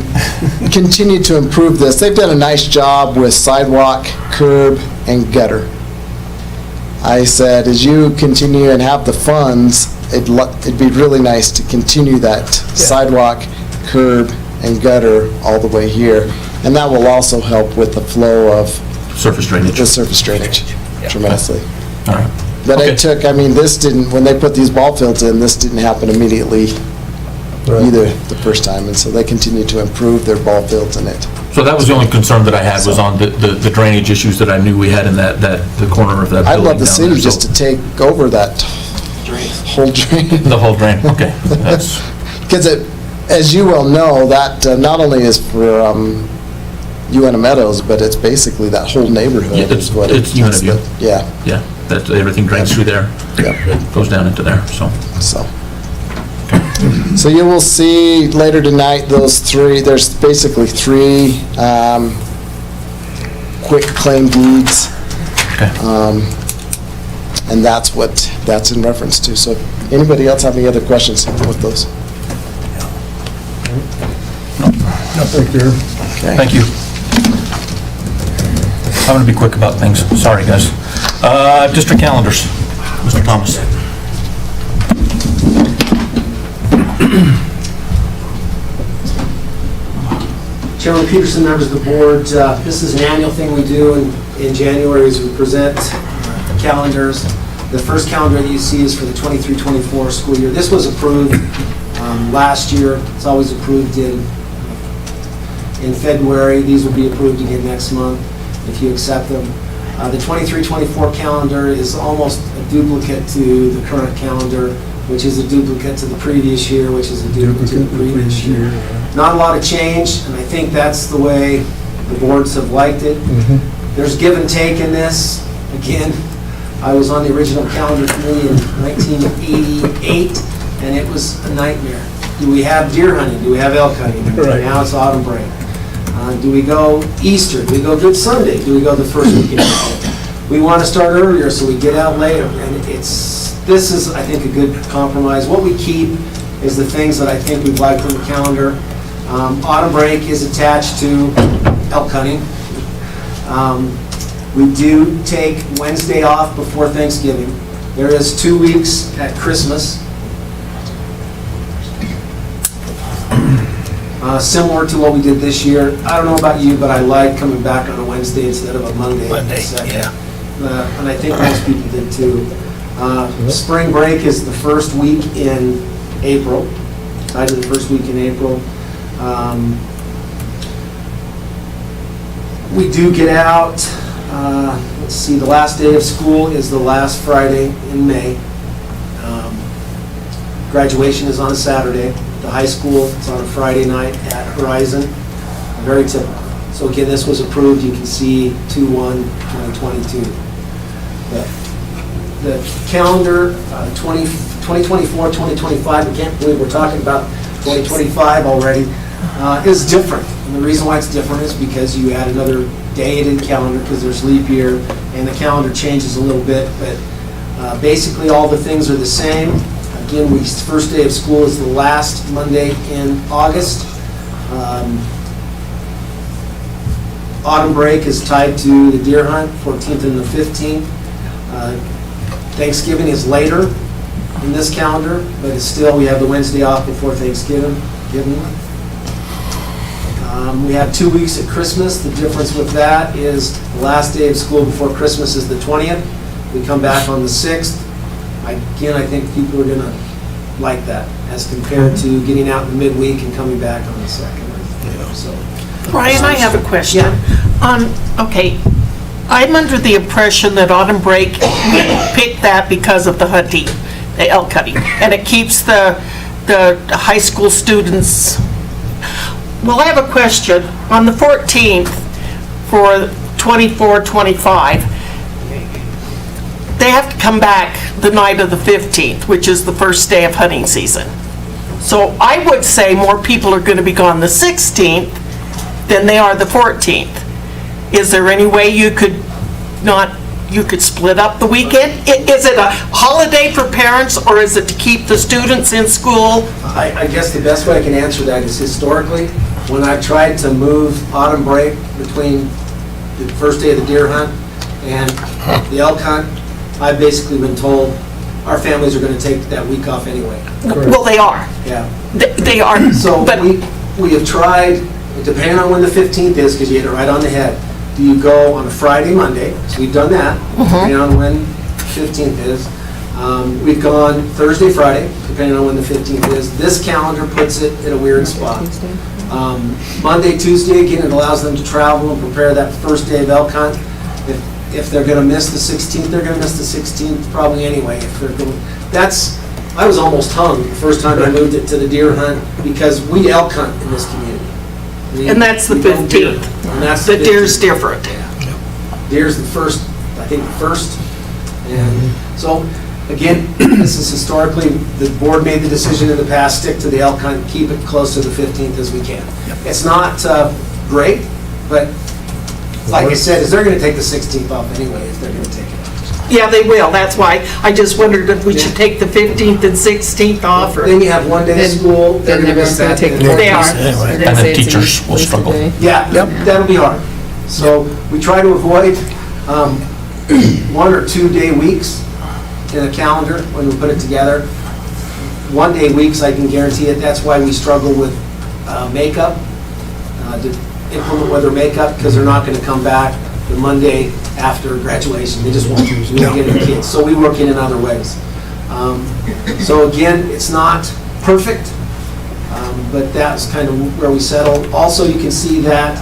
continue to improve this. They've done a nice job with sidewalk, curb, and gutter. I said, as you continue and have the funds, it'd be really nice to continue that sidewalk, curb, and gutter all the way here. And that will also help with the flow of surface drainage. The surface drainage tremendously. All right. But it took, I mean, this didn't, when they put these ball fields in, this didn't happen immediately either the first time. And so they continue to improve their ball fields in it. So that was the only concern that I had, was on the drainage issues that I knew we had in the corner of that building. I'd love the down city there, just so- to take over that whole drain. The whole drain, okay. That's, Because as you well know, that not only is for UNM Meadows, but it's basically that whole neighborhood. Yeah, is what it's UNM. Yeah. Yeah, that, everything drains through there. Yep. Goes down into there, so. So you will see later tonight those three, there's basically 3 quick claim deeds. Okay. And that's what that's in reference to. So anybody else have any other questions with those? No, thank you. Okay. Thank you. I'm going to be quick about things. Sorry, guys. District calendars, Mr. Thomas. Chairman Peterson, members of the board, this is an annual thing we do in January, as we present calendars. The first calendar that you see is for the 23-24 school year. This was approved last year. It's always approved in in February. These will be approved again next month if you accept them. The 23-24 calendar is almost a duplicate to the current calendar, which is a duplicate to the previous year, which is a duplicate to the previous year. Not a lot of change, and I think that's the way the boards have liked it. There's give and take in this. Again, I was on the original calendar committee in 1988, and it was a nightmare. Do we have deer hunting? Do we have elk hunting? Right. Now it's autumn break. Do we go Easter? Do we go Good Sunday? Do we go the first weekend? We want to start earlier so we get out later. And this is, I think, a good compromise. What we keep is the things that I think we'd like from the calendar. Autumn break is attached to elk hunting. We do take Wednesday off before Thanksgiving. There is 2 weeks at Christmas. Similar to what we did this year. I don't know about you, but I like coming back on a Wednesday instead of a Monday. Yeah. And I think most people did too. Spring break is the first week in April, tied to the first week in April. We do get out, let's see, the last day of school is the last Friday in May. Graduation is on a Saturday. The high school is on a Friday night at Horizon. Very typical. So again, this was approved. You can see 2/1/2022. The calendar, 2024, 2025, I can't believe we're talking about 2025 already, is different. And the reason why it's different is because you add another day in the calendar because there's leap year and the calendar changes a little bit. But basically all the things are the same. Again, first day of school is the last Monday in August. Autumn break is tied to the deer hunt, 14th and the 15th. Thanksgiving is later in this calendar, but it's still, we have the Wednesday off before Thanksgiving. We have 2 weeks at Christmas. The difference with that is the last day of school before Christmas is the 20th. We come back on the 6th. Again, I think people are going to like that as compared to getting out in the midweek and coming back on the 2nd. So, Brian, I have a question. Okay, I'm under the impression that autumn break, we picked that because of the hunting, the elk hunting, and it keeps the high school students. Well, I have a question. On the 14th for 24-25, they have to come back the night of the 15th, which is the first day of hunting season. So I would say more people are going to be gone the 16th than they are the 14th. Is there any way you could split up the weekend? Is it a holiday for parents, or is it to keep the students in school? I guess the best way I can answer that is historically, when I've tried to move autumn break between the first day of the deer hunt and the elk hunt, I've basically been told our families are going to take that week off anyway. Well, they are. Yeah. They are. So we have tried, depending on when the 15th is, because you hit it right on the head, do you go on a Friday, Monday? So we've done that, depending on when the 15th is. We've gone Thursday, Friday, depending on when the 15th is. This calendar puts it in a weird spot. Monday, Tuesday, again, it allows them to travel and prepare that first day of elk hunt. If they're going to miss the 16th, they're going to miss the 16th probably anyway. If they're going, I was almost hung the first time I moved it to the deer hunt because we elk hunt in this community. And that's the 15th. And that's the deer's different. Deer's the first, I think the first. And so, again, this is historically, the board made the decision in the past, stick to the elk hunt, keep it close to the 15th as we can. It's not great, but like I said, they're going to take the 16th off anyway if they're going to take it off. Yeah, they will. That's why I just wondered if we should take the 15th and 16th off. Then you have one day of school, they're going to miss that. They are. Anyway. And the teachers will struggle. Yeah, that'll be hard. So we try to avoid 1 or 2 day weeks in a calendar when we put it together. 1 day weeks, I can guarantee it. That's why we struggle with makeup, to implement weather makeup, because they're not going to come back the Monday after graduation. They just won't. We won't get any kids. So we work in other ways. So again, it's not perfect. But that's kind of where we settle. Also, you can see that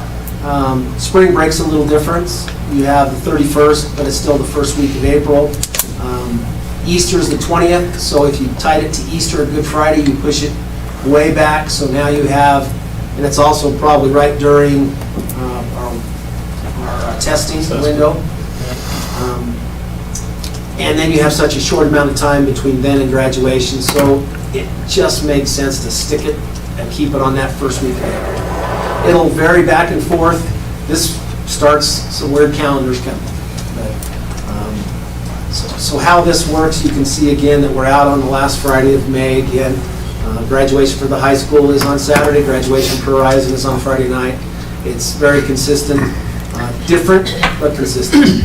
spring break's a little difference. You have the 31st, but it's still the first week of April. Easter's the 20th, so if you tied it to Easter or Good Friday, you push it way back. So now you have, and it's also probably right during our testing window. And then you have such a short amount of time between then and graduation, so it just makes sense to stick it and keep it on that first week of April. It'll vary back and forth. This starts some weird calendars coming. So how this works, you can see again that we're out on the last Friday of May again. Graduation for the high school is on Saturday. Graduation for Horizon is on Friday night. It's very consistent, different but consistent.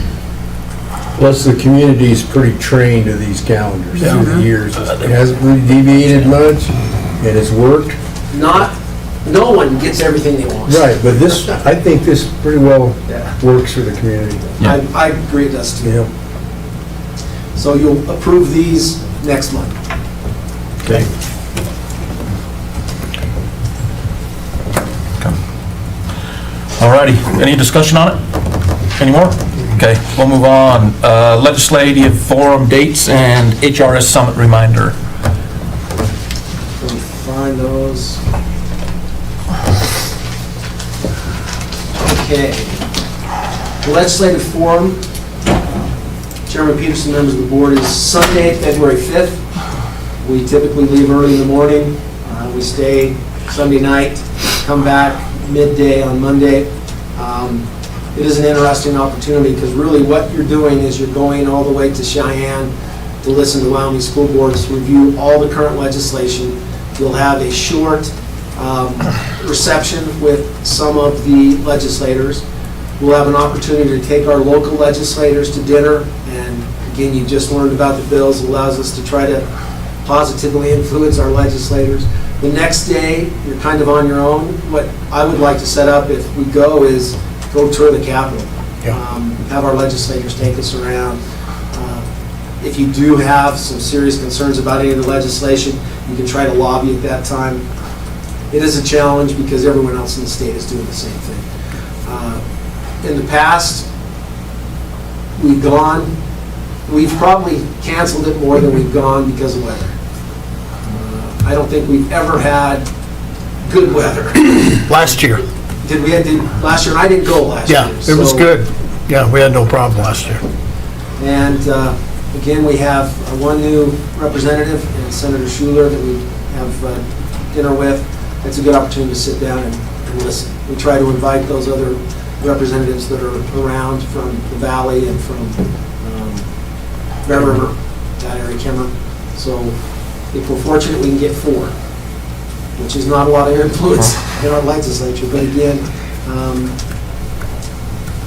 Plus, the community's pretty trained to these calendars through the years. It hasn't really deviated much, and it's worked. No one gets everything they want. Right, but this, I think this pretty well works for the community. I agree it does too. Yeah. So you'll approve these next month. Okay. Alrighty, any discussion on it? Any more? Okay, we'll move on. Legislative forum dates and HRS summit reminder. Let me find those. Okay. The legislative forum, Chairman Peterson, members of the board, is Sunday, February 5th. We typically leave early in the morning. We stay Sunday night, come back midday on Monday. It is an interesting opportunity because really what you're doing is you're going all the way to Cheyenne to listen to Wyoming school boards review all the current legislation. You'll have a short reception with some of the legislators. We'll have an opportunity to take our local legislators to dinner, and again, you just learned about the bills. It allows us to try to positively influence our legislators. The next day, you're kind of on your own. What I would like to set up if we go is go tour the Capitol. Have our legislators take us around. If you do have some serious concerns about any of the legislation, you can try to lobby at that time. It is a challenge because everyone else in the state is doing the same thing. In the past, we've probably canceled it more than we've gone because of weather. I don't think we've ever had good weather. Last year. Last year? I didn't go last year. Yeah, it was good. Yeah, we had no problem last year. And again, we have one new representative, and Senator Schuler, that we have dinner with. It's a good opportunity to sit down and listen. We try to invite those other representatives that are around from the Valley and from Bear River, that area, Kemmer. So if we're fortunate, we can get 4, which is not a lot of influence in our legislature. But again,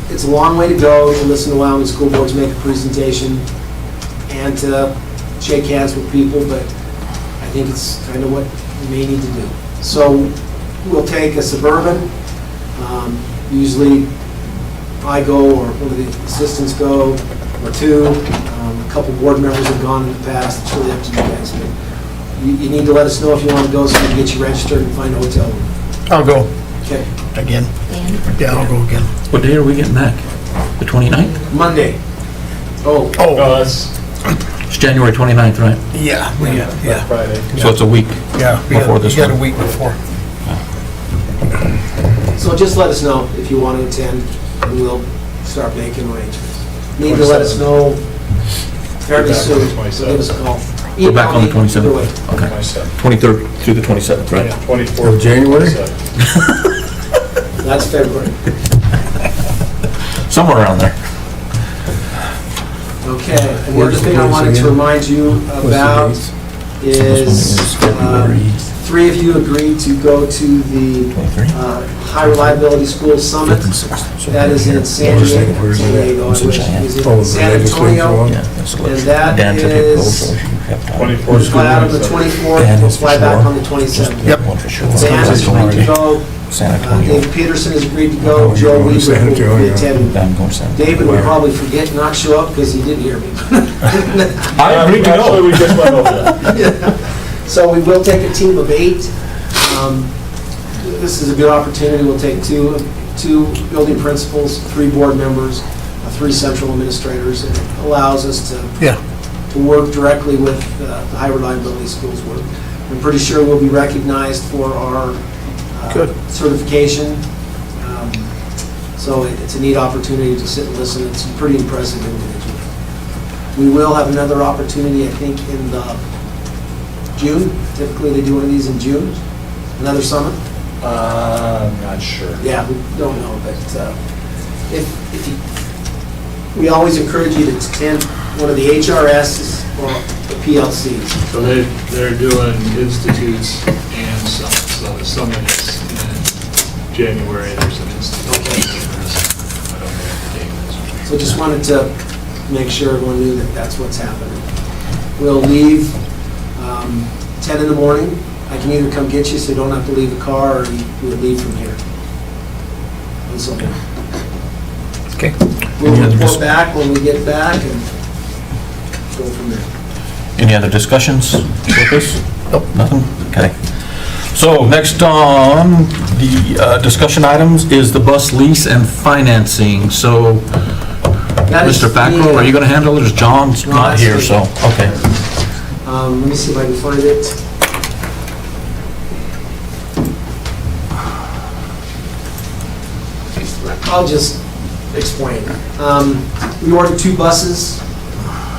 it's a long way to go to listen to Wyoming school boards make a presentation and to shake hands with people, but I think it's kind of what we may need to do. So we'll take a Suburban. Usually I go, or one of the assistants go, or 2. A couple board members have gone in the past. It's really up to you guys. But you need to let us know if you want to go so we can get you registered and find a hotel room. I'll go. Okay. Again? Yeah, I'll go again. What day are we getting back? The 29th? Monday. Oh. It's January 29th, right? Yeah. Friday. So it's a week before this You got one. a week before. So just let us know if you want to attend, and we'll start making arrangements. Need to let us know fairly soon. Give us a call. We're back on the Email me either way. 27th. Okay. 23rd through the 27th, right? 24th. Of January? That's February. Somewhere around there. Okay, and the other thing I wanted to remind you about is 3 of you agreed to go to the High Reliability School Summit. That is in San Diego. I wish it was in San Antonio. And that is, we'll fly out on the 24th, we'll fly back on the 27th. Yep. Dan has agreed to go. David Peterson has agreed to go. Joe Weaver will be attending. David will probably forget and not show up because he didn't hear me. I agreed to go. Actually, we just went over that. So we will take a team of 8. This is a good opportunity. We'll take two building principals, 3 board members, 3 central administrators. It allows us to work directly with the high reliability schools. I'm pretty sure we'll be recognized for our certification. So it's a neat opportunity to sit and listen. It's a pretty impressive individual. We will have another opportunity, I think, in June. Typically, they do one of these in June. Another summit. I'm not sure. Yeah, we don't know, but we always encourage you to attend one of the HRSs or the PLCs. So they're doing institutes and summits. So the summit is in January, there's an institute. I don't know what the date is. So just wanted to make sure everyone knew that that's what's happening. We'll leave 10 in the morning. I can either come get you so you don't have to leave the car, or you would leave from here. And so Okay. we'll report back when we get back and go from there. Any other discussions with this? Nope. Nothing? Okay. So next on the discussion items is the bus lease and financing. So, Mr. Fackrell, are you going to handle it? Is John's not here, so, okay. Let me see if I can find it. I'll just explain. We ordered 2 buses.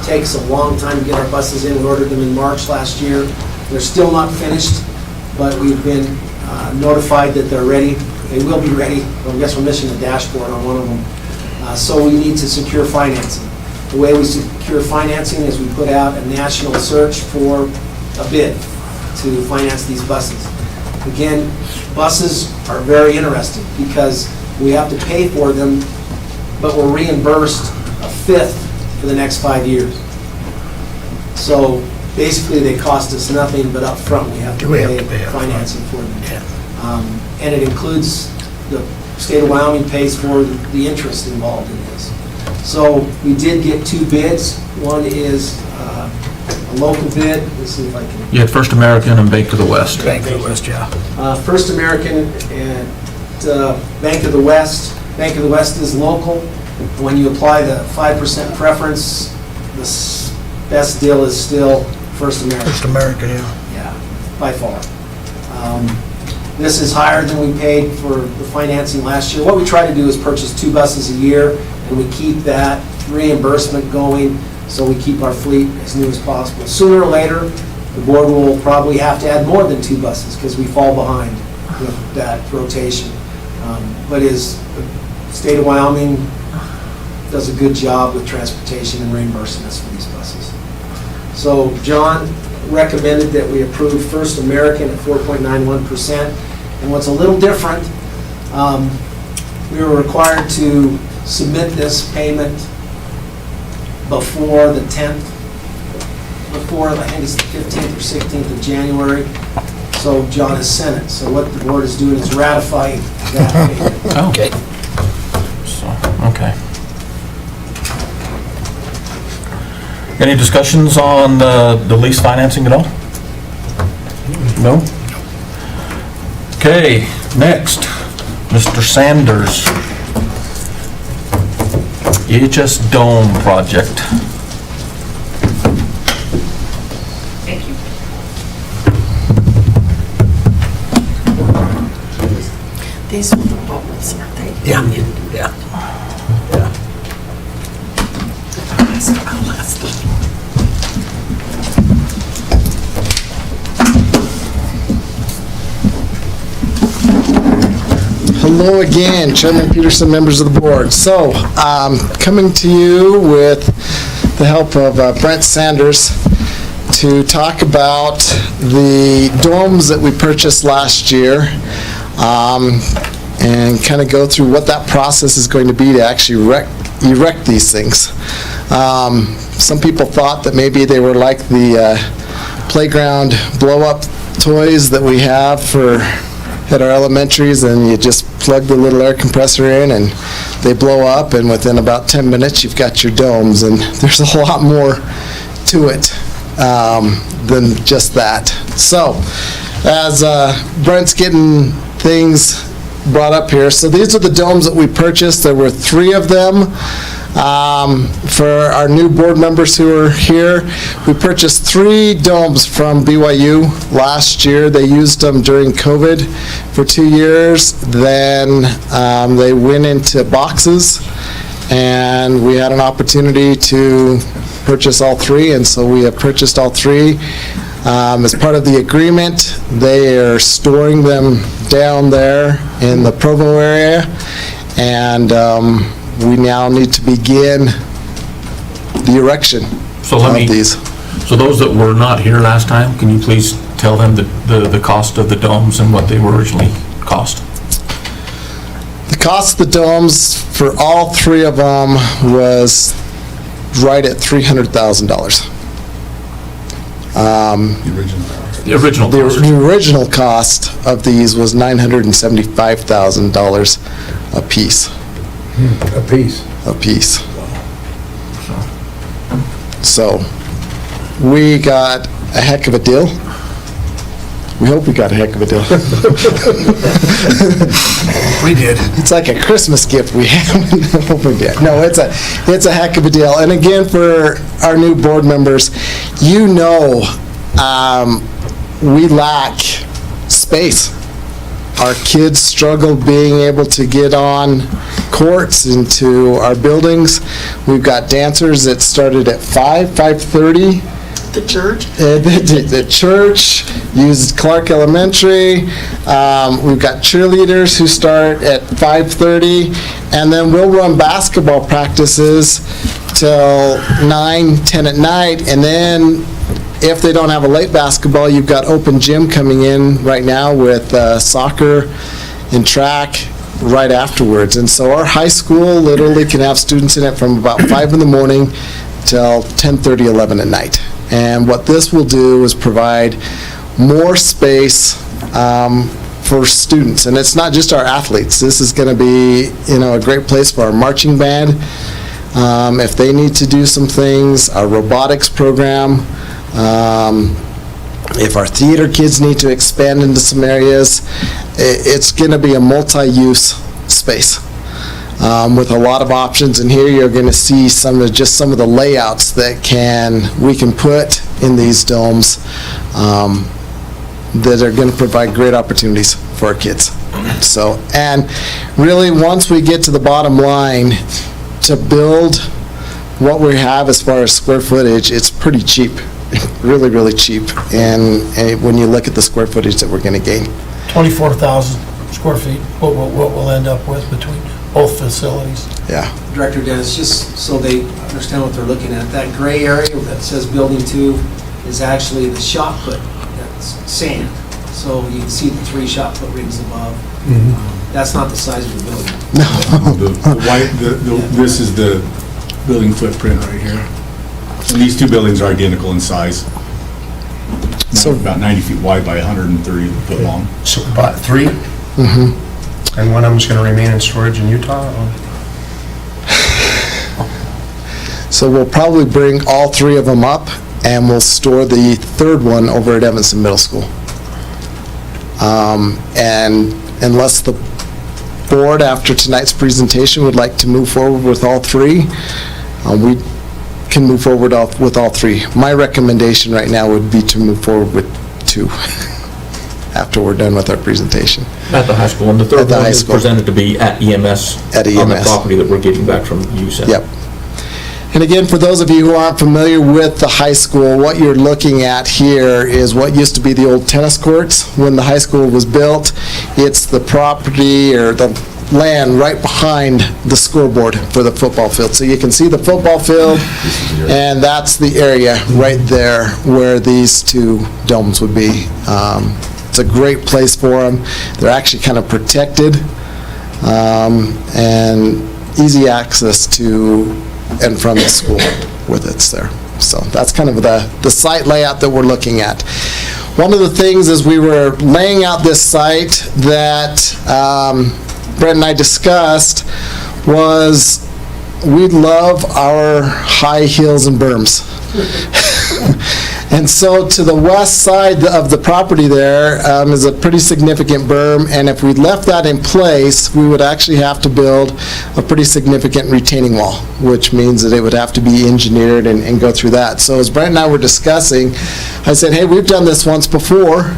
Takes a long time to get our buses in. We ordered them in March last year. They're still not finished, but we've been notified that they're ready. They will be ready. Well, I guess we're missing the dashboard on one of them. So we need to secure financing. The way we secure financing is we put out a national search for a bid to finance these buses. Again, buses are very interesting because we have to pay for them, but we're reimbursed a fifth for the next 5 years. So basically, they cost us nothing, but up front we have to pay financing for them. And it includes, the state of Wyoming pays for the interest involved in this. So we did get 2 bids. One is a local bid. Let's see if I can. You had First American and Bank of the West. Bank of the West, yeah. First American and Bank of the West. Bank of the West is local. When you apply the 5% preference, the best deal is still First American. First American, yeah. Yeah, by far. This is higher than we paid for the financing last year. What we try to do is purchase 2 buses a year, and we keep that reimbursement going, so we keep our fleet as new as possible. Sooner or later, the board will probably have to add more than 2 buses, because we fall behind with that rotation. But the state of Wyoming does a good job with transportation and reimbursing us for these buses. So John recommended that we approve First American at 4.91%. And what's a little different, we were required to submit this payment before the 10th, before I think it's the 15th or 16th of January. So John has sent it. So what the board is doing is ratifying that payment. Okay. So, okay. Any discussions on the lease financing at all? No? Okay, next, Mr. Sanders. EHS Dome Project. Thank you. These are the bubbles, aren't they? Yeah, yeah. Hello again, Chairman Peterson, members of the board. So, coming to you with the help of Brent Sanders to talk about the domes that we purchased last year and kind of go through what that process is going to be to actually erect these things. Some people thought that maybe they were like the playground blow-up toys that we have at our elementaries, and you just plug the little air compressor in and they blow up, and within about 10 minutes you've got your domes. And there's a lot more to it than just that. So as Brent's getting things brought up here. So these are the domes that we purchased. There were 3 of them. For our new board members who are here, we purchased 3 domes from BYU last year. They used them during COVID for 2 years. Then they went into boxes, and we had an opportunity to purchase all 3, and so we have purchased all 3. As part of the agreement, they are storing them down there in the Provo area, and we now need to begin the erection of these. So those that were not here last time, can you please tell them the cost of the domes and what they were originally cost? The cost of the domes for all 3 of them was right at $300,000. The original cost. The original cost of these was $975,000 a piece. A piece. A piece. So, we got a heck of a deal. We hope we got a heck of a deal. We did. It's like a Christmas gift we haven't opened yet. No, it's a heck of a deal. And again, for our new board members, you know, we lack space. Our kids struggle being able to get on courts into our buildings. We've got dancers that started at 5:30. The church? The church used Clark Elementary. We've got cheerleaders who start at 5:30, and then we'll run basketball practices till 9, 10 at night, and then if they don't have a late basketball, you've got open gym coming in right now with soccer and track right afterwards. And so our high school literally can have students in it from about 5 in the morning till 10:30, 11 at night. And what this will do is provide more space for students. And it's not just our athletes. This is going to be, a great place for our marching band. If they need to do some things, our robotics program, if our theater kids need to expand into some areas, it's going to be a multi-use space with a lot of options. And here you're going to see some of the layouts that we can put in these domes that are going to provide great opportunities for our kids. So, and really, once we get to the bottom line, to build what we have as far as square footage, it's pretty cheap. Really, really cheap, and when you look at the square footage that we're going to gain. 24,000 square feet, what we'll end up with between both facilities. Yeah. Director Dennis, just so they understand what they're looking at, that gray area that says Building 2 is actually the shot put, that's sand. So you can see the 3 shot put rings above. That's not the size of the building. No. This is the building footprint right here. And these 2 buildings are identical in size. So about 90 feet wide by 130 foot long. So about 3? Mm-hmm. And one of them's going to remain in storage in Utah? So we'll probably bring all 3 of them up, and we'll store the 3rd one over at Evanston Middle School. And unless the board, after tonight's presentation, would like to move forward with all 3, we can move forward with all 3. My recommendation right now would be to move forward with 2 after we're done with our presentation. At the high school, and the 3rd one is presented to be at EMS. At EMS. On the property that we're getting back from UCSD. Yep. And again, for those of you who aren't familiar with the high school, what you're looking at here is what used to be the old tennis courts when the high school was built. It's the property or the land right behind the scoreboard for the football field. So you can see the football field, and that's the area right there where these 2 domes would be. It's a great place for them. They're actually kind of protected and easy access to and from the school with it there. So that's kind of the site layout that we're looking at. One of the things as we were laying out this site that Brent and I discussed was we love our high hills and berms. And so to the west side of the property there is a pretty significant berm, and if we left that in place, we would actually have to build a pretty significant retaining wall, which means that it would have to be engineered and go through that. So as Brent and I were discussing, I said, hey, we've done this once before.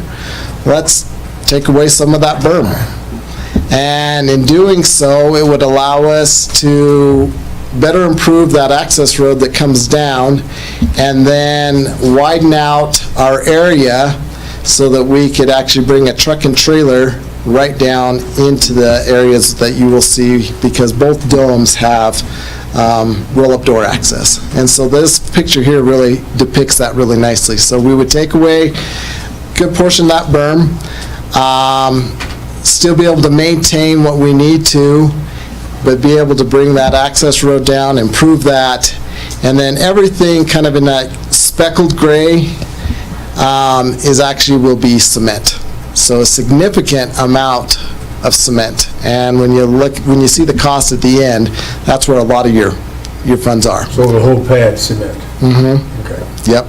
Let's take away some of that berm. And in doing so, it would allow us to better improve that access road that comes down and then widen out our area so that we could actually bring a truck and trailer right down into the areas that you will see, because both domes have roll-up door access. And so this picture here really depicts that really nicely. So we would take away a good portion of that berm, still be able to maintain what we need to, but be able to bring that access road down, improve that, and then everything kind of in that speckled gray will be cement. So a significant amount of cement. And when you see the cost at the end, that's where a lot of your funds are. So the whole pad's cement? Mm-hmm. Okay. Yep.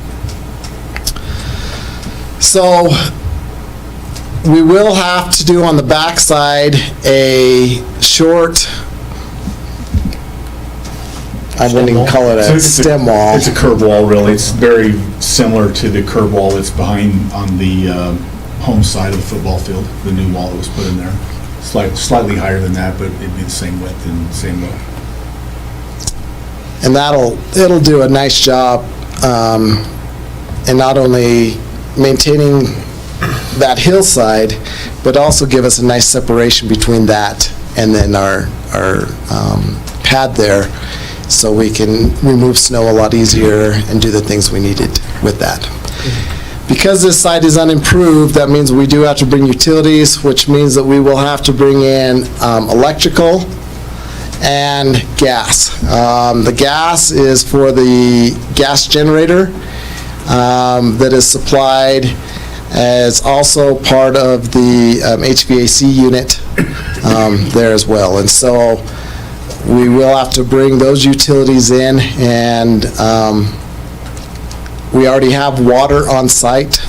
So we will have to do on the backside a short, I wouldn't even call it a stem wall. It's a curb wall, really. It's very similar to the curb wall that's behind on the home side of the football field, the new wall that was put in there. Slightly higher than that, but it'd be the same width and same width. And it'll do a nice job in not only maintaining that hillside, but also give us a nice separation between that and then our pad there, so we can remove snow a lot easier and do the things we needed with that. Because this site is unimproved, that means we do have to bring utilities, which means that we will have to bring in electrical and gas. The gas is for the gas generator that is supplied as also part of the HVAC unit there as well. And so we will have to bring those utilities in, and we already have water on site.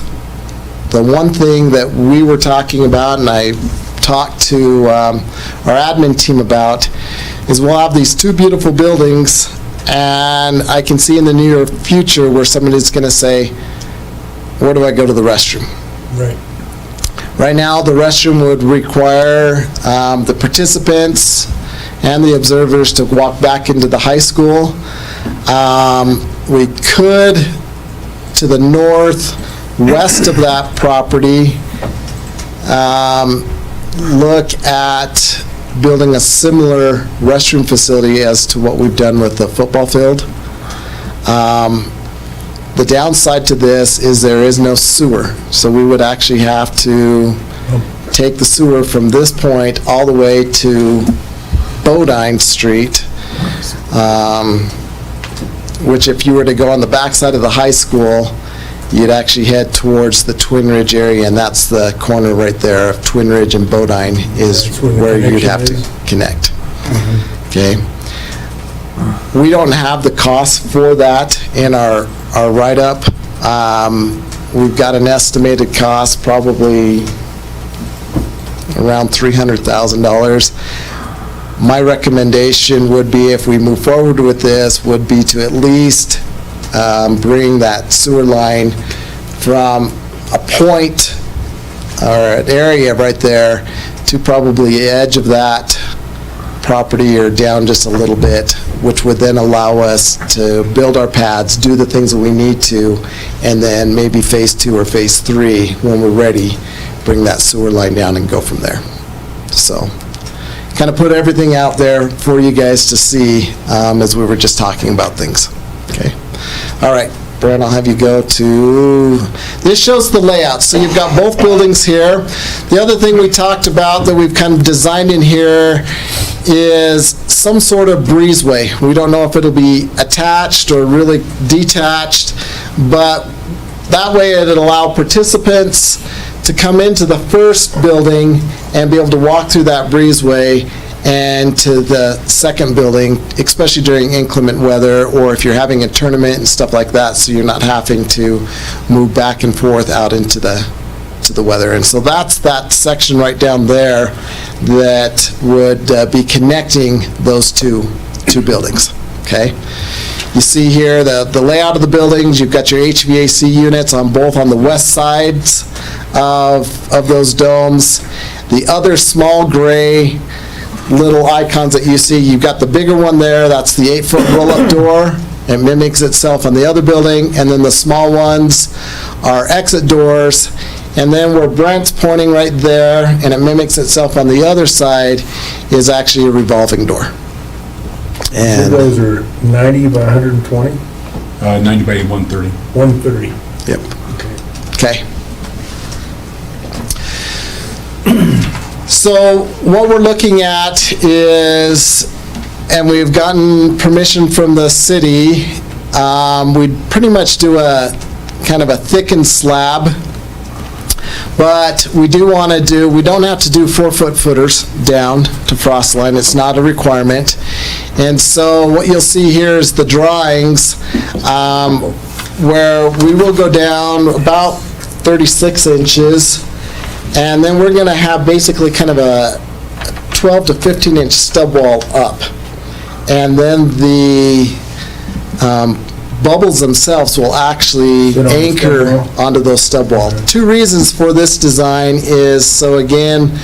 The one thing that we were talking about, and I talked to our admin team about, is we'll have these two beautiful buildings, and I can see in the near future where somebody's going to say, where do I go to the restroom? Right. Right now, the restroom would require the participants and the observers to walk back into the high school. We could, to the northwest of that property, look at building a similar restroom facility as to what we've done with the football field. The downside to this is there is no sewer, so we would actually have to take the sewer from this point all the way to Bodine Street, which if you were to go on the backside of the high school, you'd actually head towards the Twin Ridge area, and that's the corner right there of Twin Ridge and Bodine is where you'd have to connect. Okay? We don't have the cost for that in our write-up. We've got an estimated cost, probably around $300,000. My recommendation would be, if we move forward with this, would be to at least bring that sewer line from a point or an area right there to probably the edge of that property or down just a little bit, which would then allow us to build our pads, do the things that we need to, and then maybe phase 2 or phase 3, when we're ready, bring that sewer line down and go from there. So, kind of put everything out there for you guys to see as we were just talking about things. Okay. All right, Brent, I'll have you go to, this shows the layout. So you've got both buildings here. The other thing we talked about that we've kind of designed in here is some sort of breezeway. We don't know if it'll be attached or really detached, but that way it'll allow participants to come into the first building and be able to walk through that breezeway and to the second building, especially during inclement weather or if you're having a tournament and stuff like that, so you're not having to move back and forth out into the weather. And so that's that section right down there that would be connecting those two buildings, okay? You see here the layout of the buildings. You've got your HVAC units on both on the west sides of those domes. The other small gray little icons that you see, you've got the bigger one there, that's the 8-foot roll-up door. It mimics itself on the other building, and then the small ones are exit doors. And then where Brent's pointing right there, and it mimics itself on the other side, is actually a revolving door. And those are 90 by 120? 90 by 130. 130. Yep. Okay. So what we're looking at is, and we've gotten permission from the city, we'd pretty much do a kind of a thickened slab, but we do want to do, we don't have to do 4-foot footers down to frost line. It's not a requirement. And so what you'll see here is the drawings where we will go down about 36 inches, and then we're going to have basically kind of a 12 to 15 inch stub wall up. And then the bubbles themselves will actually anchor onto those stub wall. Two reasons for this design is, so again,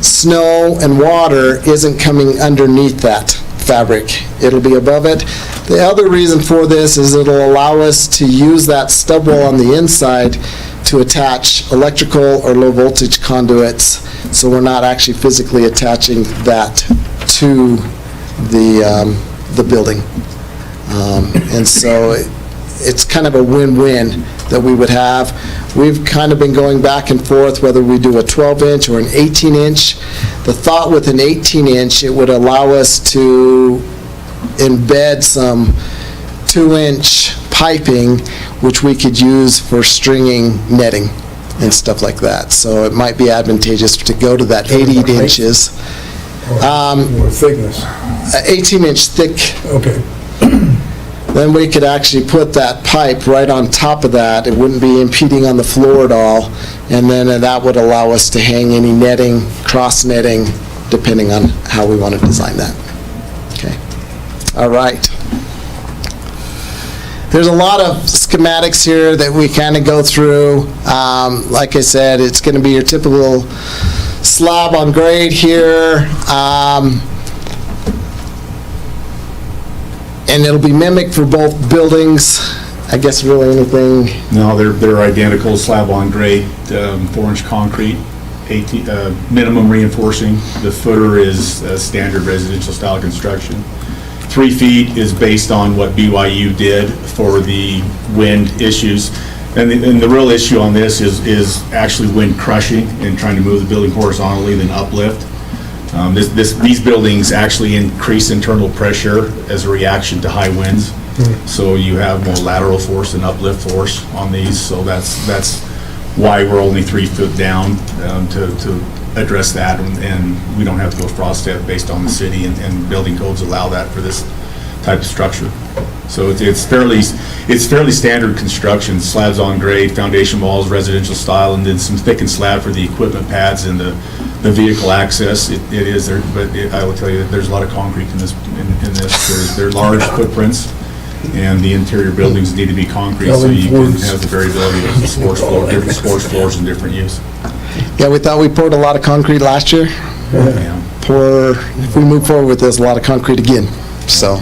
snow and water isn't coming underneath that fabric. It'll be above it. The other reason for this is it'll allow us to use that stub wall on the inside to attach electrical or low voltage conduits, so we're not actually physically attaching that to the building. And so it's kind of a win-win that we would have. We've kind of been going back and forth whether we do a 12-inch or an 18-inch. The thought with an 18-inch, it would allow us to embed some 2-inch piping, which we could use for stringing netting and stuff like that. So it might be advantageous to go to that 8 inches. More thickness? 18-inch thick. Okay. Then we could actually put that pipe right on top of that. It wouldn't be impeding on the floor at all. And then that would allow us to hang any netting, cross netting, depending on how we want to design that. Okay. All right. There's a lot of schematics here that we kind of go through. Like I said, it's going to be your typical slab on grade here. And it'll be mimicked for both buildings. I guess really anything. No, they're identical, slab on grade, 4-inch concrete, minimum reinforcing. The footer is standard residential style construction. 3 feet is based on what BYU did for the wind issues. And the real issue on this is actually wind crushing and trying to move the building horizontally, then uplift. These buildings actually increase internal pressure as a reaction to high winds. So you have more lateral force and uplift force on these. So that's why we're only 3 foot down to address that, and we don't have to go frost step based on the city, and building codes allow that for this type of structure. So it's fairly standard construction, slabs on grade, foundation walls, residential style, and then some thickened slab for the equipment pads and the vehicle access. It is there, but I will tell you that there's a lot of concrete in this. They're large footprints, and the interior buildings need to be concrete so you can have the variability of the sports floor, different sports floors and different use. Yeah, we thought we poured a lot of concrete last year. Yeah. If we move forward with this, a lot of concrete again. So.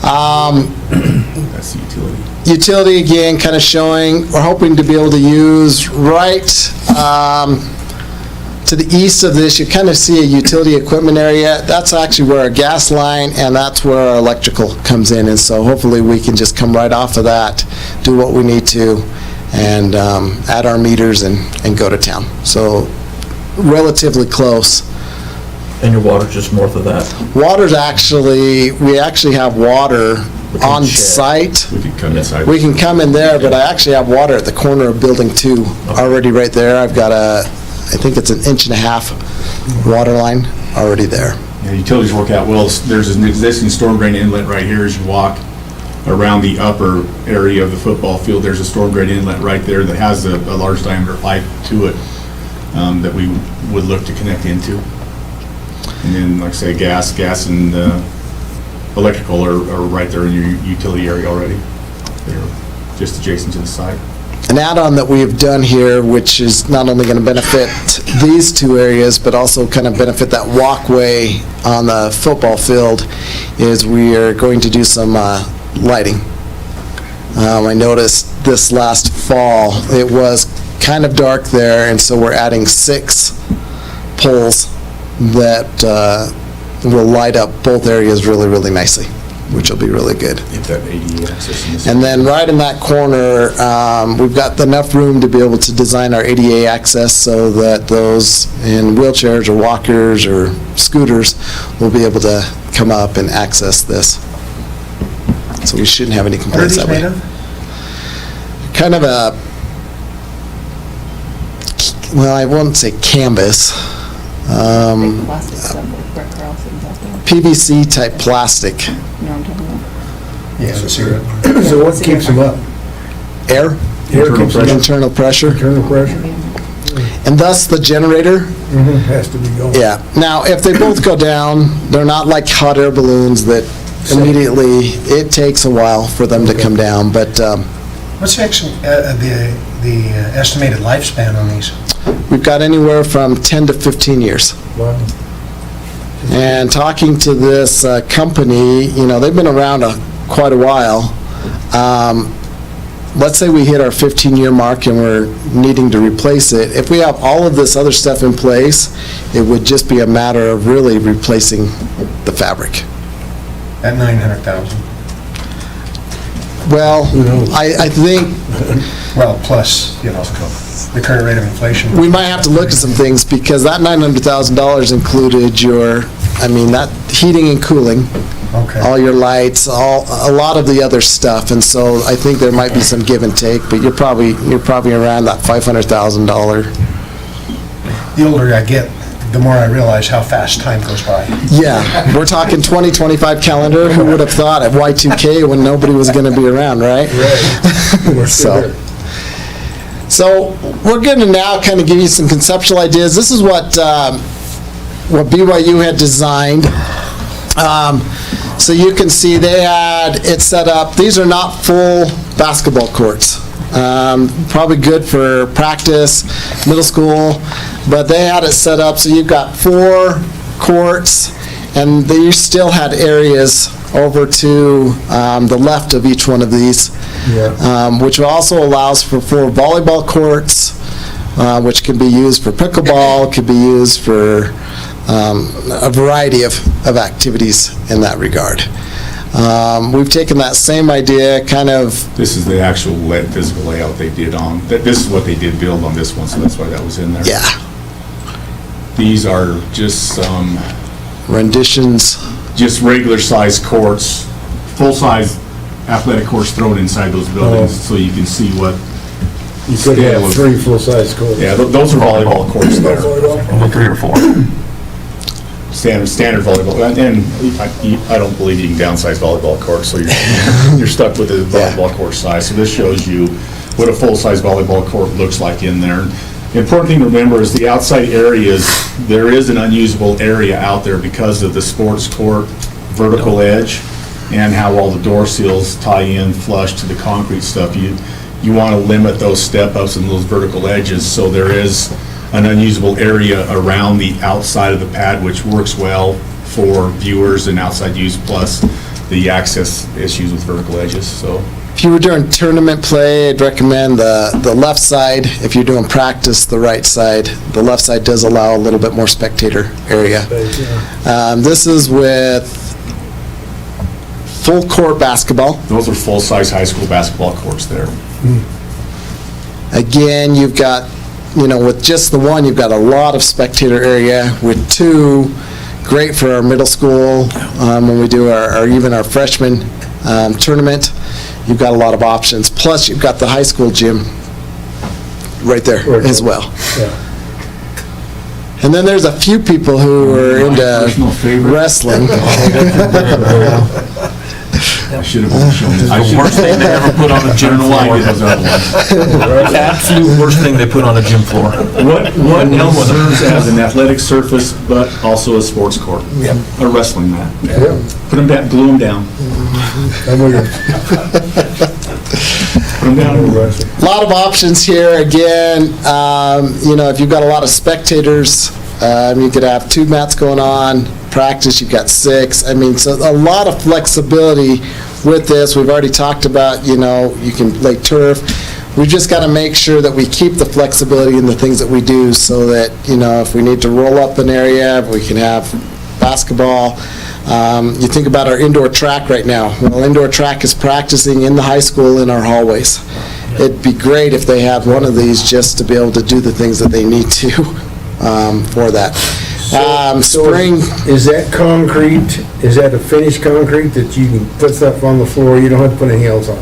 That's the utility. Utility again, kind of showing, we're hoping to be able to use right to the east of this, you kind of see a utility equipment area. That's actually where our gas line and that's where our electrical comes in. And so hopefully we can just come right off of that, do what we need to, and add our meters and go to town. So relatively close. And your water's just north of that? Water's actually, we actually have water on site. We can come inside. We can come in there, but I actually have water at the corner of Building 2 already right there. I've got I think it's an 1.5 inch water line already there. Yeah, utilities work out well. There's an existing storm drain inlet right here as you walk around the upper area of the football field. There's a storm drain inlet right there that has a large diameter pipe to it that we would look to connect into. And then, like I say, gas and electrical are right there in your utility area already. They're just adjacent to the site. An add-on that we have done here, which is not only going to benefit these two areas, but also kind of benefit that walkway on the football field, is we are going to do some lighting. I noticed this last fall, it was kind of dark there, and so we're adding 6 poles that will light up both areas really, really nicely, which will be really good. Get that ADA access in this. And then right in that corner, we've got enough room to be able to design our ADA access so that those in wheelchairs or walkers or scooters will be able to come up and access this. So we shouldn't have any complaints that way. What are these made of? Kind of a, well, I won't say canvas, Plastic stuff with Brett Carlson's out there. PVC type plastic. You know what I'm talking about? Yeah, let's hear it. So what keeps them up? Air. Internal pressure. Internal pressure. Internal pressure? And thus the generator. Has to be going. Yeah. Now, if they both go down, they're not like hot air balloons that immediately, it takes a while for them to come down, but What's the estimated lifespan on these? we've got anywhere from 10 to 15 years. Wow. And talking to this company, you know, they've been around quite a while. Let's say we hit our 15-year mark and we're needing to replace it. If we have all of this other stuff in place, it would just be a matter of really replacing the fabric. At 900,000? Well, I think Well, plus, you know, the current rate of inflation. we might have to look at some things, because that $900,000 included your, that heating and cooling, Okay. all your lights, a lot of the other stuff, and so I think there might be some give and take, but you're probably around that $500,000. The older I get, the more I realize how fast time goes by. Yeah, we're talking 2025 calendar. Who would have thought of Y2K when nobody was going to be around, right? Right. So we're going to now kind of give you some conceptual ideas. This is what BYU had designed. So you can see they had it set up. These are not full basketball courts. Probably good for practice, middle school, but they had it set up so you've got 4 courts, and you still had areas over to the left of each one of these, which also allows for 4 volleyball courts, which can be used for pickleball, could be used for a variety of activities in that regard. We've taken that same idea, kind of... This is the actual physical layout they did on, this is what they did build on this one, so that's why that was in there. Yeah. These are just some... renditions. Just regular size courts, full-size athletic courts thrown inside those buildings, so you can see what... You could have 3 full-size courts. Yeah, those are volleyball courts there. 3 or 4. Standard volleyball, and I don't believe you can downsize volleyball courts, so you're stuck with the volleyball court size. So this shows you what a full-size volleyball court looks like in there. The important thing to remember is the outside areas, there is an unusable area out there because of the sports court vertical edge and how all the door seals tie in flush to the concrete stuff. You want to limit those step-ups and those vertical edges, so there is an unusable area around the outside of the pad, which works well for viewers and outside use, plus the access issues with vertical edges. So if you were doing tournament play, I'd recommend the left side. If you're doing practice, the right side. The left side does allow a little bit more spectator area. This is with full court basketball. Those are full-size high school basketball courts there. Again, you've got, with just the one, you've got a lot of spectator area. With 2, great for our middle school when we do even our freshman tournament. You've got a lot of options. Plus, you've got the high school gym right there as well. And then there's a few people who are into wrestling. I should have shown this. The worst thing they ever put on a gym floor. The absolute worst thing they put on a gym floor. What serves as an athletic surface, but also a sports court? A wrestling mat. Put them down, glue them down. Put them down. A lot of options here. Again, if you've got a lot of spectators, you could have 2 mats going on. Practice, you've got 6. So a lot of flexibility with this. We've already talked about, you can lay turf. We've just got to make sure that we keep the flexibility in the things that we do so that, if we need to roll up an area, we can have basketball. You think about our indoor track right now. Well, indoor track is practicing in the high school in our hallways. It'd be great if they had one of these just to be able to do the things that they need to for that. Spring. Is that concrete, is that a finished concrete that you can put stuff on the floor, you don't have to put anything else on?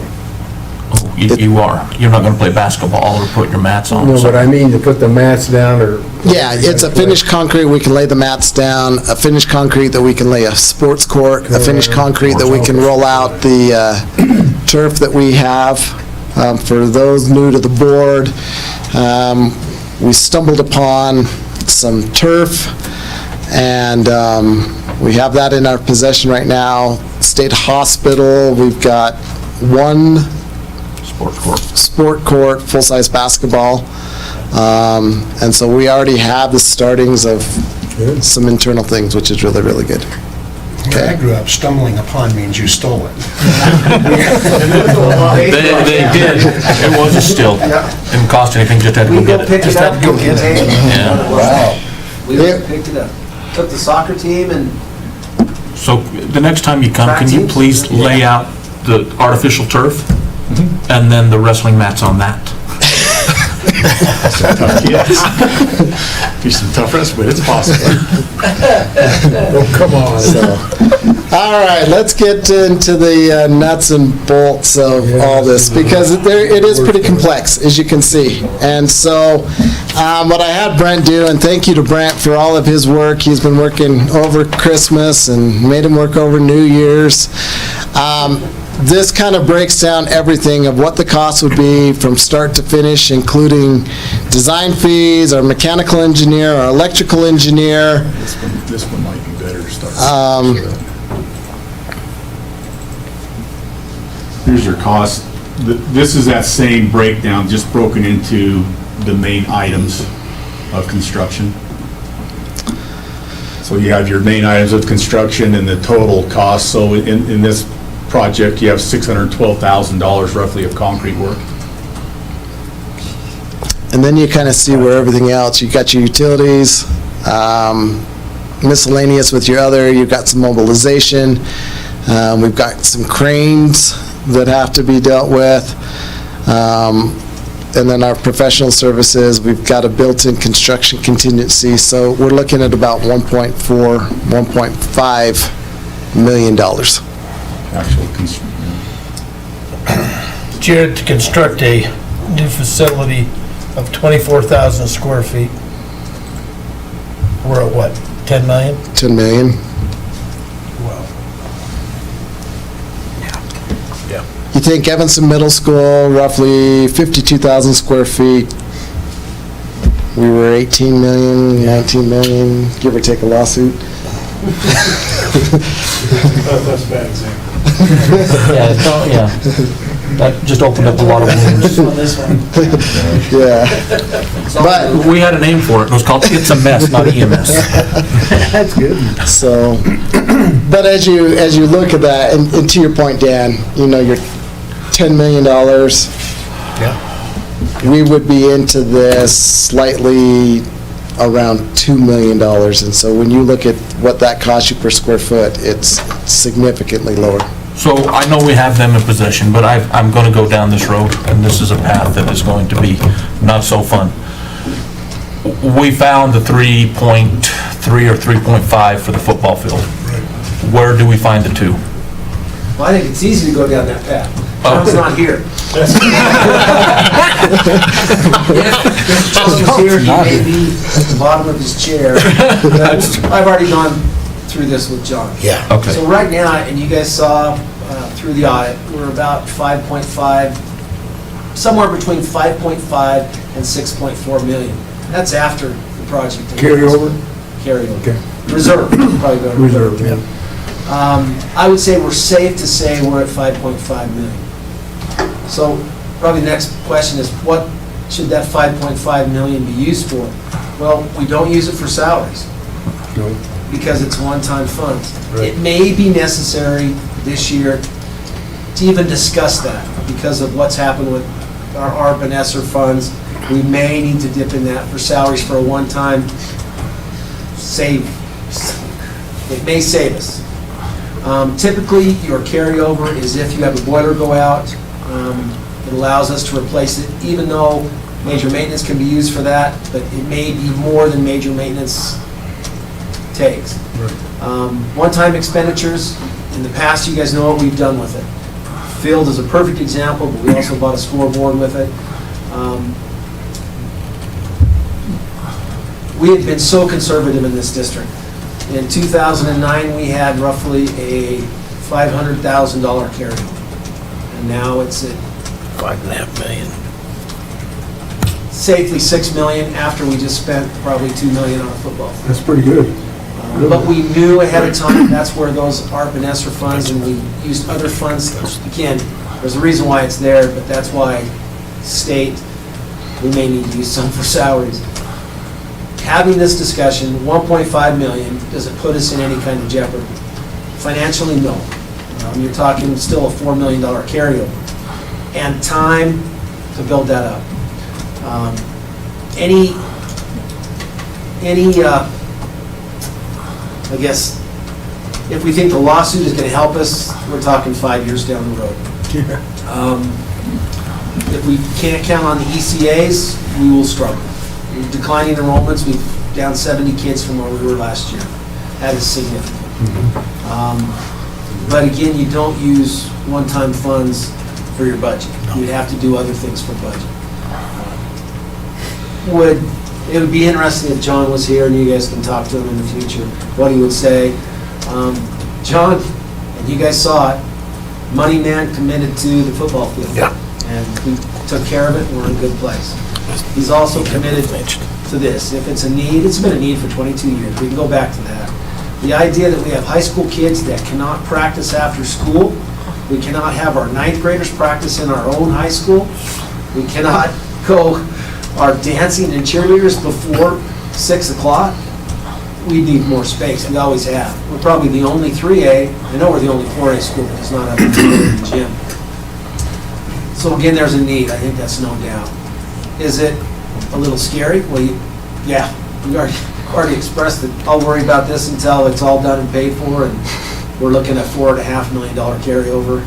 Oh, you are. You're not gonna play basketball or put your mats on. No, but I mean to put the mats down or... Yeah, it's a finished concrete, we can lay the mats down, a finished concrete that we can lay a sports court, a finished concrete that we can roll out the turf that we have. For those new to the board, we stumbled upon some turf, and we have that in our possession right now. State Hospital, we've got 1 sport court, full-size basketball. And so we already have the startings of some internal things, which is really, really good. Where I grew up, stumbling upon means you stole it. They did. It was a steal. Didn't cost anything, just had to go get it. Just had to go get it. Yeah. Wow. We picked it up. Took the soccer team and... So the next time you come, can you please lay out the artificial turf and then the wrestling mats on that? Be some tough wrestling, but it's possible. Oh, come on. All right, let's get into the nuts and bolts of all this, because it is pretty complex, as you can see. And so what I had Brent do, and thank you to Brent for all of his work. He's been working over Christmas and made him work over New Year's. This kind of breaks down everything of what the cost would be from start to finish, including design fees, our mechanical engineer, our electrical engineer. This one might be better to start. Here's your cost. This is that same breakdown, just broken into the main items of construction. So you have your main items of construction and the total cost. So in this project, you have $612,000 roughly of concrete work. And then you kind of see where everything else, you got your utilities, miscellaneous with your other, you've got some mobilization, we've got some cranes that have to be dealt with, and then our professional services, we've got a built-in construction contingency, so we're looking at about $1.4, $1.5 million. Actual construction. Jared, to construct a new facility of 24,000 square feet, we're at what, 10 million? 10 million. You think Evanston Middle School, roughly 52,000 square feet. We were 18 million, 19 million, give or take a lawsuit. That's a bad example. Yeah. That just opened up a lot of wounds. Yeah. But we had a name for it. It was called It's a Mess, not EMS. That's good. So, but as you look at that, and to your point, Dan, you're $10 million. Yeah. We would be into this slightly around $2 million. And so when you look at what that costs you per square foot, it's significantly lower. So I know we have them in possession, but I'm going to go down this road, and this is a path that is going to be not so fun. We found the 3.3 or 3.5 for the football field. Where do we find the 2? Well, I think it's easy to go down that path. John's not here. If John was here, he may be at the bottom of his chair. I've already gone through this with John. Yeah. Okay. So right now, and you guys saw through the audit, we're about 5.5, somewhere between 5.5 and 6.4 million. That's after the project. Carryover? Carryover. Okay. Reserve, probably better. Reserve, yeah. I would say we're safe to say we're at 5.5 million. So probably the next question is, what should that 5.5 million be used for? Well, we don't use it for salaries No. because it's one-time funds. Right. It may be necessary this year to even discuss that because of what's happened with our ARP and ESSER funds. We may need to dip in that for salaries for a one-time save. It may save us. Typically, your carryover is if you have a boiler go out. It allows us to replace it, even though major maintenance can be used for that, but it may be more than major maintenance takes. One-time expenditures, in the past, you guys know what we've done with it. Field is a perfect example, but we also bought a scoreboard with it. We had been so conservative in this district. In 2009, we had roughly a $500,000 carryover, and now it's at $5.5 million. safely $6 million after we just spent probably $2 million on a football field. That's pretty good. But we knew ahead of time, that's where those ARP and ESSER funds, and we used other funds. Again, there's a reason why it's there, but that's why state, we may need to use some for salaries. Having this discussion, 1.5 million, does it put us in any kind of jeopardy? Financially, no. You're talking still a $4 million carryover. And time to build that up. I guess, if we think the lawsuit is going to help us, we're talking 5 years down the road. If we can't count on the ECAs, we will struggle. Declining enrollments, we've down 70 kids from where we were last year. That is significant. But again, you don't use one-time funds for your budget. You'd have to do other things for budget. It would be interesting if John was here, and you guys can talk to him in the future, what he would say. John, and you guys saw it, Money Man committed to the football field. Yeah. And we took care of it, and we're in a good place. He's also committed to this. If it's a need, it's been a need for 22 years. We can go back to that. The idea that we have high school kids that cannot practice after school, we cannot have our ninth graders practice in our own high school, we cannot go our dancing and cheerleaders before 6 o'clock, we need more space. We always have. We're probably the only 3A, I know we're the only 4A school that does not have a gym. So again, there's a need. I think that's no doubt. Is it a little scary? Well, yeah, we already expressed that I'll worry about this until it's all done and paid for, and we're looking at $4.5 million carryover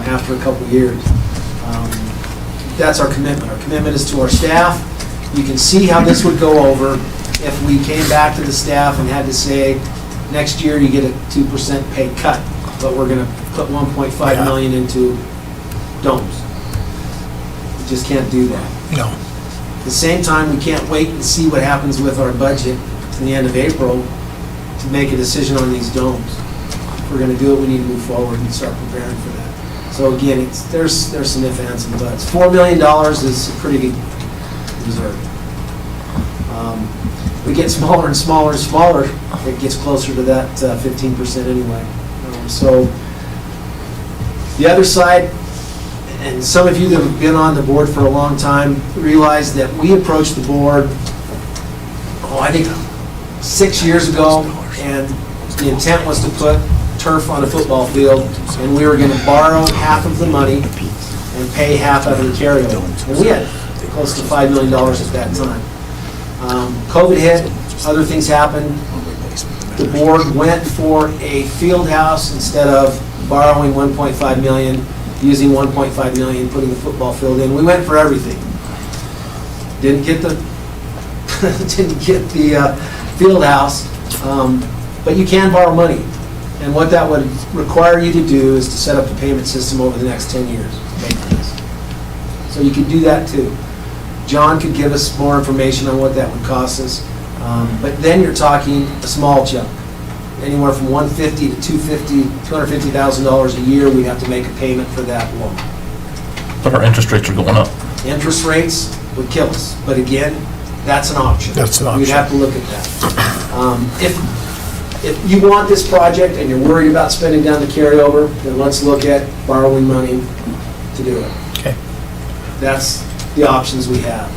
after a couple of years. That's our commitment. Our commitment is to our staff. You can see how this would go over if we came back to the staff and had to say, next year you get a 2% pay cut, but we're going to put 1.5 million into domes. We just can't do that. No. At the same time, we can't wait and see what happens with our budget to the end of April to make a decision on these domes. If we're going to do it, we need to move forward and start preparing for that. So again, there's some ifs, ands, and buts. $4 million is a pretty good reserve. We get smaller and smaller and smaller, it gets closer to that 15% anyway. So the other side, and some of you that have been on the board for a long time realize that we approached the board, I think 6 years ago, and the intent was to put turf on a football field, and we were going to borrow half of the money and pay half out of the carryover. And we had close to $5 million at that time. COVID hit, other things happened. The board went for a field house instead of borrowing 1.5 million, using 1.5 million, putting the football field in. We went for everything. Didn't get the field house, but you can borrow money. And what that would require you to do is to set up a payment system over the next 10 years. to pay for this. So you could do that too. John could give us more information on what that would cost us. But then you're talking a small chunk, anywhere from $150,000 to $250,000 a year. We'd have to make a payment for that loan. But our interest rates are going up. Interest rates would kill us, but again, that's an option. That's an We'd option. have to look at that. If you want this project and you're worried about spending down the carryover, then let's look at borrowing money to do it. Okay. That's the options we have.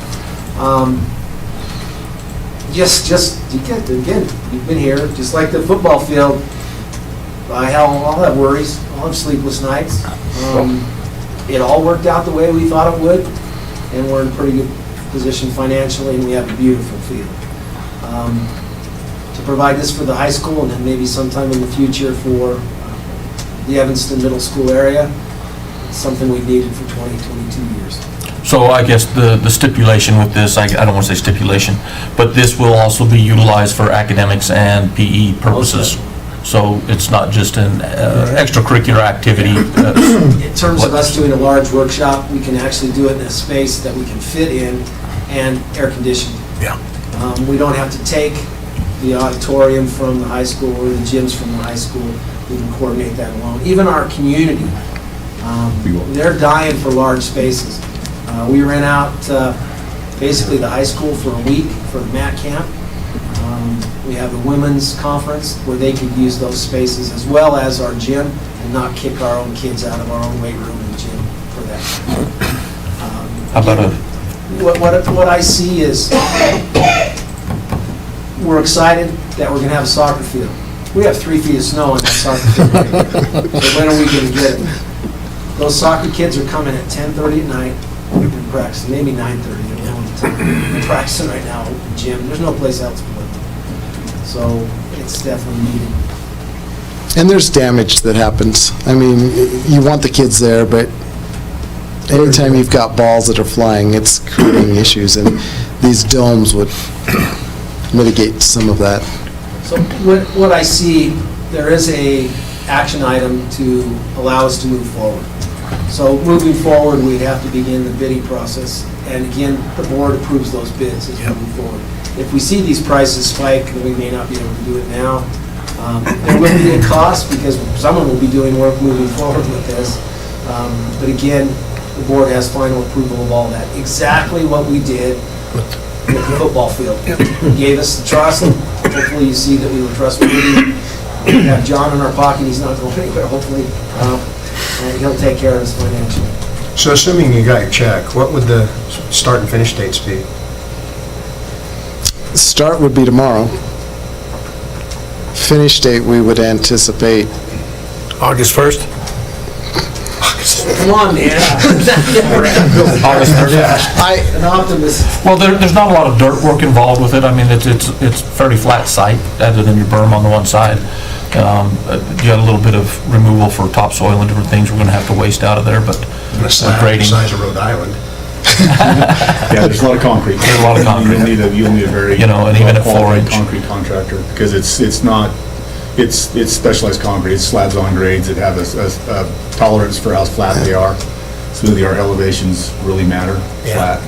Again, you've been here, just like the football field, I'll have worries, I'll have sleepless nights. It all worked out the way we thought it would, and we're in a pretty good position financially, and we have a beautiful field. To provide this for the high school, and then maybe sometime in the future for the Evanston Middle School area, it's something we've needed for 20, 22 years. So I guess the stipulation with this, I don't want to say stipulation, but this will also be utilized for academics and PE purposes. So it's not just an extracurricular activity. In terms of us doing a large workshop, we can actually do it in a space that we can fit in and air conditioned. Yeah. We don't have to take the auditorium from the high school or the gyms from the high school. We can coordinate that alone. Even our community, they're dying for large spaces. We rent out basically the high school for a week for the mat camp. We have a women's conference where they could use those spaces as well as our gym and not kick our own kids out of our own weight room and gym for that. How about What I see is we're excited that we're going to have a soccer field. We have 3 feet of snow on that soccer field. But when are we going to get it? Those soccer kids are coming at 10:30 at night and practicing, maybe 9:30. I don't know what the time. They're practicing right now in the gym. There's no place else to put them. So it's definitely needed. And there's damage that happens. I mean, you want the kids there, but anytime you've got balls that are flying, it's creating issues, and these domes would mitigate some of that. So what I see, there is a action item to allow us to move forward. So moving forward, we'd have to begin the bidding process. And again, the board approves those bids as we move forward. If we see these prices spike, then we may not be able to do it now. There will be a cost because someone will be doing work moving forward with this. But again, the board has final approval of all that. Exactly what we did with the football field. He gave us the trust. Hopefully you see that we were trustworthy. We have John in our pocket. He's not going anywhere, hopefully. And he'll take care of us financially. So assuming you got your check, what would the start and finish dates be? Start would be tomorrow. Finish date, we would anticipate August 1st? Come on, man. August 31st. An optimist. Well, there's not a lot of dirt work involved with it. I mean, it's fairly flat site, other than your berm on the one side. You got a little bit of removal for topsoil and different things we're going to have to waste out of there, but The size of Rhode Island. Yeah, there's a lot of concrete. There's a lot of concrete. You'll need a very and even at 4-inch concrete contractor, because it's specialized concrete. It's slabs on grades that have a tolerance for how flat they are. So our elevations really matter, flat.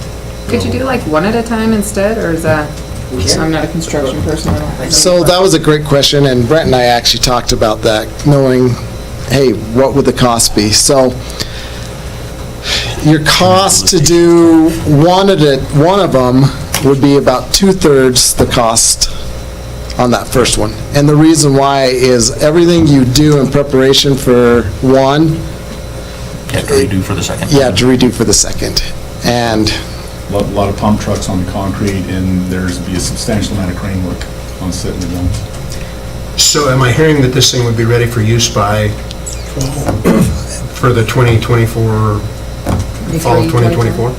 Could you do like one at a time instead, or is that, I'm not a construction person. So that was a great question, and Brent and I actually talked about that, knowing, hey, what would the cost be? So your cost to do one of them would be about 2/3 the cost on that first one. And the reason why is everything you do in preparation for one. You have to redo for the second. Yeah, to redo for the second. And A lot of pump trucks on the concrete, and there's be a substantial amount of crane work on setting the domes. So am I hearing that this thing would be ready for use by, for the 2024, fall of 2024?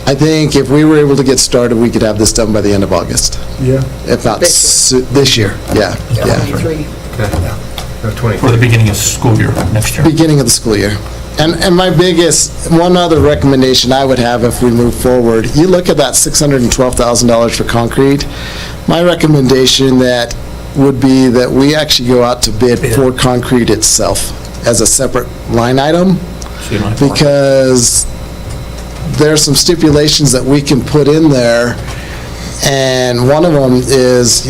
I think if we were able to get started, we could have this done by the end of August. Yeah. If not this year, yeah. 23. For the beginning of school year next year. Beginning of the school year. And my biggest, one other recommendation I would have if we move forward, you look at that $612,000 for concrete, my recommendation that would be that we actually go out to bid for concrete itself as a separate line item, because there's some stipulations that we can put in there, and one of them is,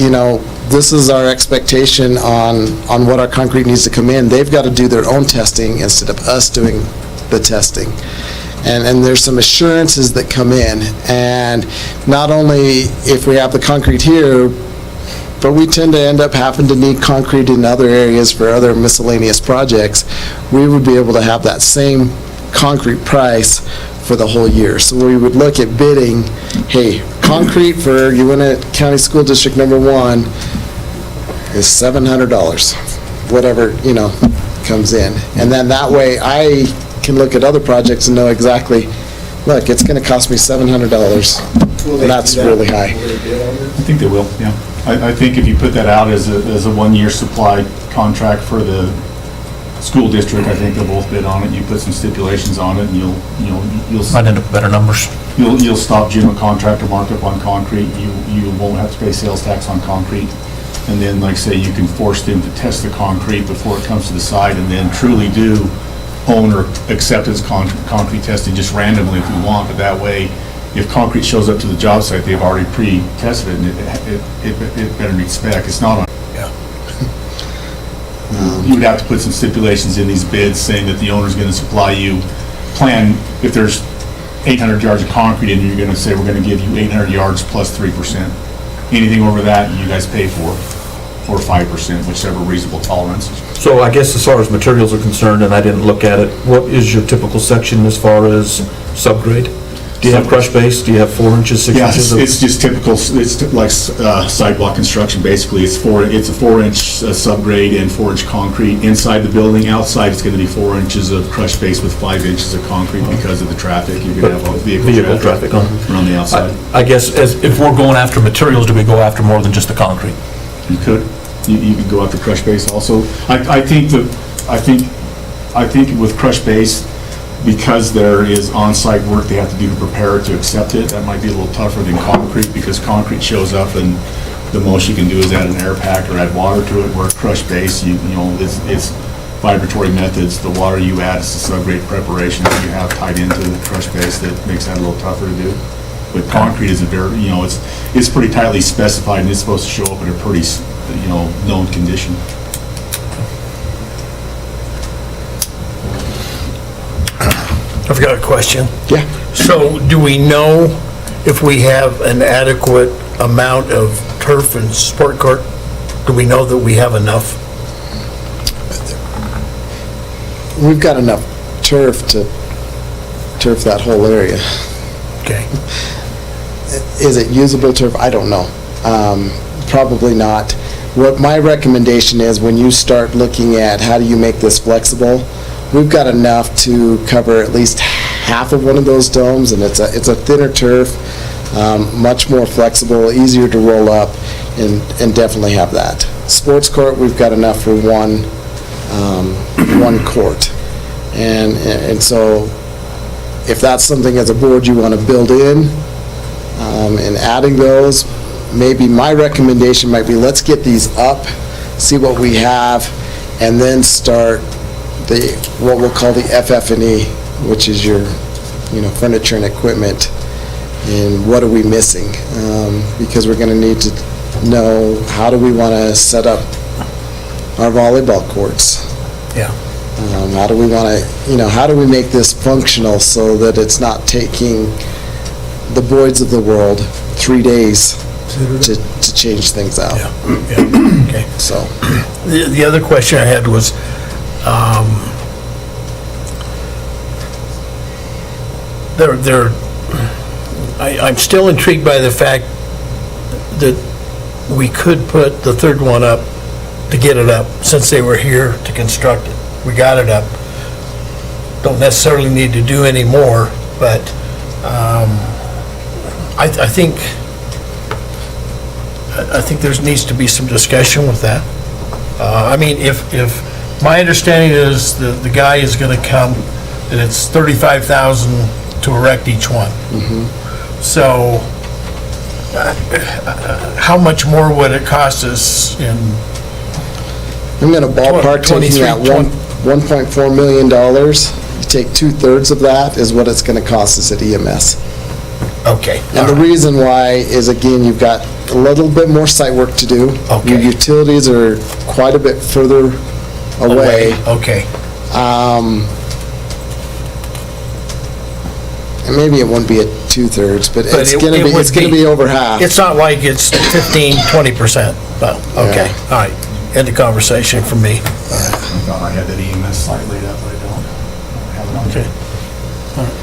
this is our expectation on what our concrete needs to come in. They've got to do their own testing instead of us doing the testing. And there's some assurances that come in, and not only if we have the concrete here, but we tend to end up having to need concrete in other areas for other miscellaneous projects. We would be able to have that same concrete price for the whole year. So we would look at bidding, hey, concrete for Uinta County School District number 1 is $700, whatever, comes in. And then that way I can look at other projects and know exactly, look, it's going to cost me $700, and that's really high. I think they will, yeah. I think if you put that out as a one-year supply contract for the school district, I think they'll both bid on it. You put some stipulations on it, and you'll Might end up with better numbers. You'll stop general contractor markup on concrete. You won't have to pay sales tax on concrete. And then, like say, you can force them to test the concrete before it comes to the site, and then truly do owner acceptance concrete testing just randomly if you want. But that way, if concrete shows up to the job site, they've already pre-tested it, and it better meet spec. It's not on. Yeah. You would have to put some stipulations in these bids saying that the owner's going to supply you plan, if there's 800 yards of concrete in, you're going to say, we're going to give you 800 yards plus 3%. Anything over that, you guys pay for, or 5%, whichever reasonable tolerance. So I guess as far as materials are concerned, and I didn't look at it, what is your typical section as far as subgrade? Do you have crush base? Do you have 4 inches, 6 Yeah, inches? it's just typical, it's like sidewalk construction, basically. It's a 4-inch subgrade and 4-inch concrete inside the building. Outside, it's going to be 4 inches of crush base with 5 inches of concrete because of the traffic. You're going to have vehicle traffic around the outside. I guess if we're going after materials, do we go after more than just the concrete? You could. You could go after crush base also. I think with crush base, because there is on-site work they have to do to prepare it to accept it, that might be a little tougher than concrete, because concrete shows up and the most you can do is add an air pack or add water to it, where crush base, it's vibratory methods. The water you add is the subgrade preparation that you have tied into the crush base that makes that a little tougher to do. But concrete is a very, it's pretty tightly specified, and it's supposed to show up in a pretty, known condition. I've got a question. Yeah. So do we know if we have an adequate amount of turf and sport court? Do we know that we have enough? We've got enough turf to turf that whole area. Okay. Is it usable turf? I don't know. Probably not. What my recommendation is, when you start looking at how do you make this flexible, we've got enough to cover at least half of one of those domes, and it's a thinner turf, much more flexible, easier to roll up, and definitely have that. Sports court, we've got enough for one court. And so if that's something as a board you want to build in, and adding those, maybe my recommendation might be, let's get these up, see what we have, and then start what we'll call the FF&E, which is your, furniture and equipment, and what are we missing? Because we're going to need to know, how do we want to set up our volleyball courts? Yeah. How do we want to, how do we make this functional so that it's not taking the Boyds of the world 3 days to change things out? Yeah. Okay. So. The other question I had was, I'm still intrigued by the fact that we could put the third one up to get it up, since they were here to construct it. We got it up. Don't necessarily need to do any more, but I think there needs to be some discussion with that. I mean, if my understanding is the guy is going to come, and it's $35,000 to erect each one. Mm-hmm. So how much more would it cost us in, I'm gonna ballpark taking 23, that $1.4 million. You take 2/3 of that is what it's gonna cost us at EMS. okay. And the reason why is, again, you've got a little bit more site work to do. Okay. Your utilities are quite a bit further away. Okay. And maybe it won't be at 2/3, but it's it- gonna it be, would it's gonna be over half. It's not like it's 15, 20%. Well, okay, all right. End the conversation for me. I thought I had that EMS site laid out, but I don't. I have it on. Okay. All right.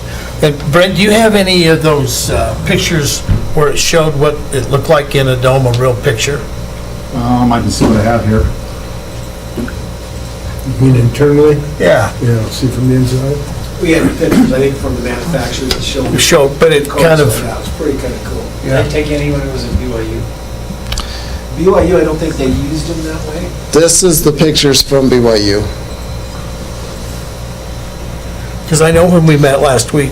And Brent, do you have any of those pictures where it showed what it looked like in a dome, a real picture? I can see what I have here. You mean internally? Yeah. Yeah, see from the inside? We had pictures, I think, from the manufacturer that showed. It showed, but it kind of, Yeah, it was pretty kind of cool. Yeah. Did I take any when it was at BYU? BYU, I don't think they used them that way. This is the pictures from BYU. because I know when we met last week,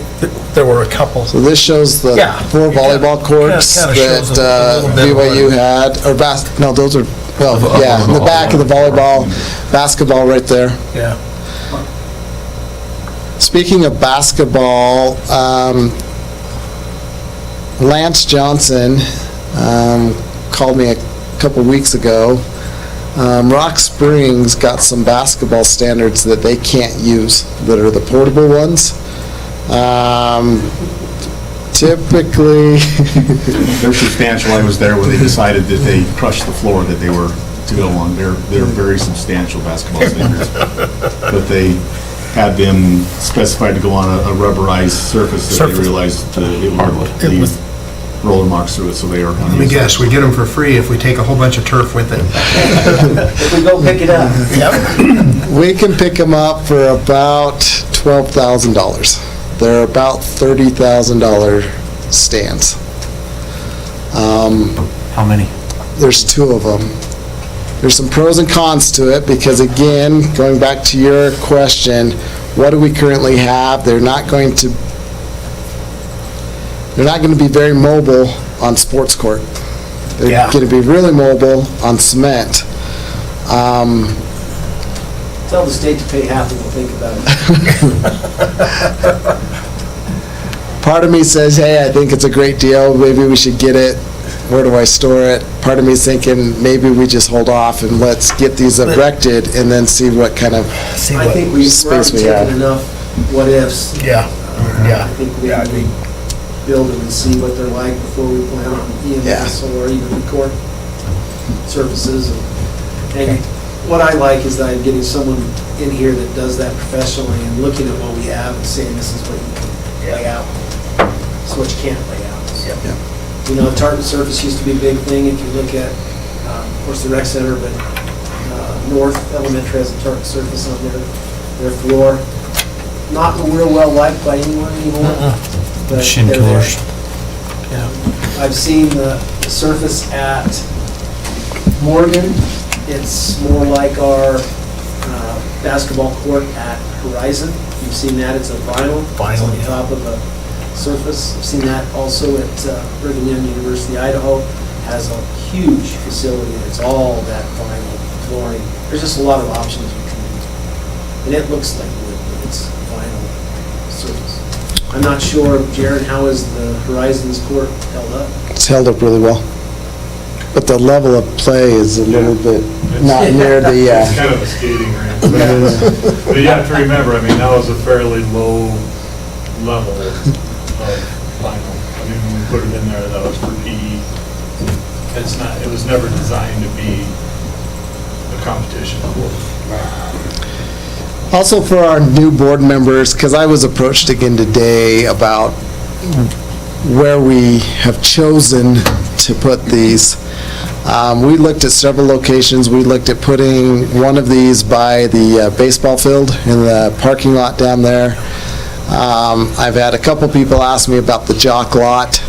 there were a couple. So this shows the Yeah. 4 volleyball courts Kinda shows that a little bit of BYU had, or no, those are, well, yeah, in the back of the volleyball, basketball right there. Yeah. Speaking of basketball, Lance Johnson called me a couple weeks ago. Rock Springs got some basketball standards that they can't use, that are the portable ones. Typically... They're substantial. I was there when they decided that they crushed the floor that they were to go on. They're very substantial basketball standards. But they had them specified to go on a rubberized surface that they realized it would leave roller marks through it, so they are... Let me guess, we get them for free if we take a whole bunch of turf with it. If we go pick it up. We can pick them up for about $12,000. They're about $30,000 stands. How many? There's 2 of them. There's some pros and cons to it, because again, going back to your question, what do we currently have? They're not going to be very mobile on sports court. They're going to be really mobile on cement. Tell the state to pay half and we'll think about it. Part of me says, hey, I think it's a great deal, maybe we should get it. Where do I store it? Part of me is thinking, maybe we just hold off and let's get these erected and then see what kind of I think we've space we already taken have. enough what-ifs. Yeah. I think we build them and see what they're like before we plan on EMS or even the court surfaces. And what I like is that I'm getting someone in here that does that professionally and looking at what we have and saying, this is what you can lay out. This is what you can't lay out. You know, tartan surface used to be a big thing. If you look at, of course, the rec center, but North Elementary has a tartan surface on their floor. Not real well liked by anyone anymore. But Shin they're there. killers. Yeah. I've seen the surface at Morgan. It's more like our basketball court at Horizon. You've seen that, it's a vinyl. It's on top of a surface. I've seen that also at Brigham Young University, Idaho. Has a huge facility that's all that vinyl flooring. There's just a lot of options you can use. And it looks like wood, but it's vinyl surface. I'm not sure, Jared, how is the Horizons court held up? It's held up really well. But the level of play is a little bit not near the... It's kind of a skating rink. But you have to remember, I mean, that was a fairly low level of vinyl. I mean, when we put it in there, that was for PE. It was never designed to be a competition. Also for our new board members, because I was approached again today about where we have chosen to put these. We looked at several locations. We looked at putting one of these by the baseball field in the parking lot down there. I've had a couple people ask me about the jock lot.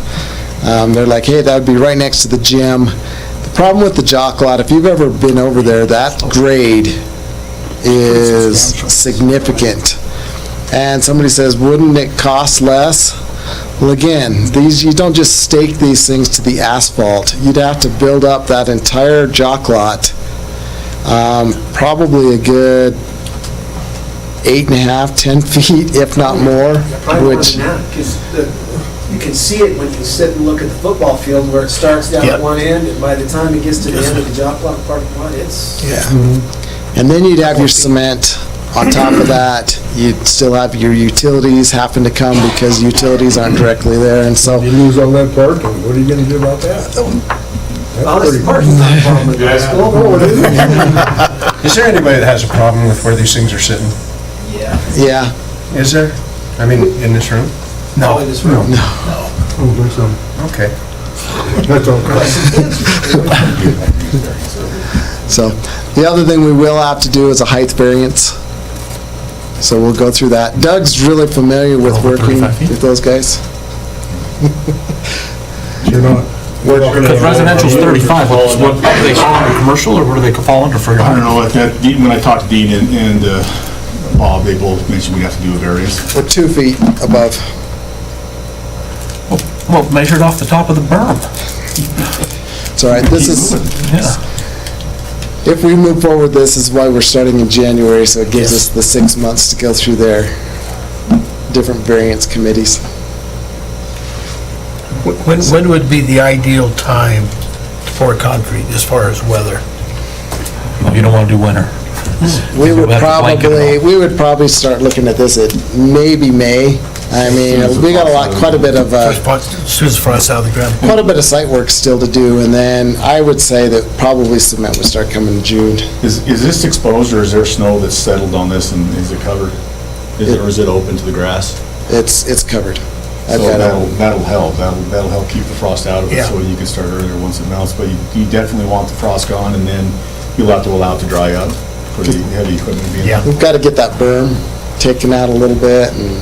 They're like, hey, that would be right next to the gym. The problem with the jock lot, if you've ever been over there, that grade is significant. And somebody says, wouldn't it cost less? Well, again, you don't just stake these things to the asphalt. You'd have to build up that entire jock lot, probably a good 8.5, 10 feet, if not more, Probably more which, than that, because you can see it when you sit and look at the football field where it starts down at one end, and by the time it gets to the end of the jock lot parking lot, it's... yeah. And then you'd have your cement on top of that. You'd still have your utilities having to come because utilities aren't directly there, and so... You lose all that parking, what are you gonna do about that? Honestly, parking's not a problem at high school. Is there anybody that has a problem with where these things are sitting? Yeah. Is there? I mean, in this room? No. In this room. I don't think so. Okay. That's okay. So, the other thing we will have to do is a height variance. So we'll go through that. Doug's really familiar with working with those guys. You're not. Because residential's 35, what do they fall under, commercial, or what do they fall under for your? I don't know, when I talked to Dean and Bob, they both mentioned we'd have to do a variance. We're 2 feet above. Well, measured off the top of the berm. It's all right, this is, if we move forward, this is why we're starting in January, so it gives us the 6 months to go through their different variance committees. When would be the ideal time for concrete as far as weather? No, you don't want to do winter. We You would have to blanket it probably start looking at this at maybe May. I mean, we got quite a bit of, As soon as the frost out of the ground. quite a bit of site work still to do, and then I would say that probably cement would start coming in June. Is this exposed, or is there snow that's settled on this, and is it covered? Or is it open to the grass? It's covered. So that'll help. That'll help keep the frost out of it, Yeah. so you can start earlier once it melts. But you definitely want the frost gone, and then you'll have to allow it to dry up for the heavy equipment being. Yeah. We've got to get that berm taken out a little bit and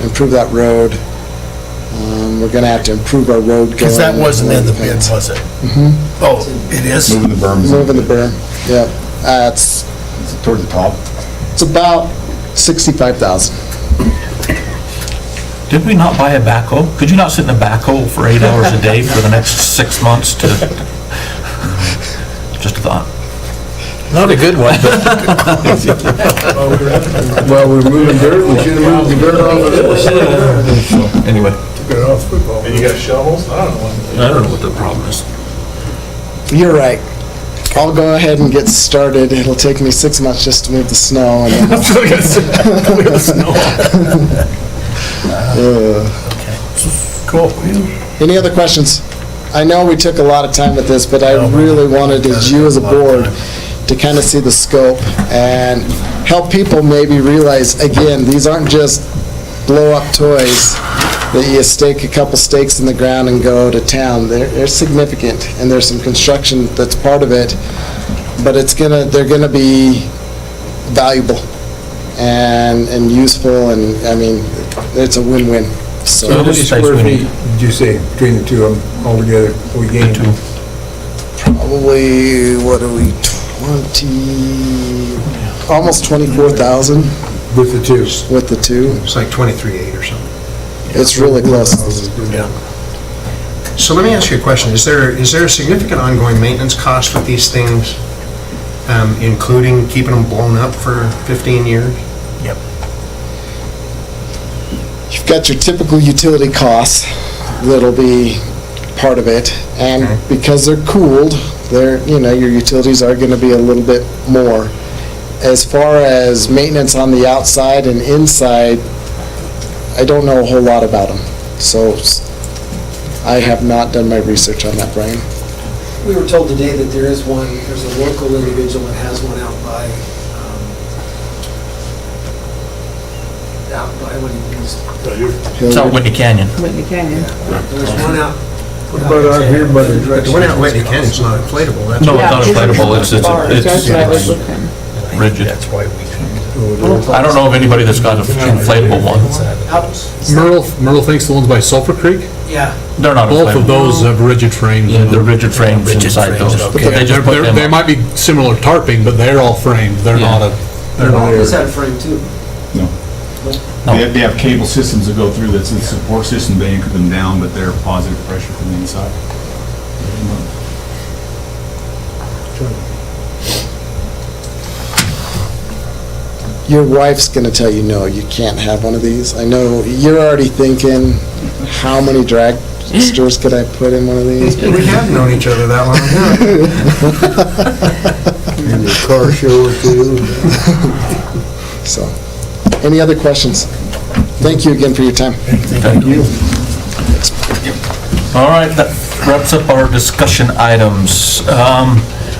improve that road. We're going to have to improve our road going. Because that wasn't in the bid, was it? Mm-hmm. Oh, it is? Moving the berm. Moving the berm, yep. It's toward the top. It's about 65,000. Did we not buy a backhoe? Could you not sit in a backhoe for 8 hours a day for the next 6 months to, just a thought. Not a good one, but. Well, we're moving dirt, we should have moved the dirt off of this. Anyway. Took it off football. And you got shovels? I don't know what the problem is. You're right. I'll go ahead and get started. It'll take me 6 months just to move the snow. And then... Cool. Any other questions? I know we took a lot of time with this, but I really wanted you as a board to kind of see the scope and help people maybe realize, again, these aren't just blow-up toys that you stake a couple stakes in the ground and go to town. They're significant, and there's some construction that's part of it, but they're gonna be valuable and useful, and I mean, it's a win-win. So how many square feet did you say between the two of them altogether we gained? Probably, what are we, almost 24,000. With the two? With the two. It's like 23.8 or something. It's really close. Yeah. So let me ask you a question. Is there a significant ongoing maintenance cost with these things, including keeping them blown up for 15 years? Yep. You've got your typical utility costs that'll be part of it, and because they're cooled, your utilities are going to be a little bit more. As far as maintenance on the outside and inside, I don't know a whole lot about them, so I have not done my research on that, Brian. We were told today that there's a local individual that has one out by what do you use? It's out Whitney Canyon. Whitney Canyon. There's one out. What about out here by the The one out Whitney Canyon's not inflatable. No, it's not inflatable, it's rigid. That's why we. I don't know of anybody that's got an inflatable one. Merle thinks the ones by Sulphur Creek? Yeah. They're not Both of inflatable. those have rigid frames. Yeah, they're rigid frames inside those. But they just put them They up. might be similar tarping, but they're all framed. They're not a. This had a frame too. No. They have cable systems that go through, that's a support system, they anchor them down, but they're positive pressure from the inside. Your wife's gonna tell you, no, you can't have one of these. I know you're already thinking, how many dragsters could I put in one of these? We have known each other that long. And the car show too. So, any other questions? Thank you again for your time. Thank you. All right, that wraps up our discussion items.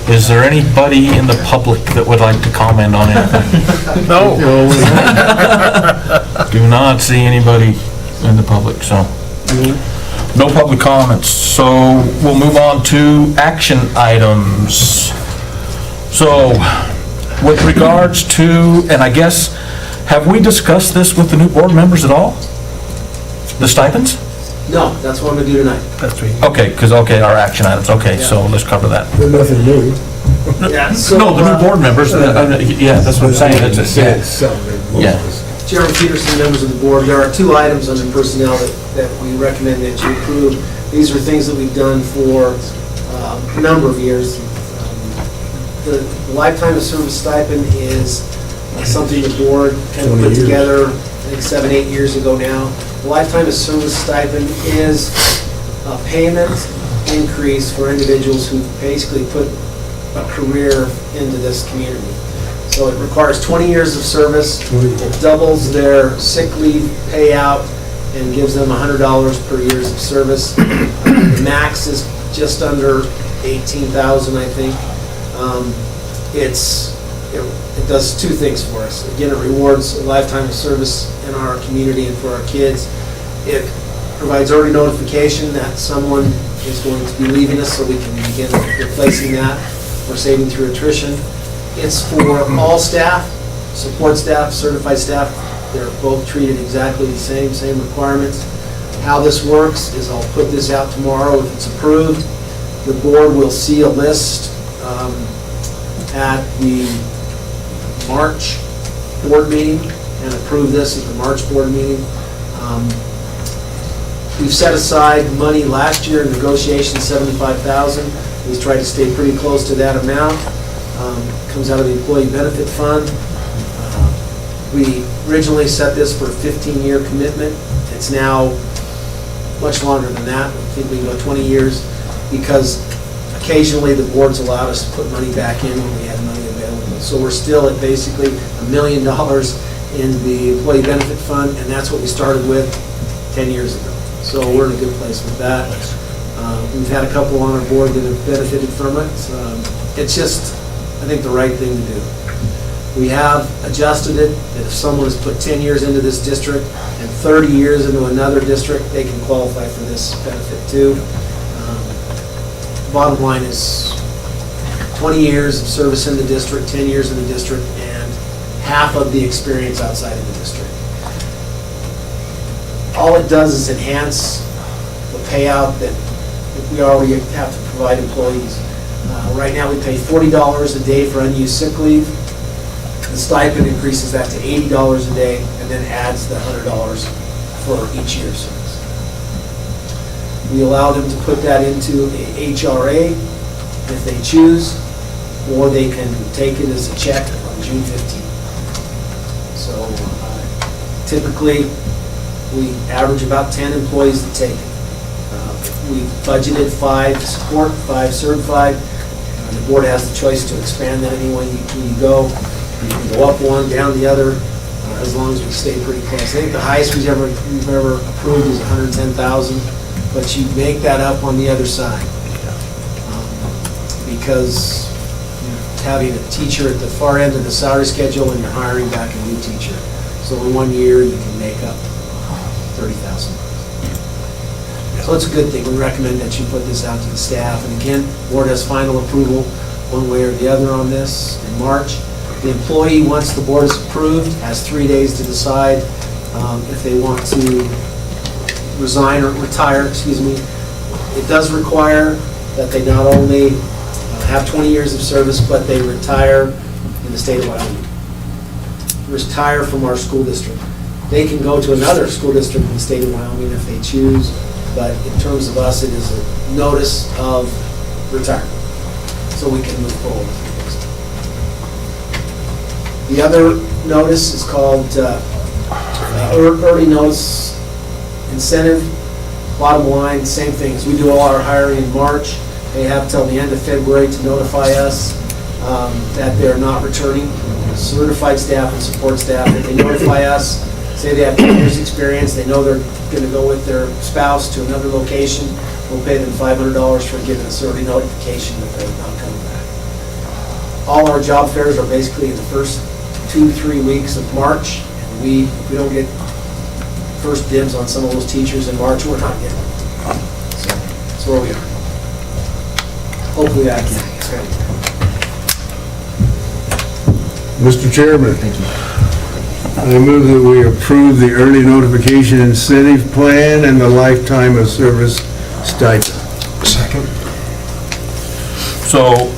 Is there anybody in the public that would like to comment on anything? No. Do not see anybody in the public, so. No public comments, so we'll move on to action items. So, with regards to, and I guess, have we discussed this with the new board members at all? The stipends? No, that's what I'm gonna do tonight. That's right. Okay, our action items, okay, so let's cover that. They're nothing new. Yeah, so, No, the new board members, yeah, that's what I'm saying, Yeah, something. yeah. Chairman Peterson, members of the board, there are 2 items under personnel that we recommend that you approve. These are things that we've done for a number of years. The lifetime of service stipend is something the board kind of put together, I think 7, 8 years ago now. The lifetime of service stipend is a payment increase for individuals who basically put a career into this community. So it requires 20 years of service, it doubles their sick leave payout and gives them $100 per year of service. The max is just under $18,000, I think. It does 2 things for us. Again, it rewards a lifetime of service in our community and for our kids. It provides early notification that someone is going to be leaving us so we can begin replacing that or saving through attrition. It's for all staff, support staff, certified staff. They're both treated exactly the same requirements. How this works is I'll put this out tomorrow if it's approved. The board will see a list at the March board meeting and approve this at the March board meeting. We've set aside money last year in negotiations, $75,000. We've tried to stay pretty close to that amount. Comes out of the employee benefit fund. We originally set this for a 15-year commitment. It's now much longer than that. I think we can go 20 years because occasionally the board's allowed us to put money back in when we had money available. So we're still at basically $1 million in the employee benefit fund, and that's what we started with 10 years ago. So we're in a good place with that. We've had a couple on our board that have benefited from it. It's just, I think, the right thing to do. We have adjusted it, that if someone has put 10 years into this district and 30 years into another district, they can qualify for this benefit too. Bottom line is 20 years of service in the district, 10 years in the district, and half of the experience outside of the district. All it does is enhance the payout that we already have to provide employees. Right now, we pay $40 a day for unused sick leave. The stipend increases that to $80 a day and then adds the $100 for each year's service. We allow them to put that into a HRA if they choose, or they can take it as a check on June 15th. So typically, we average about 10 employees that take it. We budgeted 5 support, 5 certified. The board has the choice to expand that any way you go. You can go up one, down the other, as long as we stay pretty close. I think the highest we've ever approved is $110,000, but you make that up on the other side. Because you're having a teacher at the far end of the salary schedule and you're hiring back a new teacher. So in 1 year, you can make up $30,000. So it's a good thing. We recommend that you put this out to the staff. And again, board has final approval one way or the other on this in March. The employee, once the board is approved, has 3 days to decide if they want to resign or retire, It does require that they not only have 20 years of service, but they retire in the state of Wyoming. Retire from our school district. They can go to another school district in the state of Wyoming if they choose, but in terms of us, it is a notice of retirement, so we can move forward. The other notice is called early notice incentive. Bottom line, same things. We do all our hiring in March. They have till the end of February to notify us that they're not returning. Certified staff and support staff, if they notify us, say they have 10 years experience, they know they're going to go with their spouse to another location, we'll pay them $500 for giving us early notification that they're not coming back. All our job fairs are basically in the first 2-3 weeks of March, and if we don't get first dibs on some of those teachers in March, we're not getting them. So that's where we are. Hopefully that can. Mr. Chairman. Thank you. I move that we approve the early notification incentive plan and the lifetime of service stipend. Second. So,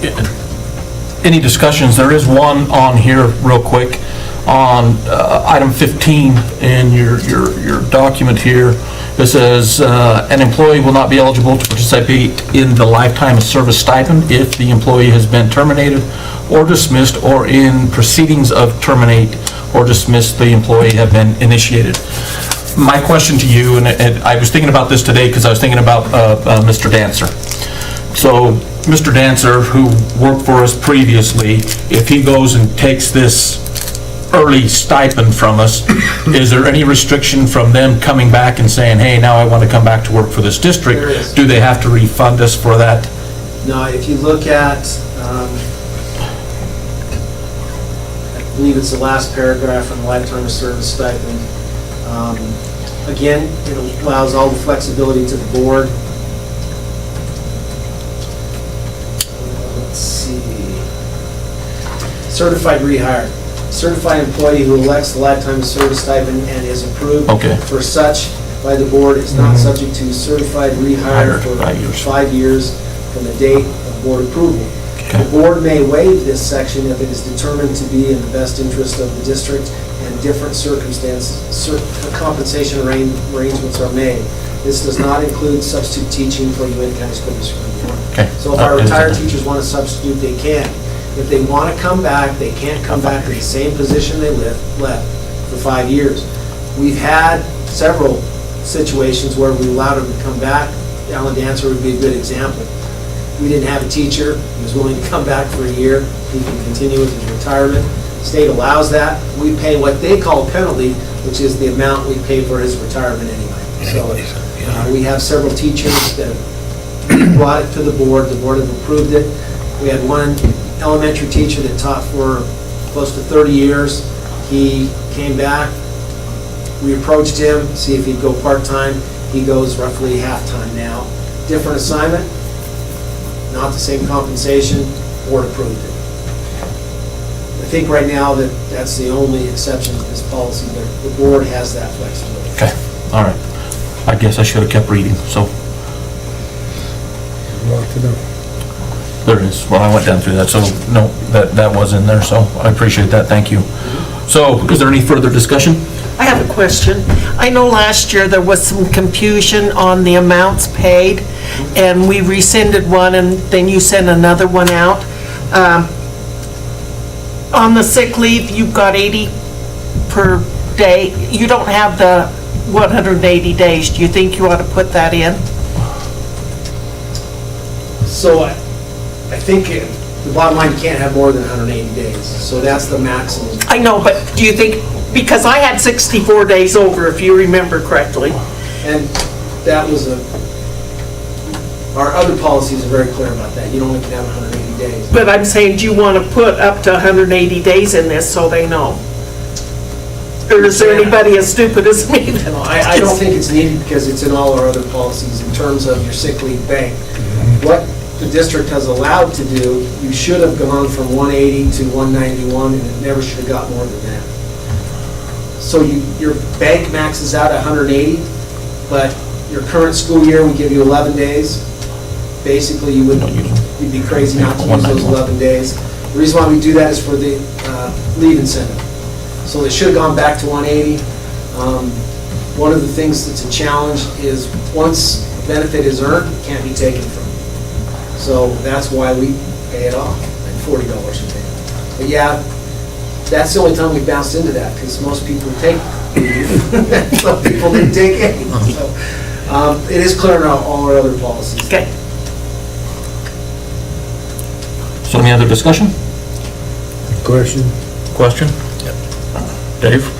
any discussions? There is one on here real quick on item 15 in your document here. It says, an employee will not be eligible to participate in the lifetime of service stipend if the employee has been terminated or dismissed, or in proceedings of terminate or dismiss the employee have been initiated. My question to you, and I was thinking about this today because I was thinking about Mr. Dancer. So, Mr. Dancer, who worked for us previously, if he goes and takes this early stipend from us, is there any restriction from them coming back and saying, hey, now I want to come back to work for this district? There is. Do they have to refund us for that? No, if you look at, I believe it's the last paragraph on the lifetime of service stipend. Again, it allows all the flexibility to the board. Let's see. Certified rehire. Certified employee who elects the lifetime of service stipend and is approved for such by the board is not subject to certified rehire for 5 years from the date of board approval. The board may waive this section if it is determined to be in the best interest of the district and different circumstances, compensation arrangements are made. This does not include substitute teaching for UNT County School District Number 1. So if our retired teachers want to substitute, they can. If they want to come back, they can't come back to the same position they left for 5 years. We've had several situations where we allowed them to come back. Alan Dancer would be a good example. We didn't have a teacher, he was willing to come back for a year, he can continue with his retirement. The state allows that. We pay what they call penalty, which is the amount we pay for his retirement anyway. So we have several teachers that brought it to the board have approved it. We had one elementary teacher that taught for close to 30 years. He came back, we approached him, see if he'd go part-time. He goes roughly half-time now. Different assignment, not the same compensation, board approved it. I think right now that's the only exception to this policy, but the board has that flexibility. Okay, all right. I guess I should have kept reading, so. There it is. Well, I went down through that, so no, that was in there, so I appreciate that, thank you. So, is there any further discussion? I have a question. I know last year there was some confusion on the amounts paid, and we rescinded one, and then you sent another one out. On the sick leave, you've got 80 per day. You don't have the 180 days. Do you think you ought to put that in? So I think the bottom line, you can't have more than 180 days. So that's the maximum. I know, but do you think, because I had 64 days over, if you remember correctly. And that was our other policies are very clear about that. You only can have 180 days. But I'm saying, do you want to put up to 180 days in this so they know? Or is there anybody as stupid as me? No, I don't think it's needed because it's in all our other policies in terms of your sick leave bank. What the district has allowed to do, you should have gone from 180 to 191 and it never should have got more than that. So your bank maxes out at 180, but your current school year would give you 11 days. Basically, you'd be crazy not to use those 11 days. The reason why we do that is for the leave incentive. So it should have gone back to 180. One of the things that's a challenge is once a benefit is earned, it can't be taken from you. So that's why we pay it off at $40 a day. But yeah, that's the only time we bounced into that, because most people take leave. Some people didn't take any. So it is clear in all our other policies. Okay. So any other discussion? Question? Question? Dave?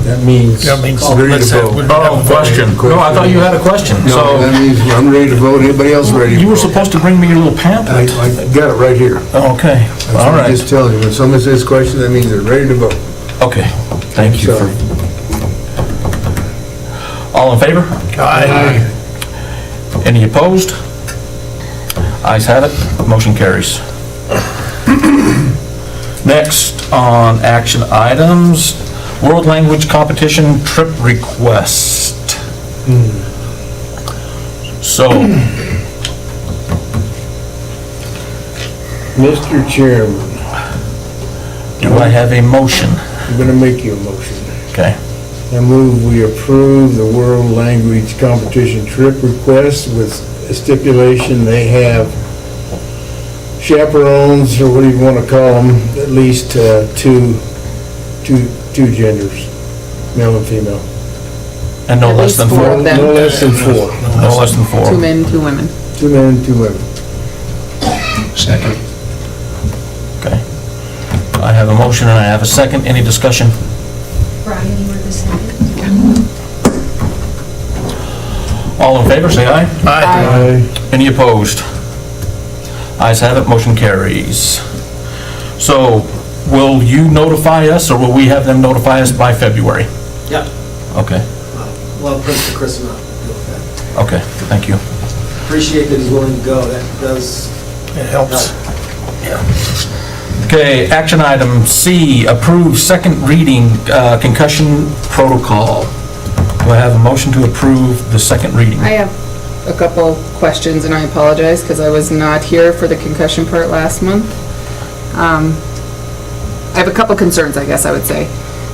That means ready to vote. Oh, question. No, I thought you had a question. No, So that means I'm ready to vote. Anybody else ready to vote? you were supposed to bring me your little pamphlet. I got it right here. Okay, That's all what I'm right. just telling you. When someone says question, that means they're ready to vote. Okay, thank you for... Sorry. All in favor? Aye. Any opposed? Ayes have it, motion carries. Next on action items, World Language Competition Trip Request. So, Mr. Chairman, do I have a motion? I'm going to make you a motion. Okay. I move we approve the World Language Competition trip request with a stipulation they have chaperones, or what do you want to call them, at least two genders, male and female. And no At less than least four four? of them. No less than four. No less than four. 2 men, 2 women. 2 men and 2 women. Second. Okay. I have a motion and I have a second. Any discussion? Brian, you were the second. All in favor, say aye. Aye. Any opposed? Ayes have it, motion carries. So, will you notify us, or will we have them notify us by February? Yep. Okay, Well, Principal Chris and I will deal with that. okay, thank you. Appreciate that he's willing to go. That does It helps. Okay, action item C, approve second reading concussion protocol. Do I have a motion to approve the second reading? I have a couple questions, and I apologize because I was not here for the concussion part last month. I have a couple concerns, I guess I would say.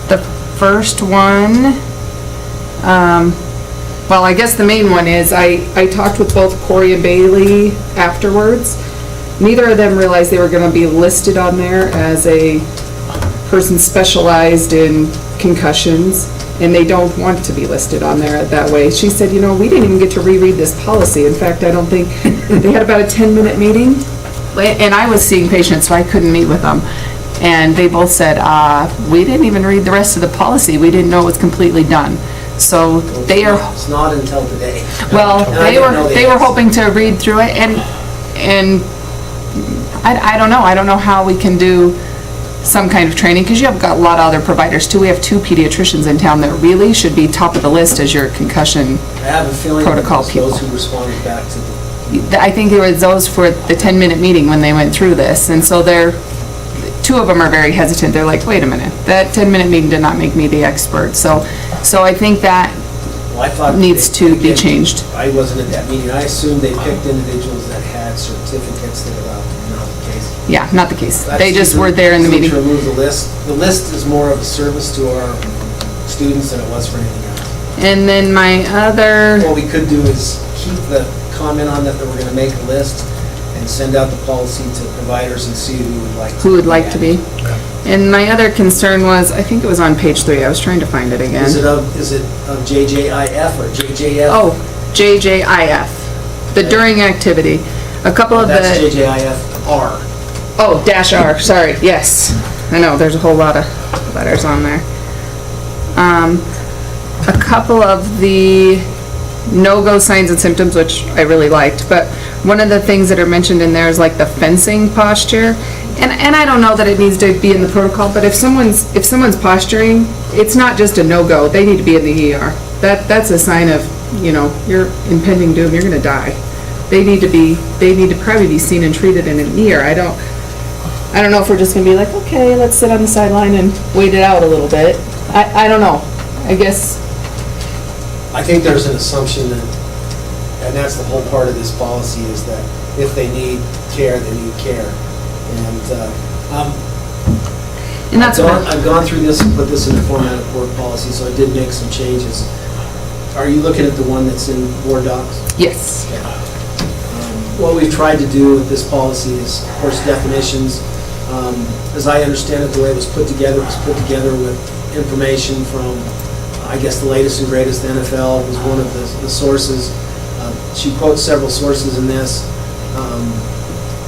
The first one, well, I guess the main one is I talked with both Corey and Bailey afterwards. Neither of them realized they were going to be listed on there as a person specialized in concussions, and they don't want to be listed on there that way. She said, you know, we didn't even get to reread this policy. In fact, I don't think, they had about a 10-minute meeting, and I was seeing patients, so I couldn't meet with them. And they both said, we didn't even read the rest of the policy. We didn't know it was completely done. So they are... It's not until today. Well, And I didn't know they were had- hoping to read through it, and I don't know. I don't know how we can do some kind of training, because you have got a lot of other providers too. We have 2 pediatricians in town that really should be top of the list as your concussion. I have a feeling that protocol it was people. those who responded back to the I think it was those for the 10-minute meeting when they went through this, and so 2 of them are very hesitant. They're like, wait a minute, that 10-minute meeting did not make me the expert. So I think that Well, I thought needs they- to be again, changed. I wasn't at that meeting. I assumed they picked individuals that had certificates that are not the case. Yeah, not the case. That's They just easy- were there in the easy meeting. to remove the list. The list is more of a service to our students than it was for anything else. And then my other... What we could do is keep the comment on that we're going to make a list and send out the policy to providers and see who would like to be. And my other concern was, I think it was on page 3. I was trying to find it again. Is it of JJIF or JJF? Oh, JJIF, the during activity. A couple of the... That's JJIF-R. Oh, -R, sorry, yes. I know, there's a whole lot of letters on there. A couple of the no-go signs and symptoms, which I really liked, but one of the things that are mentioned in there is like the fencing posture. And I don't know that it needs to be in the protocol, but if someone's posturing, it's not just a no-go, they need to be in the ER. That's a sign of, you know, you're impending doom, you're gonna die. They need to probably be seen and treated in an ER. I don't know if we're just gonna be like, okay, let's sit on the sideline and wait it out a little bit. I don't know. I guess, I think there's an assumption that, and that's the whole part of this policy, is that if they need care, they need care. And that's what I've gone through this and put this in the format of board policy, so I did make some changes. Are you looking at the one that's in board docs? Yes. What we've tried to do with this policy is, of course, definitions. As I understand it, the way it was put together with information from, I guess, the latest and greatest. The NFL was one of the sources. She quotes several sources in this.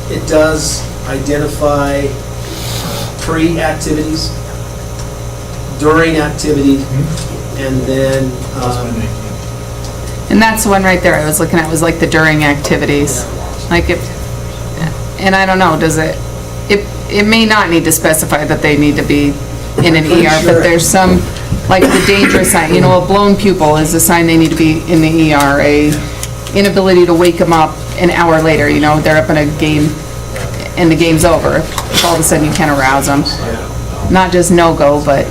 It does identify pre-activities, during activity, and then And that's the one right there I was looking at, was like the during activities. Like if, and I don't know, does it may not need to specify that they need to be in an ER, but there's some, like the dangerous sign, you know, a blown pupil is a sign they need to be in the ER, a inability to wake them up an hour later, you know, they're up in a game and the game's over. If all of a sudden you can't arouse them. Not just no-go, but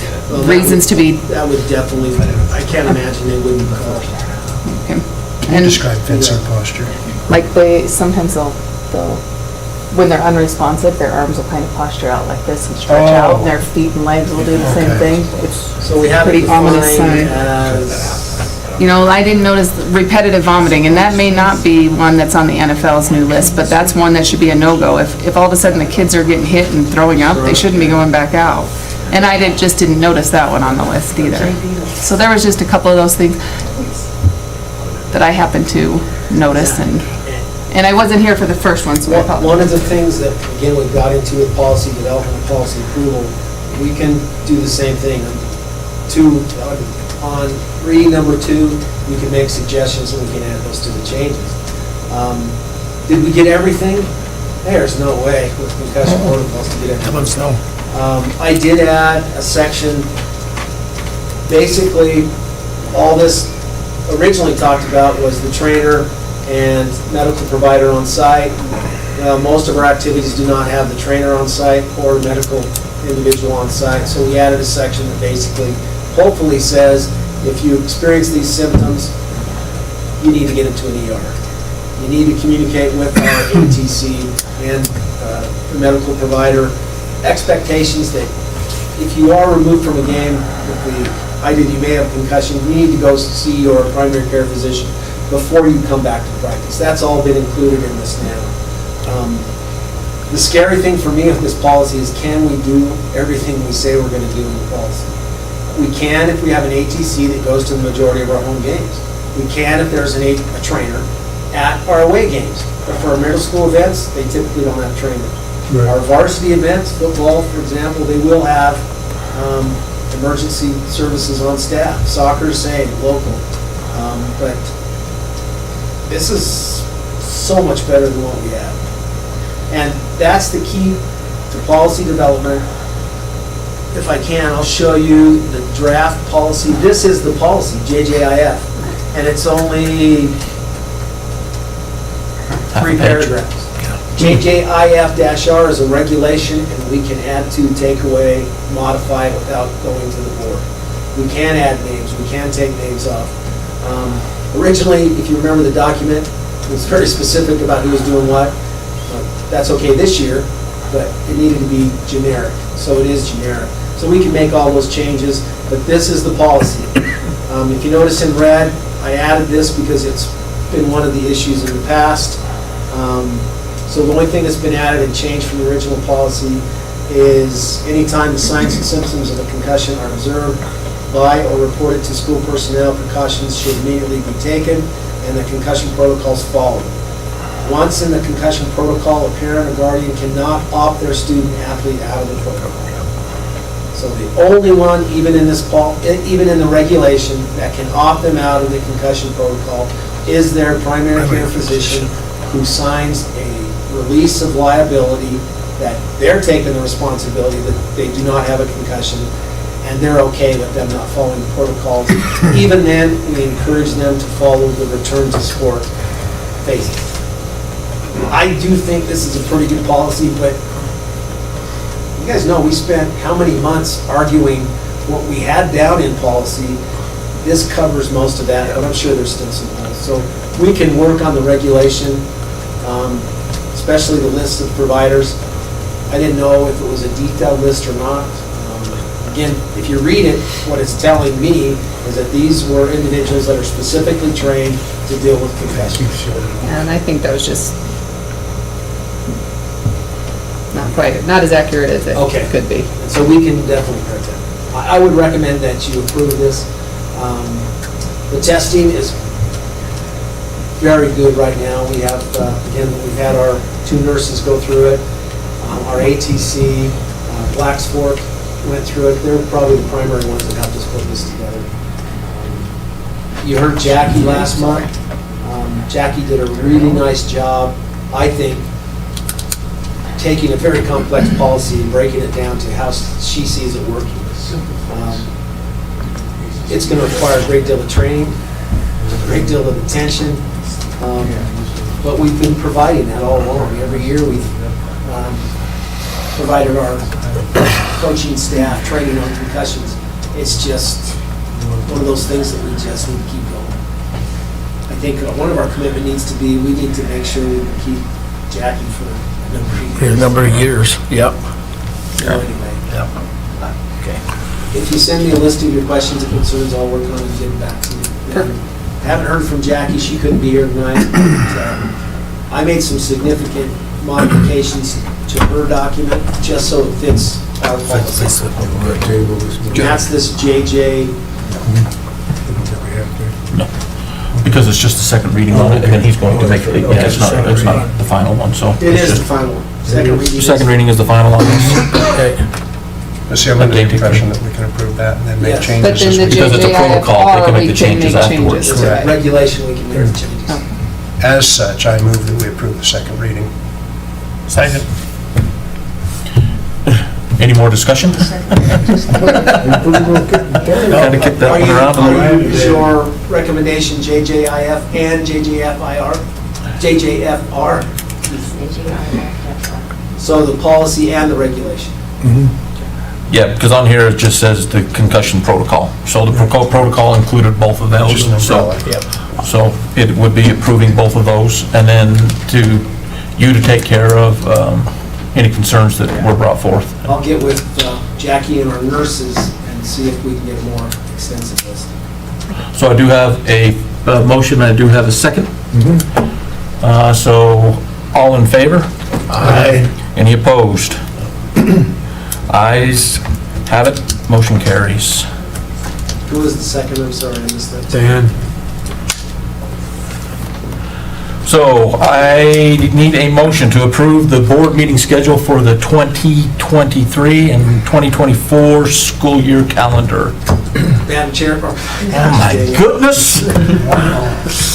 reasons to be. That would definitely, I can't imagine they wouldn't call. You describe fencing posture. Like sometimes they'll, when they're unresponsive, their arms will kind of posture out like this and stretch out, and their feet and legs will do the same thing. It's So we have it pretty ominous defined sign. as, You know, I didn't notice repetitive vomiting, and that may not be one that's on the NFL's new list, but that's one that should be a no-go. If all of a sudden the kids are getting hit and throwing up, they shouldn't be going back out. And I just didn't notice that one on the list either. So there was just a couple of those things that I happened to notice, and I wasn't here for the first one, so I apologize. one of the things that, again, we've got into with policy development, policy approval, we can do the same thing. On reading number 2, we can make suggestions and we can add those to the changes. Did we get everything? There's no way with concussion protocols to get everything. Heavens no. I did add a section, basically, all this originally talked about was the trainer and medical provider on site. Most of our activities do not have the trainer on site or medical individual on site, so we added a section that basically, hopefully says, if you experience these symptoms, you need to get into an ER. You need to communicate with our ATC and the medical provider. Expectations that if you are removed from a game with the idea you may have concussion, you need to go see your primary care physician before you come back to practice. That's all been included in this now. The scary thing for me with this policy is, can we do everything we say we're going to do in the policy? We can if we have an ATC that goes to the majority of our home games. We can if there's a trainer at our away games. But for our middle school events, they typically don't have trainers. Right. Our varsity events, football, for example, they will have emergency services on staff. Soccer, same, local. But this is so much better than what we have. And that's the key to policy development. If I can, I'll show you the draft policy. This is the policy, JJIF, and it's only 3 paragraphs. JJIF-R is a regulation, and we can add to, take away, modify without going to the board. We can add names, we can take names off. Originally, if you remember the document, it was very specific about who was doing what. That's okay this year, but it needed to be generic, so it is generic. So we can make all those changes, but this is the policy. If you notice in red, I added this because it's been one of the issues in the past. So the only thing that's been added and changed from the original policy is anytime the signs and symptoms of a concussion are observed by or reported to school personnel, precautions should immediately be taken and the concussion protocols followed. Once in the concussion protocol, a parent or guardian cannot opt their student athlete out of the protocol. So the only one, even in the regulation, that can opt them out of the concussion protocol is their primary care physician, who signs a release of liability that they're taking the responsibility that they do not have a concussion, and they're okay with them not following the protocols. Even then, we encourage them to follow the return to sport phases. I do think this is a pretty good policy, but you guys know we spent how many months arguing what we had down in policy. This covers most of that, but I'm sure there's still some holes. So we can work on the regulation, especially the list of providers. I didn't know if it was a detailed list or not. Again, if you read it, what it's telling me is that these were individuals that are specifically trained to deal with concussions. And I think that was just not as accurate as it Okay. could be. And so we can definitely correct that. I would recommend that you approve this. The testing is very good right now. We have, again, we've had our 2 nurses go through it. Our ATC, Blacks Fork went through it. They're probably the primary ones that helped us put this together. You heard Jackie last month. Jackie did a really nice job, I think, taking a very complex policy and breaking it down to how she sees it working. It's going to require a great deal of training, a great deal of attention, but we've been providing that all along. Every year we've provided our coaching staff training on concussions. It's just one of those things that we just need to keep going. I think one of our commitment needs to be, we need to make sure we keep Jackie for For a number of years, yep. So anyway, Yep. Okay. if you send me a list of your questions and concerns, I'll work on it and get it back to you. I haven't heard from Jackie, she couldn't be here tonight. I made some significant modifications to her document, just so it fits our policy. And that's this JJ. No, because it's just the second reading on it, and then he's going to make it, yeah, it's not the final one, so. It is the final one. Second reading. Second reading is the final on this. Okay. Let's see, I'm under the impression that we can approve that and then make Yes. changes. But then as the we- Because it's a protocol, they can make the changes afterwards. It's a regulation, we can make the changes. As such, I move that we approve the second reading. Second. Any more discussion? Kind of kick that one around a little bit. Is your recommendation JJIF and JJFIR? JJFR? So the policy and the regulation. Yeah, because on here it just says the concussion protocol. So the protocol included both of those. Just an So, umbrella. so it would be approving both of those, and then you to take care of any concerns that were brought forth. I'll get with Jackie and our nurses and see if we can get a more extensive list. So I do have a motion, I do have a second. So, all in favor? Aye. Any opposed? Ayes have it, motion carries. Who was the second? I'm sorry, I missed that. Dan. So I need a motion to approve the board meeting schedule for the 2023 and 2024 school year calendar. Madam Chair. Oh my goodness!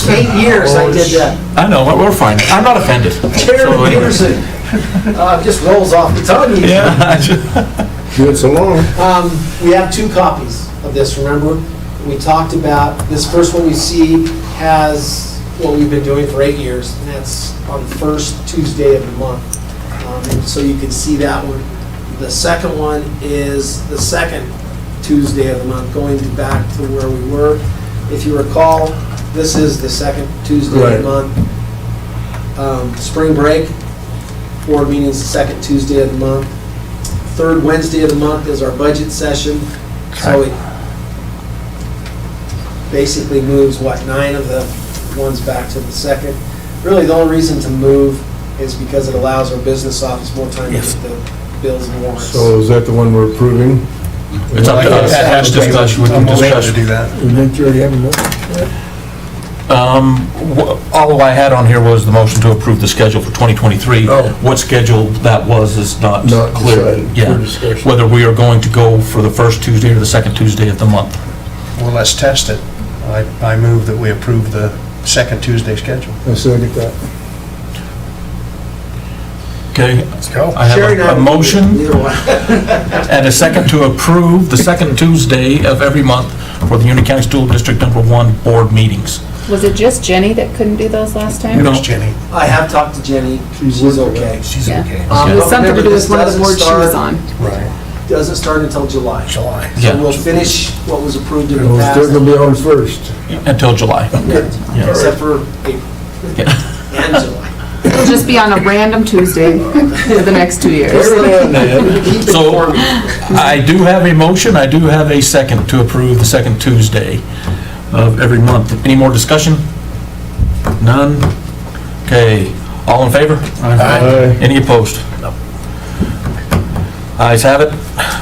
8 years I did that. I know, we're fine. I'm not offended. Chairman So anyway. Peterson. Just rolls off the tongue. Yeah. Good so long. We have 2 copies of this, remember? We talked about, this first one you see has what we've been doing for 8 years, and that's on the first Tuesday of the month. And so you can see that one. The second one is the second Tuesday of the month, going back to where we were. If you recall, this is the second Tuesday of the month. Spring break, board meeting is the second Tuesday of the month. Third Wednesday of the month is our budget session. So it basically moves, 9 of the ones back to the second. Really, the only reason to move is because it allows our business office more time to get the bills and warrants. So is that the one we're approving? It's up to us. That has discussion, we can discuss. To do that. Didn't you already have a motion? All I had on here was the motion to approve the schedule for 2023. Oh. What schedule that was is not Not clear. decided Yeah. for discussion. Whether we are going to go for the first Tuesday or the second Tuesday of the month. Well, let's test it. I move that we approve the second Tuesday schedule. I second that. Okay? Let's go. I Sherry have and a motion Either one. and a second to approve the second Tuesday of every month for the Union County School District Number 1 board meetings. Was it just Jenny that couldn't do those last time? It No. was Jenny. I have talked to Jenny. She's okay. She's Yeah. okay. It was something to do with one of the Doesn't boards she was start- on. Right. Doesn't start until July. July. Yeah. So we'll finish what was approved in the We're past. still gonna be on first. Until July. Except for April Yeah. and July. just be on a random Tuesday for the next 2 years. So I do have a motion, I do have a second to approve the second Tuesday of every month. Any more discussion? None? Okay, all in favor? Aye. Any opposed? No. Ayes have it,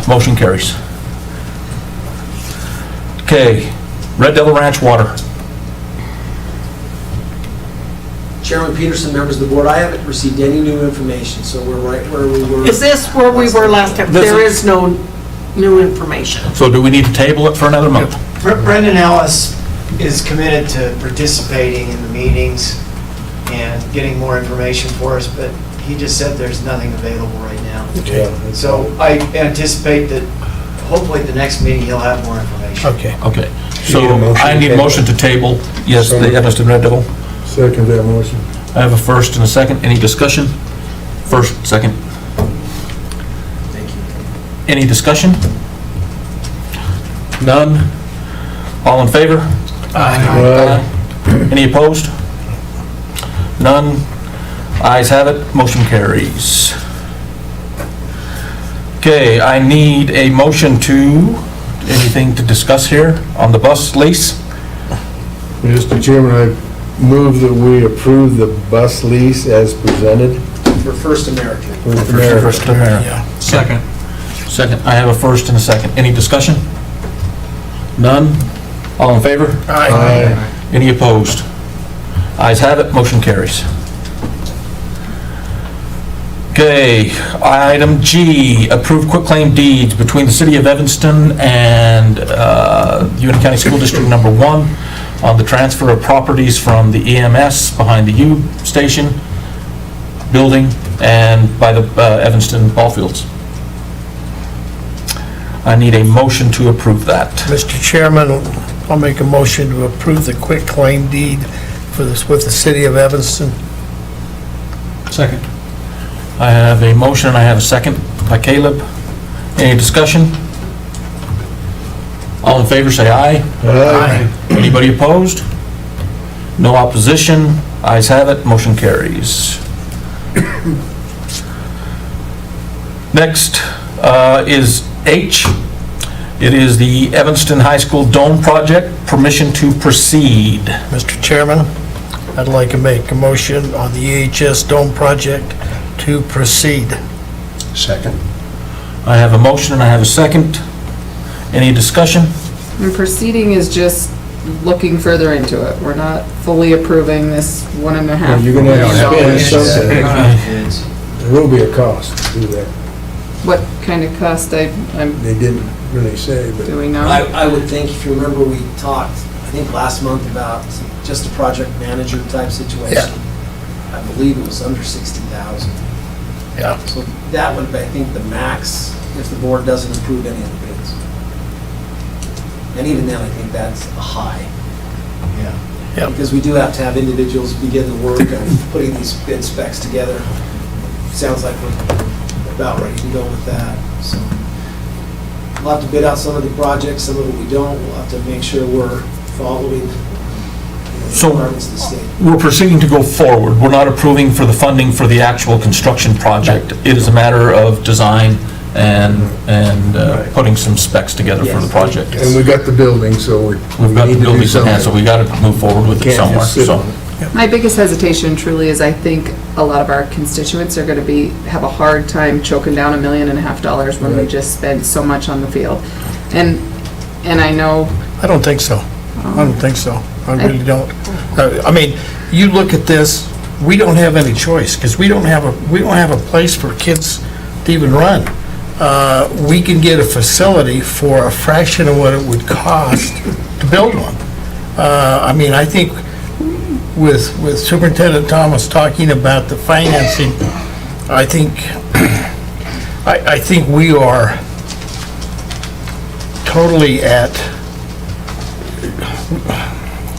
motion carries. Okay, Red Devil Ranch water. Chairman Peterson, members of the board, I haven't received any new information, so we're right where we were. Is this where we were last time? This There is- is no new information. So do we need to table it for another month? Brendan Ellis is committed to participating in the meetings and getting more information for us, but he just said there's nothing available right now. Yeah. So I anticipate that hopefully at the next meeting he'll have more information. Okay. Okay, You need a so motion I to need a table? motion to table, yes, the Evanston Red Devil. Second that motion. I have a first and a second, any discussion? First, second. Thank you. Any discussion? None? All in favor? Aye. Any opposed? None? Ayes have it, motion carries. Okay, I need a motion to, anything to discuss here on the bus lease? Mr. Chairman, I move that we approve the bus lease as presented. For First American. First American. First America. Second. Second, I have a first and a second. Any discussion? None? All in favor? Aye. Any opposed? Ayes have it, motion carries. Okay, item G, approve quitclaim deeds between the City of Evanston and Union County School District Number 1 on the transfer of properties from the EMS behind the U Station building and by the Evanston ball fields. I need a motion to approve that. Mr. Chairman, I'll make a motion to approve the quitclaim deed for this with the City of Evanston. Second. I have a motion and I have a second by Caleb. Any discussion? All in favor, say aye. Aye. Anybody opposed? No opposition. Ayes have it, motion carries. Next is H. It is the Evanston High School Dome Project, permission to proceed. Mr. Chairman, I'd like to make a motion on the EHS Dome Project to proceed. Second. I have a motion and I have a second. Any discussion? And proceeding is just looking further into it. We're not fully approving this $1.5 You're gonna have to million. spend something. There will be a cost to do that. What kind of cost They didn't really say, but. do we know? I would think, if you remember, we talked, I think last month, about just a project manager type situation. I believe it was under 60,000. Yeah. So that would be, I think, the max if the board doesn't approve any of the bids. And even then, I think that's a high. Yeah. Because we do have to have individuals begin the work of putting these bid specs together. Sounds like we're about ready to go with that, so. We'll have to bid out some of the projects, some of it we don't. We'll have to make sure we're following the So- requirements of the state. We're proceeding to go forward. We're not approving for the funding for the actual construction project. It is a matter of design and putting some specs together for the project. And we got the building, so we We've got need the to do buildings in hand, so something. we got to move forward with it Can't somewhere, just sit so. on it. My biggest hesitation truly is I think a lot of our constituents are going to have a hard time choking down $1.5 million when we just spend so much on the field. And I know. I don't think so. I don't think so. I really don't. I mean, you look at this, we don't have any choice, because we don't have a place for kids to even run. We can get a facility for a fraction of what it would cost to build one. I mean, I think with Superintendent Thomas talking about the financing, I think we are totally at,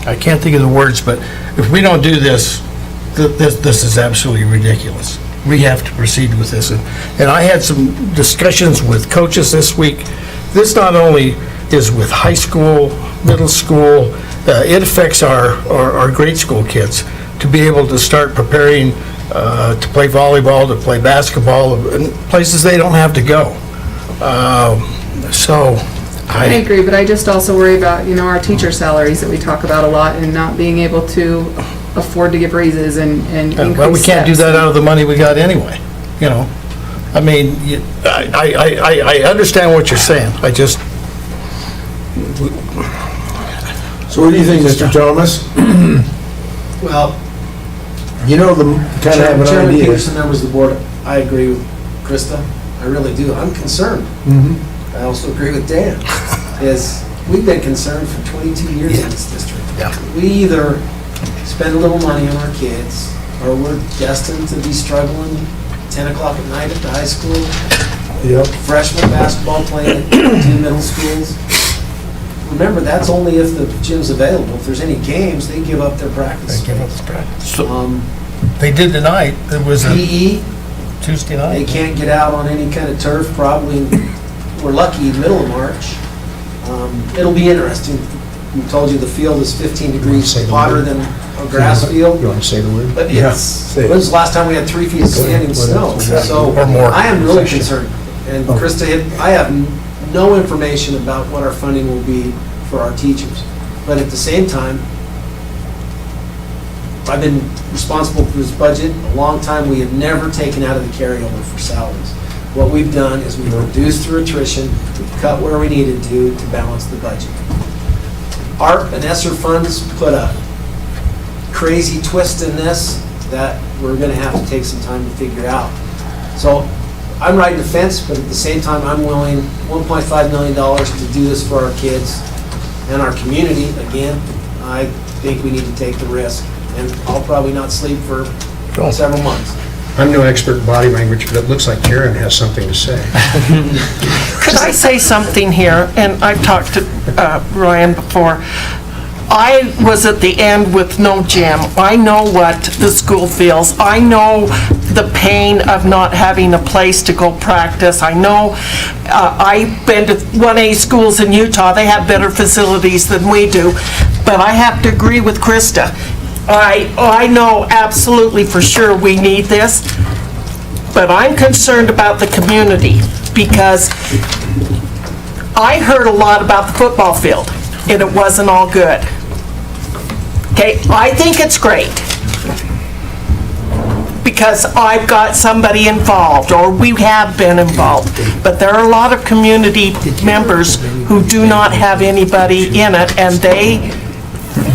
I can't think of the words, but if we don't do this, this is absolutely ridiculous. We have to proceed with this. And I had some discussions with coaches this week. This not only is with high school, middle school, it affects our grade school kids to be able to start preparing to play volleyball, to play basketball, and places they don't have to go. So, I agree, but I just also worry about, our teacher salaries that we talk about a lot and not being able to afford to give raises and increase well, we can't do steps. that out of the money we got anyway, I mean, I understand what you're saying, I just... So what do you think, Mr. Thomas? Well, You know, kind of have an Chairman idea. Peterson, members of the board, I agree with Krista. I really do. I'm concerned. I also agree with Dan. We've been concerned for 22 years in this district. Yeah. We either spend a little money on our kids, or we're destined to be struggling 10 o'clock at night at the high school. Yep. Freshman basketball playing at 2 middle schools. Remember, that's only if the gym's available. If there's any games, they give up their practice. They give up the practice. So, They did tonight, it was a PE, Tuesday they night. can't get out on any kind of turf, probably, we're lucky, middle of March. It'll be interesting. We told you the field is 15 degrees hotter than a grass field. You want to say the word? But Yeah, it's, say it. when's the last time we had 3 feet of standing snow? So Or more. I am really concerned. And Krista, I have no information about what our funding will be for our teachers. But at the same time, I've been responsible for this budget a long time. We have never taken out of the carryover for salaries. What we've done is we've reduced through attrition, we've cut where we needed to balance the budget. ARP and ESSER funds put a crazy twist in this that we're gonna have to take some time to figure out. So I'm riding the fence, but at the same time, I'm willing $1.5 million to do this for our kids and our community. Again, I think we need to take the risk, and I'll probably not sleep for several months. I'm no expert in body language, but it looks like Karen has something to say. Could I say something here? And I've talked to Ryan before. I was at the end with no gym. I know what the school feels. I know the pain of not having a place to go practice. I know, I've been to 1A schools in Utah. They have better facilities than we do. But I have to agree with Krista. I know absolutely for sure we need this, but I'm concerned about the community because I heard a lot about the football field, and it wasn't all good. Okay, I think it's great because I've got somebody involved, or we have been involved, but there are a lot of community members who do not have anybody in it, and they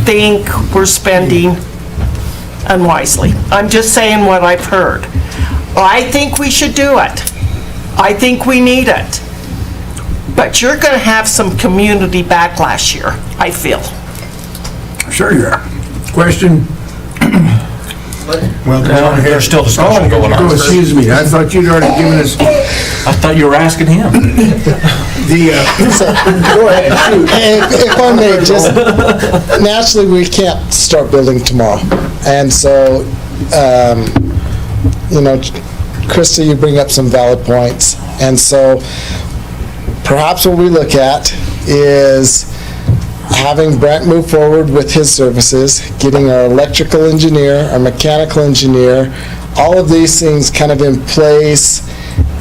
think we're spending unwisely. I'm just saying what I've heard. I think we should do it. I think we need it. But you're going to have some community backlash here, I feel. Sure you are. Question? Well, There's still discussion going on. Oh, excuse me, I thought you'd already given us I thought you were asking him. the, go ahead, shoot. If I may, just, naturally, we can't start building tomorrow. And so, Krista, you bring up some valid points. And so, perhaps what we look at is having Brent move forward with his services, getting our electrical engineer, our mechanical engineer, all of these things kind of in place.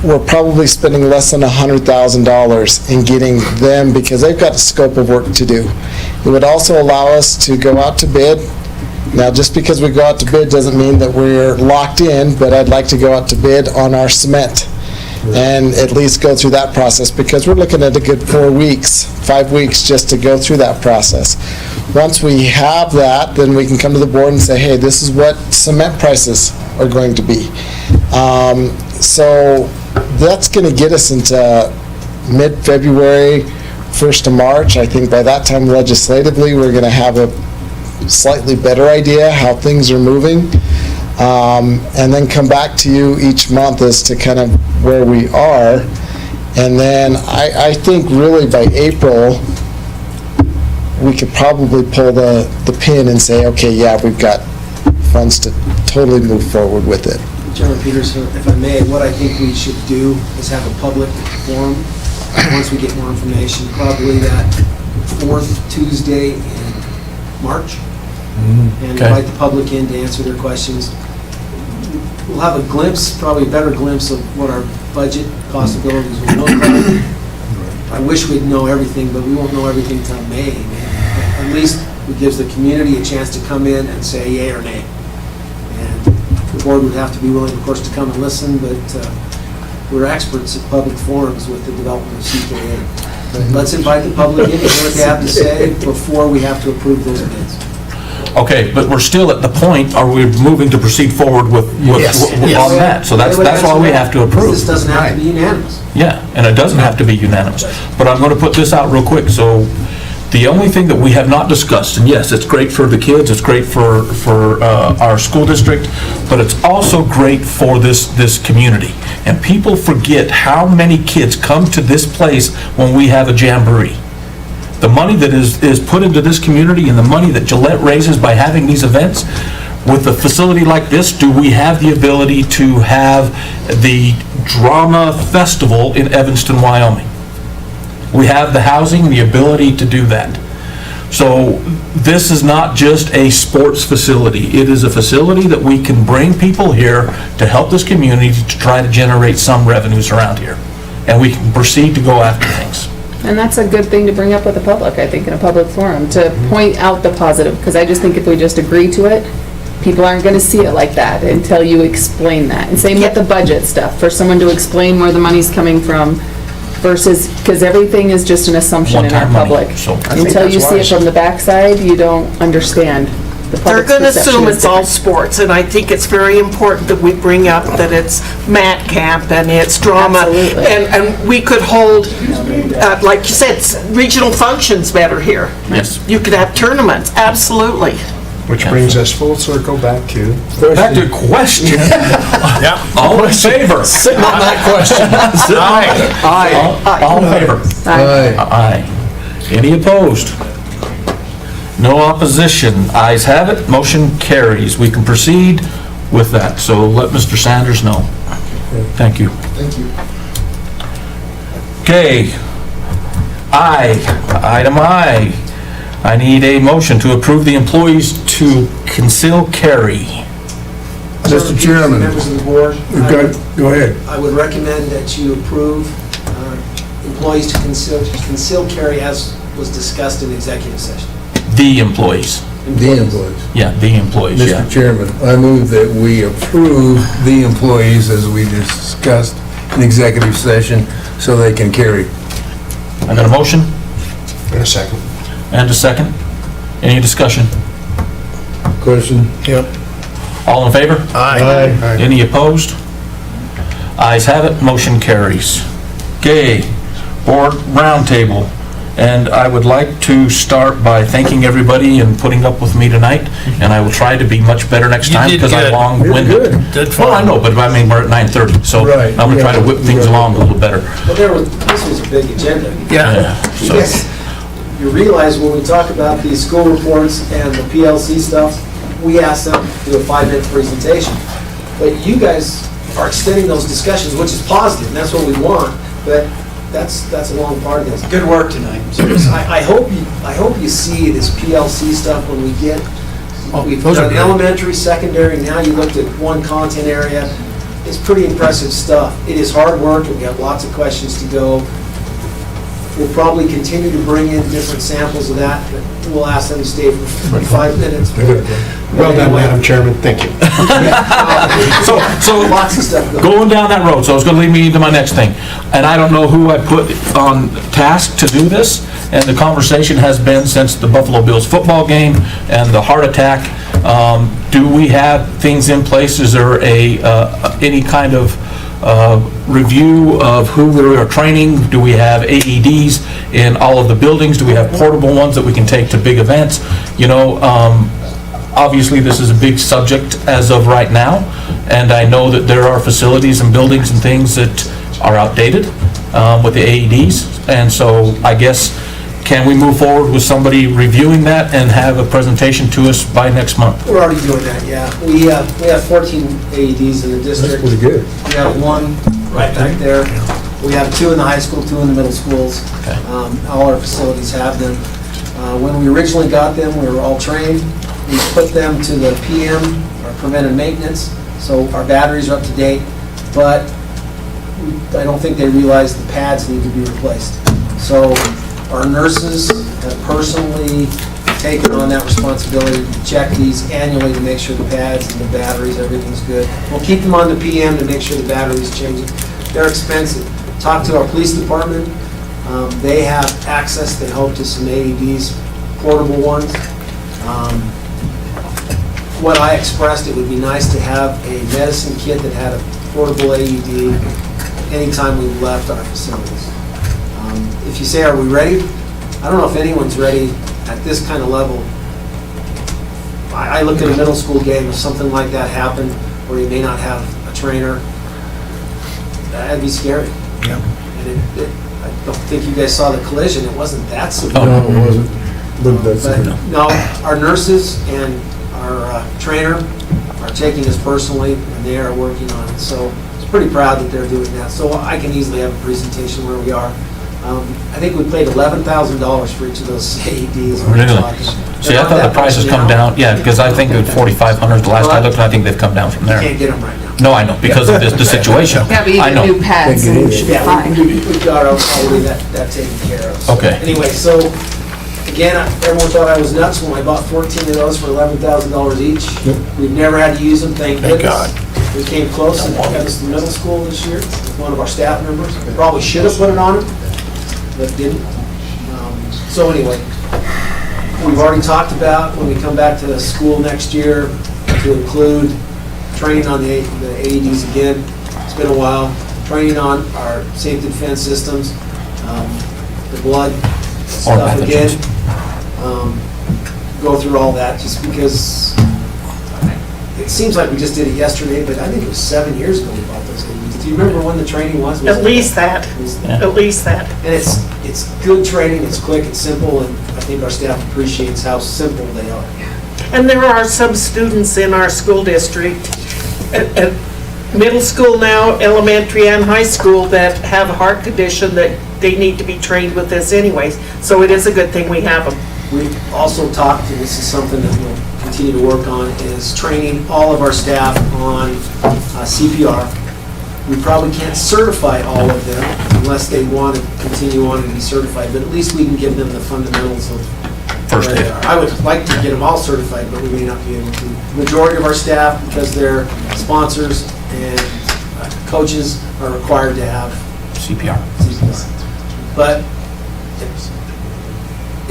We're probably spending less than $100,000 in getting them because they've got a scope of work to do. It would also allow us to go out to bid. Now, just because we go out to bid doesn't mean that we're locked in, but I'd like to go out to bid on our cement and at least go through that process because we're looking at a good 4 weeks, 5 weeks just to go through that process. Once we have that, then we can come to the board and say, hey, this is what cement prices are going to be. So that's going to get us into mid-February, 1st of March. I think by that time legislatively, we're going to have a slightly better idea how things are moving. And then come back to you each month as to kind of where we are. And then I think really by April, we could probably pull the pin and say, okay, yeah, we've got funds to totally move forward with it. Chairman Peters, if I may, what I think we should do is have a public forum once we get more information, probably that 4th Tuesday in March, and Okay. invite the public in to answer their questions. we'll have a glimpse, probably a better glimpse of what our budget possibilities will look like. I wish we'd know everything, but we won't know everything till May. At least it gives the community a chance to come in and say yay or nay. And the board would have to be willing, of course, to come and listen, but we're experts at public forums with the development of CKA. But let's invite the public in and hear what they have to say before we have to approve those bids. Okay, but we're still at the point, are we moving to proceed forward with on that? So that's why we have to approve. This doesn't have to be unanimous. Yeah, and it doesn't have to be unanimous. But I'm going to put this out real quick. So the only thing that we have not discussed, and yes, it's great for the kids, it's great for our school district, but it's also great for this community. And people forget how many kids come to this place when we have a jamboree. The money that is put into this community and the money that Gillette raises by having these events, with a facility like this, do we have the ability to have the drama festival in Evanston, Wyoming? We have the housing, the ability to do that. So this is not just a sports facility. It is a facility that we can bring people here to help this community to try to generate some revenues around here. And we can proceed to go after things. And that's a good thing to bring up with the public, I think, in a public forum, to point out the positive, because I just think if we just agree to it, people aren't going to see it like that until you explain that. And same with the budget stuff, for someone to explain where the money's coming from versus, because everything is just an assumption in our One-time money, public. so- Until you see it from the backside, you don't understand the They're public's going to perception assume is it's all different. sports, and I think it's very important that we bring up that it's mat camp and it's drama. Absolutely. And we could hold, like you said, regional functions better here. Yes. You could have tournaments, absolutely. Which brings us full circle back to... Back to question. Yeah. All in favor? Sitting on that question. All in favor? Aye. Aye. Any opposed? No opposition. Ayes have it. Motion carries. We can proceed with that. So let Mr. Sanders know. Thank you. Thank you. Okay. I, item I. I need a motion to approve the employees to conceal carry. Mr. Chairman, Members of the board, go ahead. I would recommend that you approve employees to conceal carry as was discussed in executive session. The employees. The employees. Yeah, the employees, yeah. Mr. Chairman, I move that we approve the employees as we discussed in executive session so they can carry. I got a motion In a second. and a second. Any discussion? Question? Yep. All in favor? Aye. Any opposed? Ayes have it, motion carries. Okay, board roundtable. And I would like to start by thanking everybody and putting up with me tonight, and I will try to be much better next You time did because I'm good. long-winded. You're good. Did Well, I fine. know, but I mean, we're at 9:30, so Right, I'm gonna try to whip things along a little better. But this was a big agenda. Yeah. So, Yes. You realize when we talk about these school reports and the PLC stuff, we ask them to do a 5-minute presentation. But you guys are extending those discussions, which is positive, and that's what we want, but that's a long part of this. Good work tonight. I hope you see this PLC stuff when we get, we've those are done great. elementary, secondary, now you looked at one content area. It's pretty impressive stuff. It is hard work, and we have lots of questions to go. We'll probably continue to bring in different samples of that, but we'll ask them to stay for 45 minutes. Well done, Madam Chairman, thank you. So Lots of stuff going. going down that road, so it's gonna lead me into my next thing. And I don't know who I put on task to do this, and the conversation has been since the Buffalo Bills football game and the heart attack. Do we have things in place? Is there any kind of review of who we are training? Do we have AEDs in all of the buildings? Do we have portable ones that we can take to big events? You know, obviously, this is a big subject as of right now, and I know that there are facilities and buildings and things that are outdated with the AEDs, and so I guess, can we move forward with somebody reviewing that and have a presentation to us by next month? We're already doing that, yeah. We have 14 AEDs in the district. That's pretty good. We have one right back there. We have 2 in the high school, 2 in the middle schools. Okay. All our facilities have them. When we originally got them, we were all trained. We put them to the PM, or preventive maintenance, So our batteries are up to date, but I don't think they realize the pads need to be replaced. So our nurses have personally taken on that responsibility to check these annually to make sure the pads and the batteries, everything's good. We'll keep them on the PM to make sure the battery's changing. They're expensive. Talk to our police department. They have access, they hope, to some AEDs, portable ones. What I expressed, it would be nice to have a medicine kit that had a portable AED anytime we left our facilities. If you say, are we ready? I don't know if anyone's ready at this kind of level. I look at a middle school game, if something like that happened, where you may not have a trainer, that'd be scary. Yeah. And I don't think you guys saw the collision, it wasn't that severe. No, it wasn't. But that's, But no, our nurses and our trainer are taking this personally, and they are working on it. So I was pretty proud that they're doing that. So I can easily have a presentation where we are. I think we paid $11,000 for each of those AEDs. Really? See, I thought the prices come down, yeah, because I think it was 4,500 the last I looked, and I think they've come down from You there. can't get them right now. No, I know, because of the situation. Yeah, but I even know. new pads, and it should be Yeah, fine. we've got already that taken care of. So Okay. Anyway, so, again, everyone thought I was nuts when I bought 14 of those for $11,000 each. We've never had to use them, thank goodness. God. We came close and got us to middle school this year with one of our staff members. We probably should have put it on them, but didn't. So anyway, we've already talked about when we come back to the school next year to include training on the AEDs again. It's been a while. Training on our safety defense systems, the blood stuff again. Go through all that just because it seems like we just did it yesterday, but I think it was 7 years ago we bought those AEDs. Do you remember when the training was? At least that, at least that. And it's good training, it's quick, it's simple, and I think our staff appreciates how simple they are. And there are some students in our school district, at middle school now, elementary and high school, that have a heart condition that they need to be trained with this anyways. So it is a good thing we have them. We've also talked, and this is something that we'll continue to work on, is training all of our staff on CPR. We probably can't certify all of them unless they want to continue on and be certified, but at least we can give them the fundamentals of First where they aid. are. I would like to get them all certified, but we may not be able to. Majority of our staff, because they're sponsors and coaches, are required to have CPR. But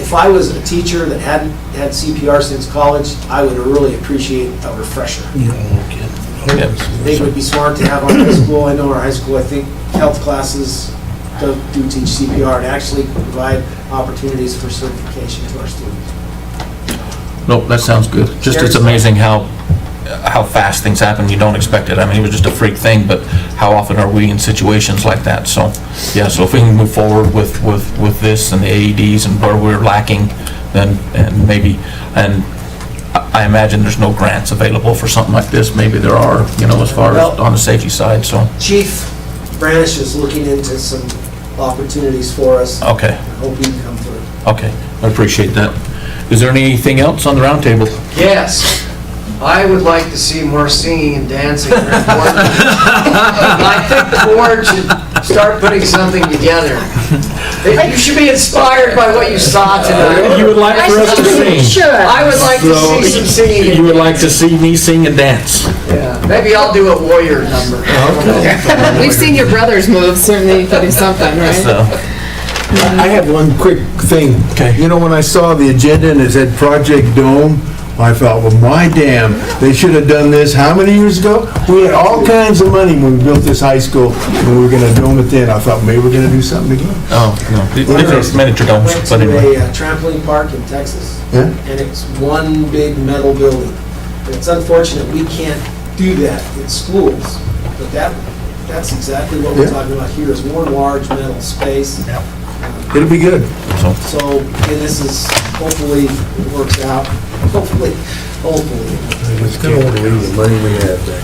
if I was a teacher that hadn't had CPR since college, I would really appreciate a refresher. I think it would be smart to have our high school, I know our high school, I think health classes do teach CPR and actually provide opportunities for certification to our students. Nope, that sounds good. Just, it's amazing how fast things happen. You don't expect it. I mean, it was just a freak thing, but how often are we in situations like that? So, yeah, so if we can move forward with this and the AEDs and where we're lacking, then, and maybe, and I imagine there's no grants available for something like this. Maybe there are, you know, as far as on the safety side, so. Chief Branish is looking into some opportunities for us. Okay. I hope he can come through. Okay, I appreciate that. Is there anything else on the roundtable? Yes, I would like to see more singing and dancing. I think the board should start putting something together. You should be inspired by what you saw tonight. You would like for us to sing? I would like to see some singing. You would like to see me sing and dance? Yeah, maybe I'll do a warrior number. We've seen your brother's moves, certainly you could do something, right? So, I have one quick thing. Okay. You know, when I saw the agenda and it said Project Dome, I thought, well, my damn, they should have done this how many years ago? We had all kinds of money when we built this high school, and we were gonna dome it then. I thought maybe we're gonna do something again. oh, no, it's miniature domes, Went but to anyway. a trampoline park in Texas. Yeah? And it's one big metal building. And it's unfortunate we can't do that in schools, but that's exactly what we're Yeah. talking about here, is one large metal space. It'll be good. So, and this is, hopefully, it works out, hopefully. I just kind of want to leave the money we have there.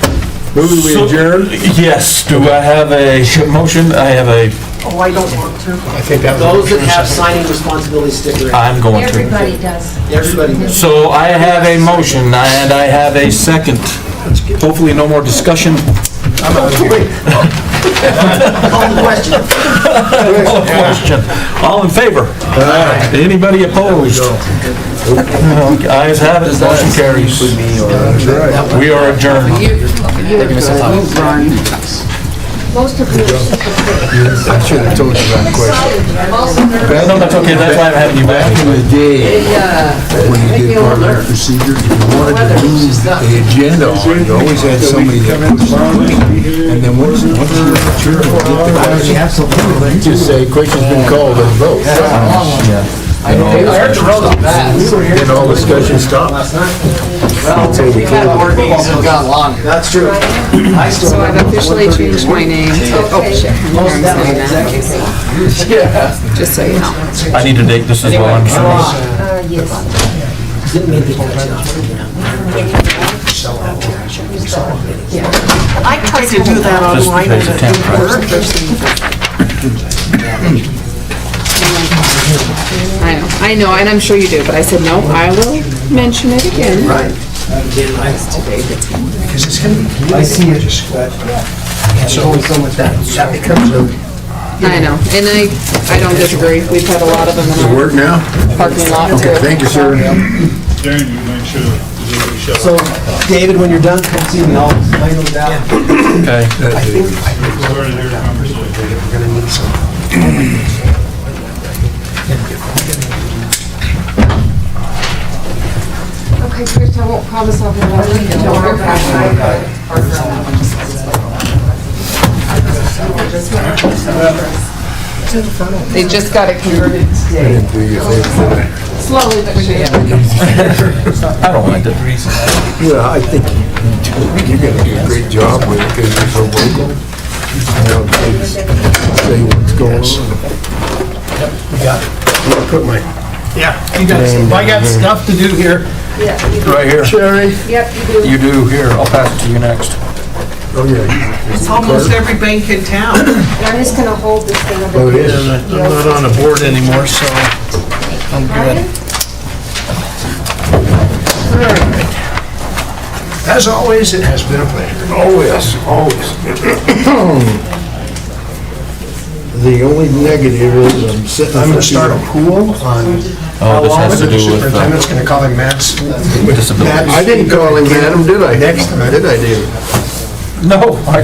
Move we So- adjourn? Yes, do I have a motion? I have a Oh, I don't want to. I think that was. Those that have signing responsibility stick around. I'm going to. Everybody does. Everybody does. So I have a motion and I have a second. Hopefully no more discussion. Call the question. Question. All in favor? Anybody opposed? Ayes have it, motion carries. We are adjourned. Most of you I should have told you that question. No, that's okay, that's why I'm having you back. Back in the day, when you did parliamentary procedure, if you wanted to move the agenda on, you always had somebody that pushed the question. And then once you get the question, just say, question's been called and vote. I heard the road on that. Then all discussion stopped. Well, we've had board meetings that have gone longer. That's true. I still So I've officially changed my name to, oh shit, I'm saying that. Just so you know. I need to date this as well, I'm sorry. yes. Didn't mean to cut you off. I tried to do that online and Just it today's didn't work. I know, and I'm sure you do, but I said, no, I will mention it again. Right. Again, because it's gonna be. I see it. It's only so much that becomes a. I know, and I don't disagree. We've had a lot of them in Does it work now? our parking lot Okay, too. thank you, sir. Darren, you make sure that you shut So, David, when you're done, come see me, I'll lay them down. Okay. I think Sorry to hear the conversation. we're gonna need some. Okay, Chris, I won't promise I'll be able to read They just got it converted today. Slowly but surely. I don't mind it. Yeah, I think you're gonna do a great job with it because you're so vocal. You know, kids say what's going on. Put my, yeah, you got, I got stuff to do here. Right here. Sherry? Yep, you do. You do, here, I'll pass it to you next. Oh, yeah. It's almost every bank in town. I'm just gonna hold this thing up. Oh, it is. I'm not on the board anymore, so I'm good. As always, it has been a pleasure. Always, always. The only negative is I'm sitting. I'm gonna start a pool on Oh, this has to the do with, superintendent's gonna call him Matt's. disabilities. I didn't call him Adam, did I? Did I, David? No, I